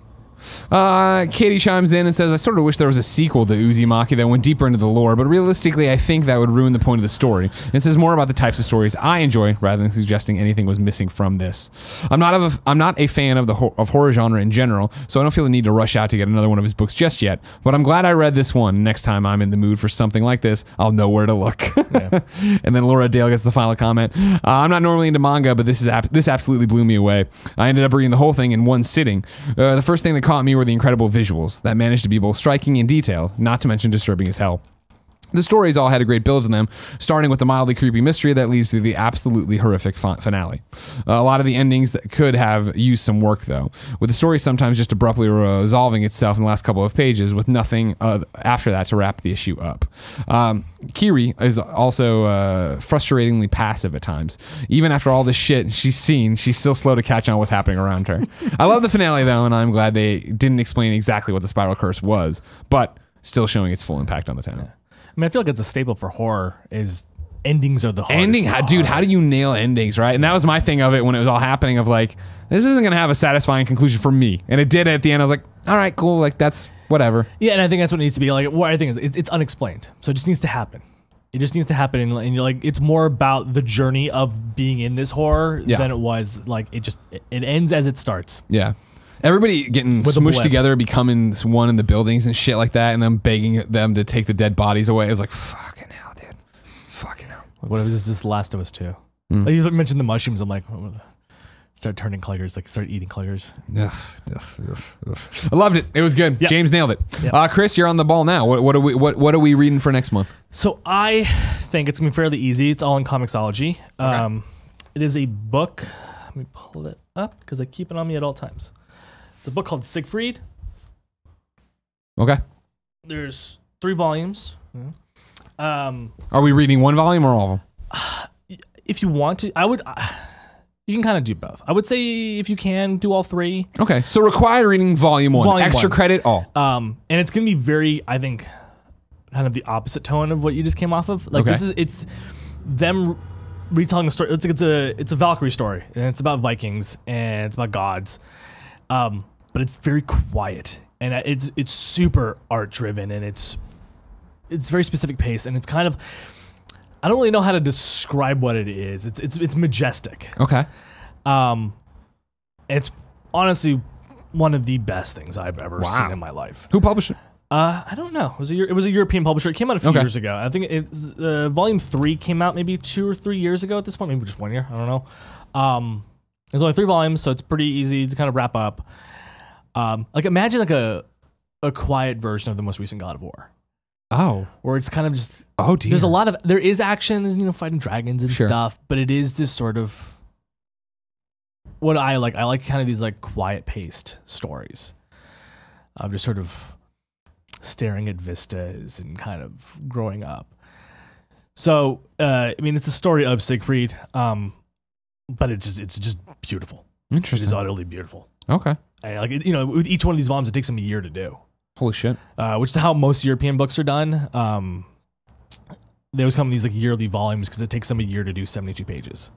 Speaker 1: Katie chimes in and says, I sort of wish there was a sequel to Uzumaki that went deeper into the lore, but realistically I think that would ruin the point of the story. It says more about the types of stories I enjoy rather than suggesting anything was missing from this. I'm not a fan of the horror genre in general, so I don't feel the need to rush out to get another one of his books just yet, but I'm glad I read this one. Next time I'm in the mood for something like this, I'll know where to look. And then Laura Dale gets the final comment. I'm not normally into manga, but this absolutely blew me away. I ended up reading the whole thing in one sitting. The first thing that caught me were the incredible visuals that managed to be both striking and detailed, not to mention disturbing as hell. The stories all had a great build to them, starting with the mildly creepy mystery that leads to the absolutely horrific finale. A lot of the endings that could have used some work, though, with the story sometimes just abruptly resolving itself in the last couple of pages with nothing after that to wrap the issue up. Kiri is also frustratingly passive at times. Even after all this shit she's seen, she's still slow to catch on what's happening around her. I love the finale, though, and I'm glad they didn't explain exactly what the spiral curse was, but still showing its full impact on the town.
Speaker 2: I mean, I feel like it's a staple for horror is endings are the hardest.
Speaker 1: Dude, how do you nail endings, right? And that was my thing of it when it was all happening of like, this isn't going to have a satisfying conclusion for me. And it did at the end. I was like, all right, cool. Like, that's whatever.
Speaker 2: Yeah, and I think that's what it needs to be. Like, what I think is it's unexplained. So it just needs to happen. It just needs to happen. And you're like, it's more about the journey of being in this horror than it was like, it ends as it starts.
Speaker 1: Yeah. Everybody getting smushed together, becoming one in the buildings and shit like that, and then begging them to take the dead bodies away. It was like, fucking hell, dude. Fucking hell.
Speaker 2: What if this Last of Us 2? Like you mentioned the mushrooms. I'm like, start turning cliggers, like start eating cliggers.
Speaker 1: I loved it. It was good. Yep. James nailed it. Yep. Chris, you're on the ball now. What are we reading for next month?
Speaker 2: So I think it's gonna be fairly easy. It's all in Comixology. Okay. It is a book. Let me pull it up because I keep it on me at all times. It's a book called Siegfried.
Speaker 1: Okay.
Speaker 2: There's 3 volumes.
Speaker 1: Are we reading one volume or all of them?
Speaker 2: If you want to, I would. You can kind of do both. I would say if you can do all 3.
Speaker 1: Okay. So required reading volume 1. Extra credit all.
Speaker 2: And it's gonna be very, I think, kind of the opposite tone of what you just came off of. Like it's them retelling the story. It's a Valkyrie story, and it's about Vikings and it's about gods. But it's very quiet and it's super art driven and it's very specific pace and it's kind of, I don't really know how to describe what it is. It's majestic.
Speaker 1: Okay.
Speaker 2: It's honestly one of the best things I've ever seen in my life.
Speaker 1: Who published it?
Speaker 2: I don't know. It was a European publisher. It came out a few years ago. I think it's volume 3 came out maybe 2 or 3 years ago at this point, maybe just 1 year. I don't know. There's only 3 volumes, so it's pretty easy to kind of wrap up. Like imagine like a quiet version of the most recent God of War.
Speaker 1: Oh,
Speaker 2: where it's kind of just
Speaker 1: dear.
Speaker 2: There is action, fighting dragons and stuff, but it is this sort of what I like. I like kind of these like quiet paced stories. I'm just sort of staring at vistas and kind of growing up. So I mean, it's the story of Siegfried, but it's just beautiful.
Speaker 1: Interesting.
Speaker 2: It is utterly beautiful.
Speaker 1: Okay.
Speaker 2: And like with each one of these volumes, it takes them a year to do.
Speaker 1: Holy shit.
Speaker 2: Which is how most European books are done. They always come in these like yearly volumes because it takes them a year to do 72 pages.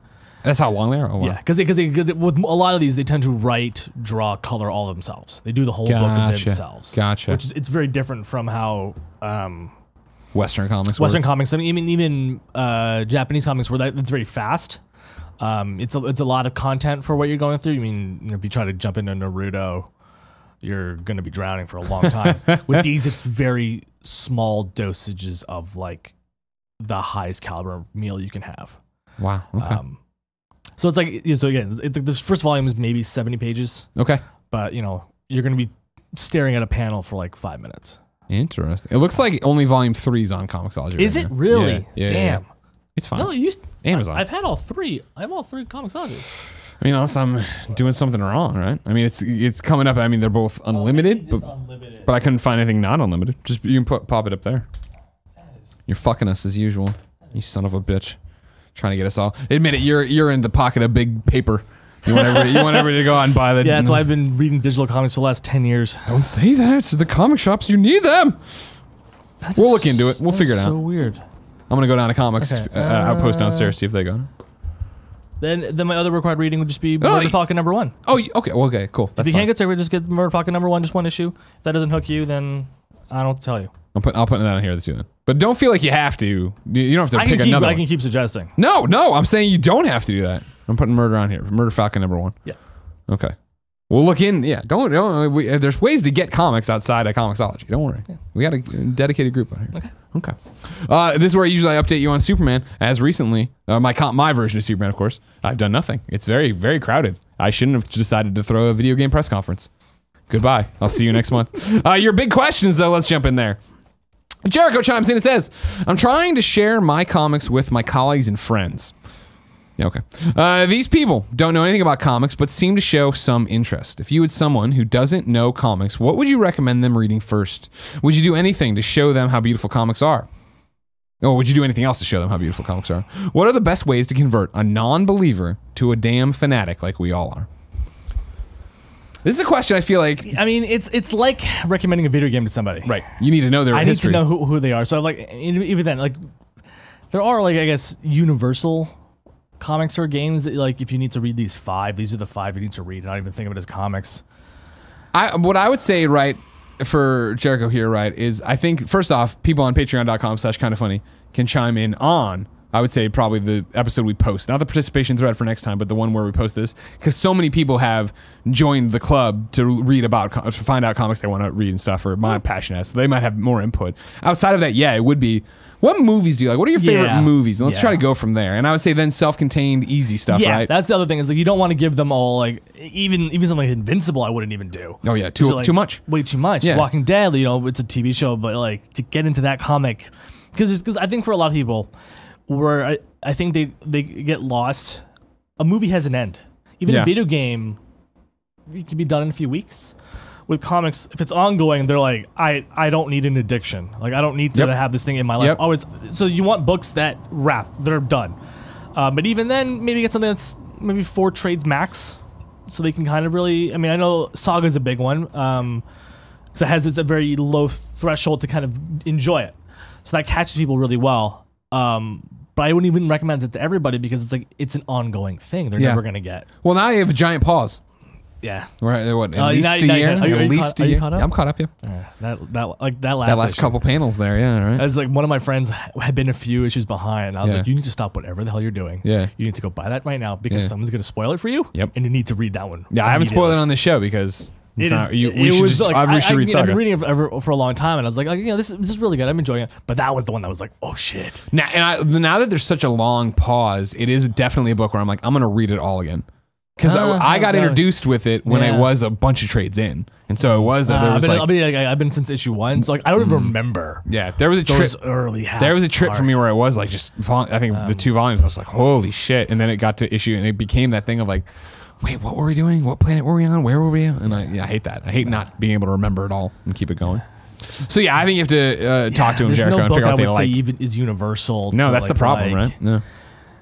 Speaker 1: That's how long they are? Oh, wow.
Speaker 2: Yeah, because with a lot of these, they tend to write, draw, color all themselves. They do the whole book themselves.
Speaker 1: Gotcha.
Speaker 2: Which is, it's very different from how
Speaker 1: Western comics
Speaker 2: comics. I mean, even Japanese comics where it's very fast. It's a lot of content for what you're going through. I mean, if you try to jump into Naruto, you're going to be drowning for a long time. With these, it's very small dosages of like the highest caliber meal you can have.
Speaker 1: Wow. Okay.
Speaker 2: So it's like, so again, this first volume is maybe 70 pages.
Speaker 1: Okay.
Speaker 2: But you're going to be staring at a panel for like 5 minutes.
Speaker 1: Interesting. It looks like only volume 3 is on Comixology.
Speaker 2: Is it really?
Speaker 1: Yeah.
Speaker 2: Damn.
Speaker 1: Yeah. It's fine.
Speaker 2: No,
Speaker 1: Amazon.
Speaker 2: I've had all 3. I have all 3 Comixology.
Speaker 1: I mean, unless I'm doing something wrong, right? I mean, it's coming up. I mean, they're both unlimited, but I couldn't find anything not unlimited. Just you can pop it up there. You're fucking us as usual, you son of a bitch. Trying to get us all. Admit it. You're in the pocket of big paper. You want everybody to go out and buy the.
Speaker 2: Yeah, that's why I've been reading digital comics for the last 10 years.
Speaker 1: Don't say that. The comic shops, you need them. We'll look into it. We'll figure it out.
Speaker 2: So weird.
Speaker 1: I'm gonna go down to comics outpost downstairs, see if they go.
Speaker 2: Then my other required reading would just be Murder Falcon #1.
Speaker 1: Oh, okay. Well, okay, cool. That's
Speaker 2: if you can't get to it, just get Murder Falcon #1, just one issue. If that doesn't hook you, then I don't tell you.
Speaker 1: I'll put that on here too then. But don't feel like you have to. You don't have to pick another one.
Speaker 2: I can keep suggesting.
Speaker 1: No, I'm saying you don't have to do that. I'm putting Murder on here. Murder Falcon #1.
Speaker 2: Yeah.
Speaker 1: Okay. We'll look in. Yeah. Don't. There's ways to get comics outside of Comixology. Don't worry. Yeah. We got a dedicated group on here. Okay. This is where I usually update you on Superman. As recently, my version of Superman, of course. I've done nothing. It's very, very crowded. I shouldn't have decided to throw a video game press conference. Goodbye. I'll see you next month. Your big questions, though. Let's jump in there. Jericho chimes in and says, I'm trying to share my comics with my colleagues and friends. Yeah, okay. These people don't know anything about comics, but seem to show some interest. If you had someone who doesn't know comics, what would you recommend them reading first? Would you do anything to show them how beautiful comics are? Or would you do anything else to show them how beautiful comics are? What are the best ways to convert a non-believer to a damn fanatic like we all are? This is a question I feel like...
Speaker 2: I mean, it's like recommending a video game to somebody.
Speaker 1: Right. You need to know their history.
Speaker 2: I need to know who they are. So, like, even then, like, there are, like, I guess, universal comics or games that, like, if you need to read these 5, these are the 5 you need to read. Not even think of it as comics.
Speaker 1: What I would say, right, for Jericho here, right, is I think, first off, people on patreon.com/kindafunny can chime in on... I would say probably the episode we post, not the participation thread for next time, but the one where we post this, because so many people have joined the club to read about, to find out comics they want to read and stuff, or my passion has, so they might have more input. Outside of that, yeah, it would be, what movies do you like? What are your favorite movies? And let's try to go from there. And I would say then self-contained, easy stuff, right?
Speaker 2: That's the other thing, is like you don't want to give them all, like, even something like Invincible I wouldn't even do.
Speaker 1: Oh yeah, too much.
Speaker 2: Way too much.
Speaker 1: Yeah.
Speaker 2: Walking Dead, you know, it's a TV show, but like to get into that comic, because I think for a lot of people, where I think they get lost. A movie has an end. Even a video game, it can be done in a few weeks. With comics, if it's ongoing, they're like, I don't need an addiction. Like, I don't need to have this thing in my life. Always. So you want books that they're done. But even then, maybe get something that's maybe 4 trades max, so they can kind of really. I mean, I know Saga's a big one, because it's a very low threshold to kind of enjoy it. So that catches people really well. But I wouldn't even recommend it to everybody because it's like it's an ongoing thing. They're never gonna get.
Speaker 1: Well, now you have a giant pause.
Speaker 2: Yeah.
Speaker 1: Right. What? At least a year. At least a year.
Speaker 2: Caught up?
Speaker 1: I'm caught up. Yeah.
Speaker 2: That last issue.
Speaker 1: Couple panels there. Yeah. Right.
Speaker 2: As like one of my friends had been a few issues behind. And I was like, you need to stop whatever the hell you're doing.
Speaker 1: Yeah.
Speaker 2: You need to go buy that right now because someone's gonna spoil it for you.
Speaker 1: Yep.
Speaker 2: And you need to read that one.
Speaker 1: Yeah. I haven't spoiled it on this show because. We should read Saga.
Speaker 2: I've been reading it for a long time, and I was like, this is really good. I'm enjoying it. But that was the one that was like, oh shit.
Speaker 1: Now that there's such a long pause, it is definitely a book where I'm like, I'm gonna read it all again. Because I got introduced with it when it was a bunch of trades in, and so it was that there was
Speaker 2: I've been since issue 1, so like I don't even remember.
Speaker 1: Yeah, there was a trip. There was a trip for me where it was like just I think the 2 volumes. I was like, holy shit, and then it got to issue, and it became that thing of like. Wait, what were we doing? What planet were we on? Where were we? And I hate that. I hate not being able to remember it all and keep it going. So yeah, I think you have to talk to him, Jericho, and figure out what they like.
Speaker 2: I would say even is universal.
Speaker 1: No, that's the problem, right? Yeah.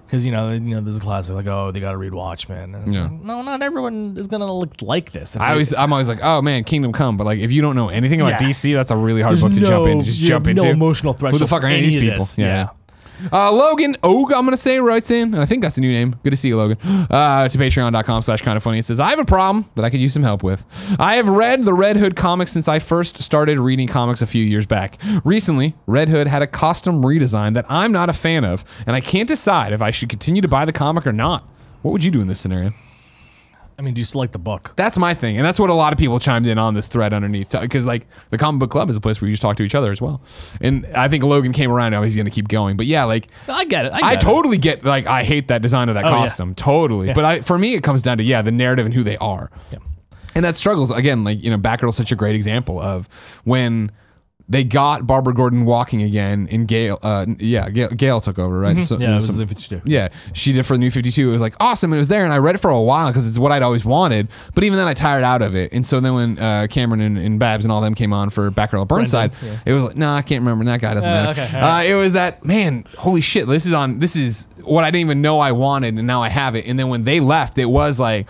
Speaker 2: Because you know, there's a classic like, oh, they got to read Watchmen, and it's like, no, not everyone is gonna look like this.
Speaker 1: I'm always like, oh man, Kingdom Come, but like if you don't know anything about DC, that's a really hard book to jump into. Just jump into.
Speaker 2: No emotional threshold.
Speaker 1: Who the fuck are any of these people?
Speaker 2: Yeah.
Speaker 1: Logan I'm gonna say writes in, and I think that's the new name. Good to see you, Logan. To patreon.com/kindafunny. It says, I have a problem that I could use some help with. I have read the Red Hood comics since I first started reading comics a few years back. Recently, Red Hood had a costume redesign that I'm not a fan of, and I can't decide if I should continue to buy the comic or not. What would you do in this scenario?
Speaker 2: I mean, do you still like the book?
Speaker 1: That's my thing, and that's what a lot of people chimed in on this thread underneath, because like the comic book club is a place where you just talk to each other as well. And I think Logan came around now; he's going to keep going. But yeah, like
Speaker 2: I get it.
Speaker 1: I totally get like I hate that design of that costume, totally. Yeah. But for me, it comes down to the narrative and who they are, and that struggles again. Like Batgirl's such a great example of when. They got Barbara Gordon walking again, and Gail took over, right? So,
Speaker 2: it was the 52.
Speaker 1: Yeah, she did for the New 52. It was like awesome. It was there, and I read it for a while because it's what I'd always wanted. But even then, I tired out of it. And so then when Cameron and Babs and all them came on for Batgirl at Burnside, it was like, I can't remember. That guy doesn't matter.
Speaker 2: Okay, right.
Speaker 1: It was that, man, holy shit, this is what I didn't even know I wanted, and now I have it. And then when they left, it was like,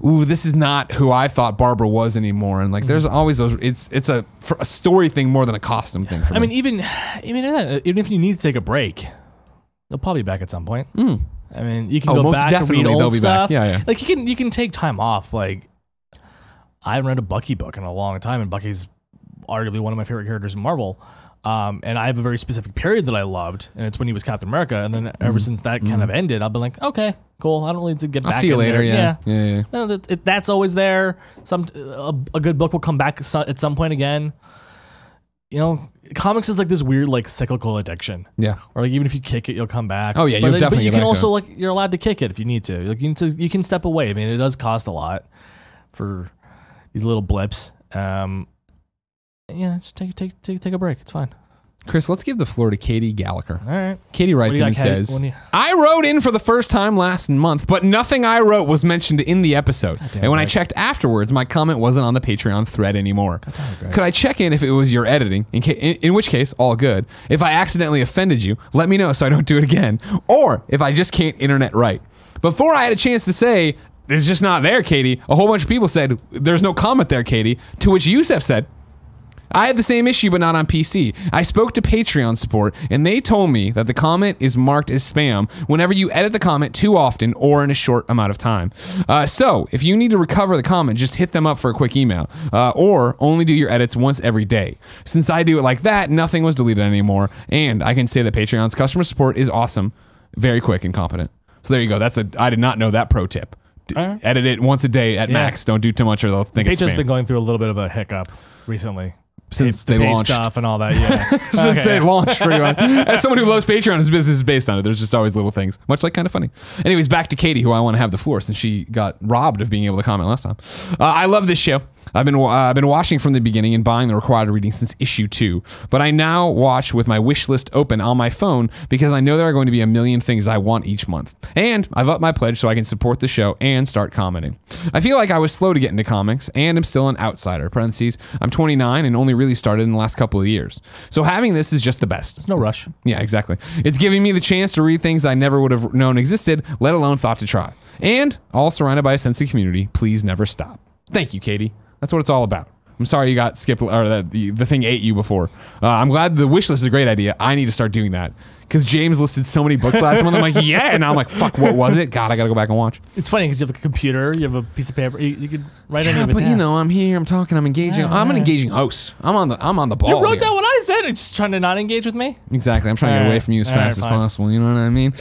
Speaker 1: ooh, this is not who I thought Barbara was anymore. And like, there's always those. It's a story thing more than a costume thing for me.
Speaker 2: I mean, even if you need to take a break, they'll probably be back at some point. I mean, you can go back and read old stuff.
Speaker 1: Yeah.
Speaker 2: Like you can take time off. Like I haven't read a Bucky book in a long time, and Bucky's arguably one of my favorite characters in Marvel. And I have a very specific period that I loved, and it's when he was Captain America. And then ever since that kind of ended, I've been like, okay, cool. I don't need to get back.
Speaker 1: I'll see you later.
Speaker 2: There.
Speaker 1: Yeah.
Speaker 2: No, that's always there. A good book will come back at some point again. Comics is like this weird like cyclical addiction.
Speaker 1: Yeah.
Speaker 2: Or like even if you kick it, you'll come back.
Speaker 1: Oh yeah, you'll definitely.
Speaker 2: But you
Speaker 1: get
Speaker 2: can
Speaker 1: back
Speaker 2: also
Speaker 1: to it.
Speaker 2: like you're allowed to kick it if you need to. Like you can step away. I mean, it does cost a lot for these little blips. Just take a break. It's fine.
Speaker 1: Chris, let's give the floor to Katie Gallagher.
Speaker 2: All right.
Speaker 1: Katie writes in and says, I wrote in for the first time last month, but nothing I wrote was mentioned in the episode. And when I checked afterwards, my comment wasn't on the Patreon thread anymore. Could I check in if it was your editing? In which case, all good. If I accidentally offended you, let me know so I don't do it again. Or if I just can't internet right. Before I had a chance to say, it's just not there, Katie, a whole bunch of people said, there's no comment there, Katie. To which Yusef said, I had the same issue, but not on PC. I spoke to Patreon support, and they told me that the comment is marked as spam whenever you edit the comment too often or in a short amount of time. So, if you need to recover the comment, just hit them up for a quick email, or only do your edits once every day. Since I do it like that, nothing was deleted anymore, and I can say that Patreon's customer support is awesome, very quick and competent. So there you go. I did not know that pro tip. Edit it once a day at max. Don't do too much or they'll think it's spam.
Speaker 2: Patreon's been going through a little bit of a hiccup recently.
Speaker 1: Since
Speaker 2: they
Speaker 1: launched
Speaker 2: stuff and all that, yeah.
Speaker 1: Since they launched, pretty much. As someone who loves Patreon, his business is based on it. There's just always little things, much like Kind of Funny. Anyways, back to Katie, who I want to have the floor since she got robbed of being able to comment last time. I love this show. I've been watching from the beginning and buying the required reading since issue 2, but I now watch with my wish list open on my phone because I know there are going to be a million things I want each month. And I've upped my pledge so I can support the show and start commenting. I feel like I was slow to get into comics and am still an outsider. Parentheses, I'm 29 and only really started in the last couple of years. So having this is just the best.
Speaker 2: There's no rush.
Speaker 1: Yeah, exactly. It's giving me the chance to read things I never would have known existed, let alone thought to try. And all surrounded by a sense of community. Please never stop. Thank you, Katie. That's what it's all about. I'm sorry you got skipped, or that the thing ate you before. I'm glad the wish list is a great idea. I need to start doing that. Because James listed so many books last month. I'm like, yeah. And now I'm like, fuck, what was it? God, I got to go back and watch.
Speaker 2: It's funny because you have a computer, you have a piece of paper, you could write any of it
Speaker 1: but
Speaker 2: down.
Speaker 1: You know, I'm here, I'm talking, I'm engaging. I'm an engaging host. I'm on the ball.
Speaker 2: You wrote
Speaker 1: here.
Speaker 2: down what I said. You're just trying to not engage with me?
Speaker 1: Exactly. I'm trying to get away from you as fast as possible. You know what I mean?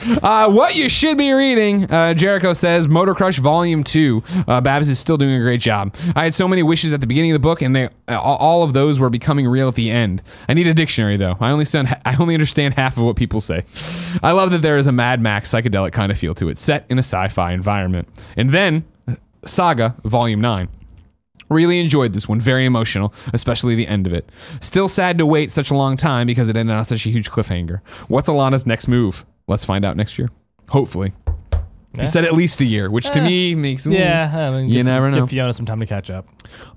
Speaker 1: What you should be reading, Jericho says, Motor Crush Volume 2. Babs is still doing a great job. I had so many wishes at the beginning of the book, and all of those were becoming real at the end. I need a dictionary, though. I only understand half of what people say. I love that there is a Mad Max psychedelic kind of feel to it, set in a sci-fi environment. And then, Saga, Volume 9. Really enjoyed this one, very emotional, especially the end of it. Still sad to wait such a long time because it ended on such a huge cliffhanger. What's Alana's next move? Let's find out next year. Hopefully. Yeah. He said at least a year, which to me makes...
Speaker 2: I mean,
Speaker 1: you never know.
Speaker 2: Give Fiona some time to catch up.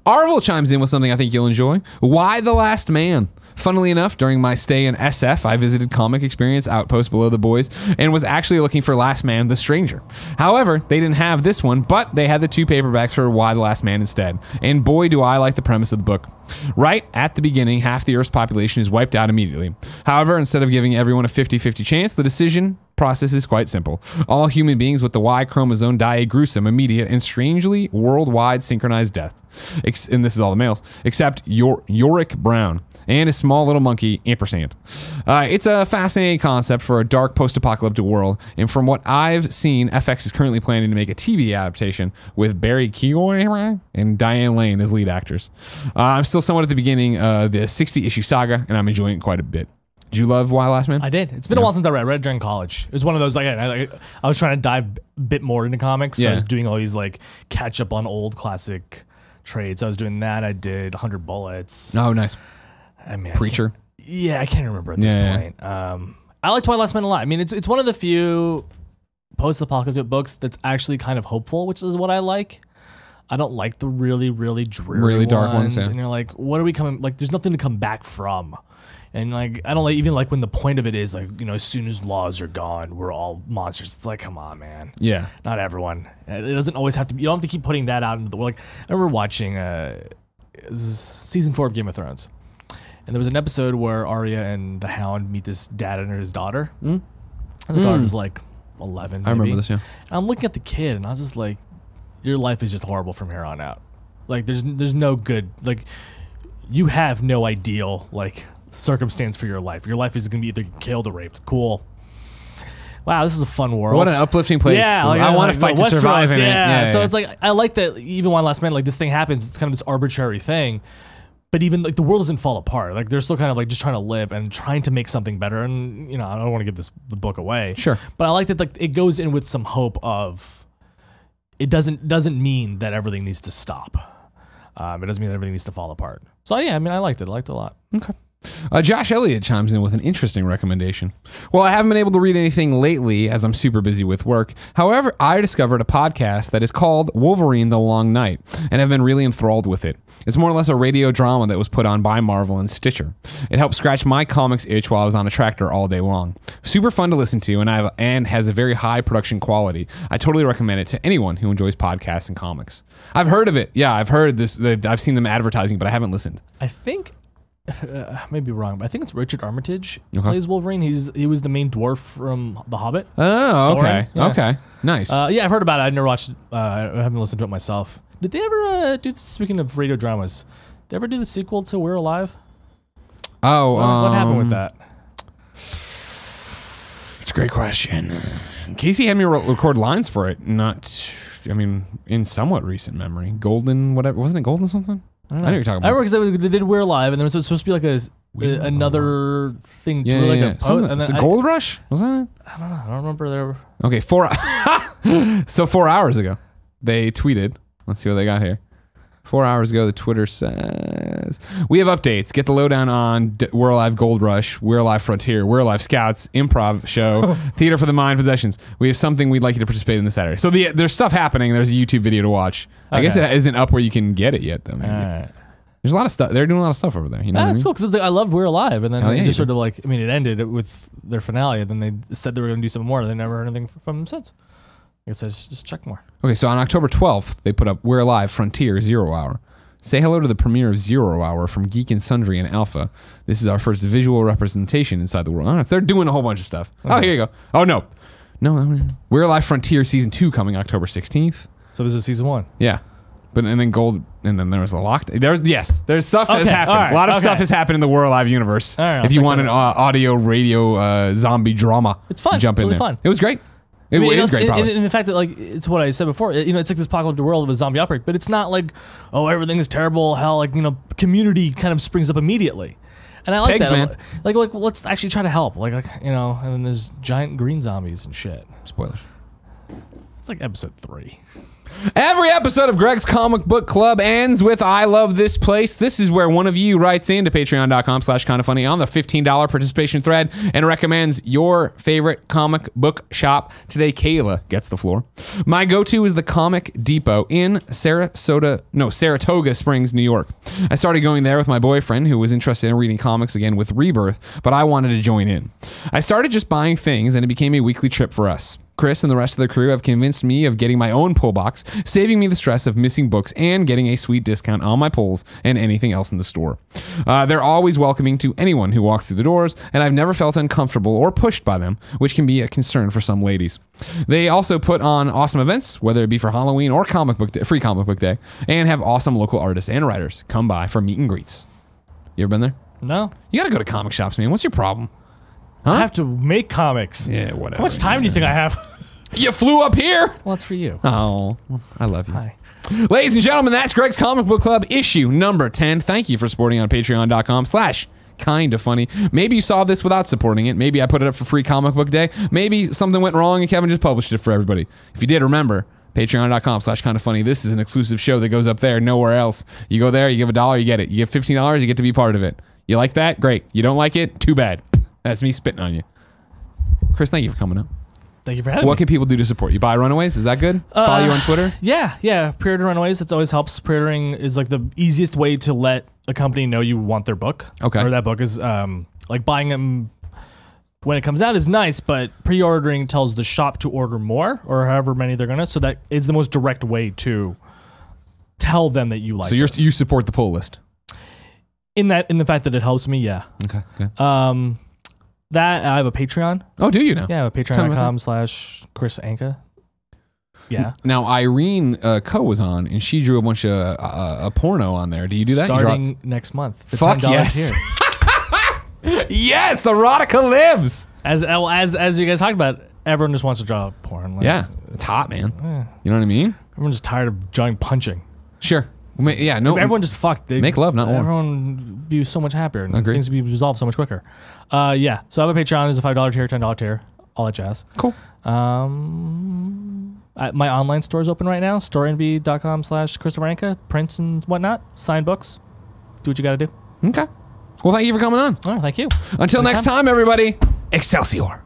Speaker 1: Arvel chimes in with something I think you'll enjoy. Why The Last Man? Funnily enough, during my stay in SF, I visited Comic Experience Outpost Below the Boys and was actually looking for Last Man, The Stranger. However, they didn't have this one, but they had the 2 paperbacks for Why the Last Man instead. And boy, do I like the premise of the book. Right at the beginning, half the Earth's population is wiped out immediately. However, instead of giving everyone a 50-50 chance, the decision process is quite simple. All human beings with the Y chromosome die a gruesome, immediate, and strangely worldwide synchronized death. And this is all the males, except Yorick Brown and his small little monkey, Ampersand. It's a fascinating concept for a dark post-apocalyptic world, and from what I've seen, FX is currently planning to make a TV adaptation with Barry Keoghan and Diane Lane as lead actors. I'm still somewhat at the beginning of the 60-issue saga, and I'm enjoying it quite a bit. Did you love Why Last Man?
Speaker 2: I did. It's been a while since I read it during college. It was one of those, I was trying to dive a bit more into comics, so I was doing all these, catch up on old classic trades. I was doing that. I did 100 Bullets.
Speaker 1: Oh, nice.
Speaker 2: I mean,
Speaker 1: Preacher.
Speaker 2: I can't remember at this point. I liked Why Last Man a lot. I mean, it's one of the few post-apocalyptic books that's actually kind of hopeful, which is what I like. I don't like the really, really dreary
Speaker 1: really dark ones.
Speaker 2: And you're like, what are we coming? Like, there's nothing to come back from. And I don't even like when the point of it is as soon as laws are gone, we're all monsters. It's like, come on, man.
Speaker 1: Yeah.
Speaker 2: Not everyone. It doesn't always have to be. You don't have to keep putting that out into the world. I remember watching season 4 of Game of Thrones. And there was an episode where Arya and the Hound meet this dad and his daughter. And the daughter's 11, maybe.
Speaker 1: I remember this, yeah.
Speaker 2: And I'm looking at the kid, and I was just like, your life is just horrible from here on out. There's no good, you have no ideal, circumstance for your life. Your life is going to be either killed or raped. Cool. Wow, this is a fun world.
Speaker 1: What an uplifting place. Yeah, I want to fight to survive in it. Yeah,
Speaker 2: so it's I like that even One Last Man, this thing happens, it's kind of this arbitrary thing. But even the world doesn't fall apart. They're still kind of just trying to live and trying to make something better. And I don't want to give the book away.
Speaker 1: Sure.
Speaker 2: But I like that it goes in with some hope of it doesn't mean that everything needs to stop. It doesn't mean that everything needs to fall apart. So yeah, I mean I liked it. I liked it a lot.
Speaker 1: Okay. Josh Elliott chimes in with an interesting recommendation. Well, I haven't been able to read anything lately as I'm super busy with work. However, I discovered a podcast that is called Wolverine the Long Night and have been really enthralled with it. It's more or less a radio drama that was put on by Marvel and Stitcher. It helped scratch my comics itch while I was on a tractor all day long. Super fun to listen to and has a very high production quality. I totally recommend it to anyone who enjoys podcasts and comics. I've heard of it. Yeah, I've heard this. I've seen them advertising, but I haven't listened.
Speaker 2: I think, I may be wrong, but I think it's Richard Armitage who plays Wolverine. He was the main dwarf from The Hobbit.
Speaker 1: Oh, okay.
Speaker 2: Yeah.
Speaker 1: Okay. Nice.
Speaker 2: Yeah, I've heard about it. I've never watched it. I haven't listened to it myself. Did they ever do, speaking of radio dramas, did they ever do the sequel to We're Alive?
Speaker 1: Oh,
Speaker 2: what happened with that?
Speaker 1: It's a great question. Casey had me record lines for it. In somewhat recent memory. Golden, whatever. Wasn't it Golden something? I know what you're talking about.
Speaker 2: I remember because they did We're Alive, and there was supposed to be like another thing to it, like a post. And then
Speaker 1: Gold Rush? Was that it?
Speaker 2: I don't know. I don't remember there.
Speaker 1: Okay, 4 hours ago, they tweeted. Let's see what they got here. 4 hours ago, the Twitter says, we have updates. Get the lowdown on We're Alive Gold Rush, We're Alive Frontier, We're Alive Scouts, Improv Show, Theater for the Mind Possessions. We have something we'd like you to participate in this Saturday. So there's stuff happening. There's a YouTube video to watch. Okay. I guess it isn't up where you can get it yet, though. Maybe. All right. There's a lot of stuff. They're doing a lot of stuff over there. You know
Speaker 2: that's cool because I loved We're Alive, and then
Speaker 1: yeah,
Speaker 2: just sort of like, it ended with their finale, and then they said they were going to do something more. They never heard anything from them since. I guess I just check more.
Speaker 1: Okay, so on October 12th, they put up We're Alive Frontier 0 Hour. Say hello to the premiere of 0 Hour from Geek and Sundry and Alpha. This is our first visual representation inside the world. Oh, they're doing a whole bunch of stuff. Okay. Oh, here you go. Oh, no. We're Alive Frontier Season 2 coming October 16th.
Speaker 2: So this is Season 1.
Speaker 1: Yeah. And then there was a lockdown. There's stuff that has happened.
Speaker 2: Right,
Speaker 1: a lot of stuff has happened in the We're Alive universe.
Speaker 2: Right,
Speaker 1: if you want an audio, radio, zombie drama,
Speaker 2: it's fun.
Speaker 1: Jump in there.
Speaker 2: Fun.
Speaker 1: It was great. It is great.
Speaker 2: And the fact that, like, it's what I said before. It's like this apocalyptic world of a zombie outbreak, but it's not like, oh, everything is terrible. Hell, like, community kind of springs up immediately, and I like
Speaker 1: Pigs,
Speaker 2: that.
Speaker 1: Man.
Speaker 2: Like, let's actually try to help. Like, and then there's giant green zombies and shit.
Speaker 1: Spoilers.
Speaker 2: It's like episode 3.
Speaker 1: Every episode of Greg's Comic Book Club ends with I love this place. This is where one of you writes in to patreon.com/kindafunny on the $15 participation thread and recommends your favorite comic book shop. Today, Kayla gets the floor. My go-to is the Comic Depot in Saratoga Springs, New York. I started going there with my boyfriend who was interested in reading comics again with Rebirth, but I wanted to join in. I started just buying things and it became a weekly trip for us. Chris and the rest of the crew have convinced me of getting my own pull box, saving me the stress of missing books and getting a sweet discount on my pulls and anything else in the store. They're always welcoming to anyone who walks through the doors, and I've never felt uncomfortable or pushed by them, which can be a concern for some ladies. They also put on awesome events, whether it be for Halloween or free comic book day, and have awesome local artists and writers come by for meet and greets. You ever been there?
Speaker 2: No.
Speaker 1: You gotta go to comic shops, man. What's your problem? Huh?
Speaker 2: I have to make comics.
Speaker 1: Yeah, whatever.
Speaker 2: How much time do you think I have?
Speaker 1: You flew up here.
Speaker 2: Well, that's for you.
Speaker 1: Oh, I love you.
Speaker 2: Hi.
Speaker 1: Ladies and gentlemen, that's Greg's Comic Book Club issue number 10. Thank you for supporting on patreon.com/kindafunny. Maybe you saw this without supporting it. Maybe I put it up for free comic book day. Maybe something went wrong and Kevin just published it for everybody. If you did, remember, patreon.com/kindafunny. This is an exclusive show that goes up there, nowhere else. You go there, you give $1, you get it. You give $15, you get to be part of it. You like that? Great. You don't like it? Too bad. That's me spitting on you. Chris, thank you for coming up.
Speaker 2: Thank you for having me.
Speaker 1: What can people do to support you? Buy Runaways? Is that good? Follow you on Twitter?
Speaker 2: Yeah. Pre-order Runaways. That always helps. Pre-ordering is like the easiest way to let a company know you want their book.
Speaker 1: Okay.
Speaker 2: Or that book is like buying them when it comes out is nice, but pre-ordering tells the shop to order more or however many they're gonna. So that is the most direct way to tell them that you like.
Speaker 1: So you support the pull list.
Speaker 2: In the fact that it helps me, yeah.
Speaker 1: Okay. Good.
Speaker 2: That I have a Patreon.
Speaker 1: Oh, do you now?
Speaker 2: Yeah, patreon.com/Kris Anka. Yeah.
Speaker 1: Now Irene Coe was on, and she drew a bunch of a porno on there. Do you do that?
Speaker 2: Starting next month. The
Speaker 1: Fuck
Speaker 2: $10
Speaker 1: yes.
Speaker 2: tier.
Speaker 1: Yes, erotica lives.
Speaker 2: As you guys talked about, everyone just wants to draw porn. Like,
Speaker 1: Yeah, it's hot, man. You know what I mean?
Speaker 2: Everyone's just tired of drawing punching.
Speaker 1: Sure. Yeah. No.
Speaker 2: If everyone just fucked.
Speaker 1: Make love, not war.
Speaker 2: Everyone would be so much happier and
Speaker 1: Agreed.
Speaker 2: things would be resolved so much quicker. Yeah. So I have a Patreon. There's a $5 tier, $10 tier, all that jazz.
Speaker 1: Cool.
Speaker 2: My online store is open right now. storeenvy.com/Christopher Anka. Prints and whatnot. Sign books. Do what you got to do.
Speaker 1: Okay. Well, thank you for coming on.
Speaker 2: All right, thank you.
Speaker 1: Until next time, everybody, Excelsior.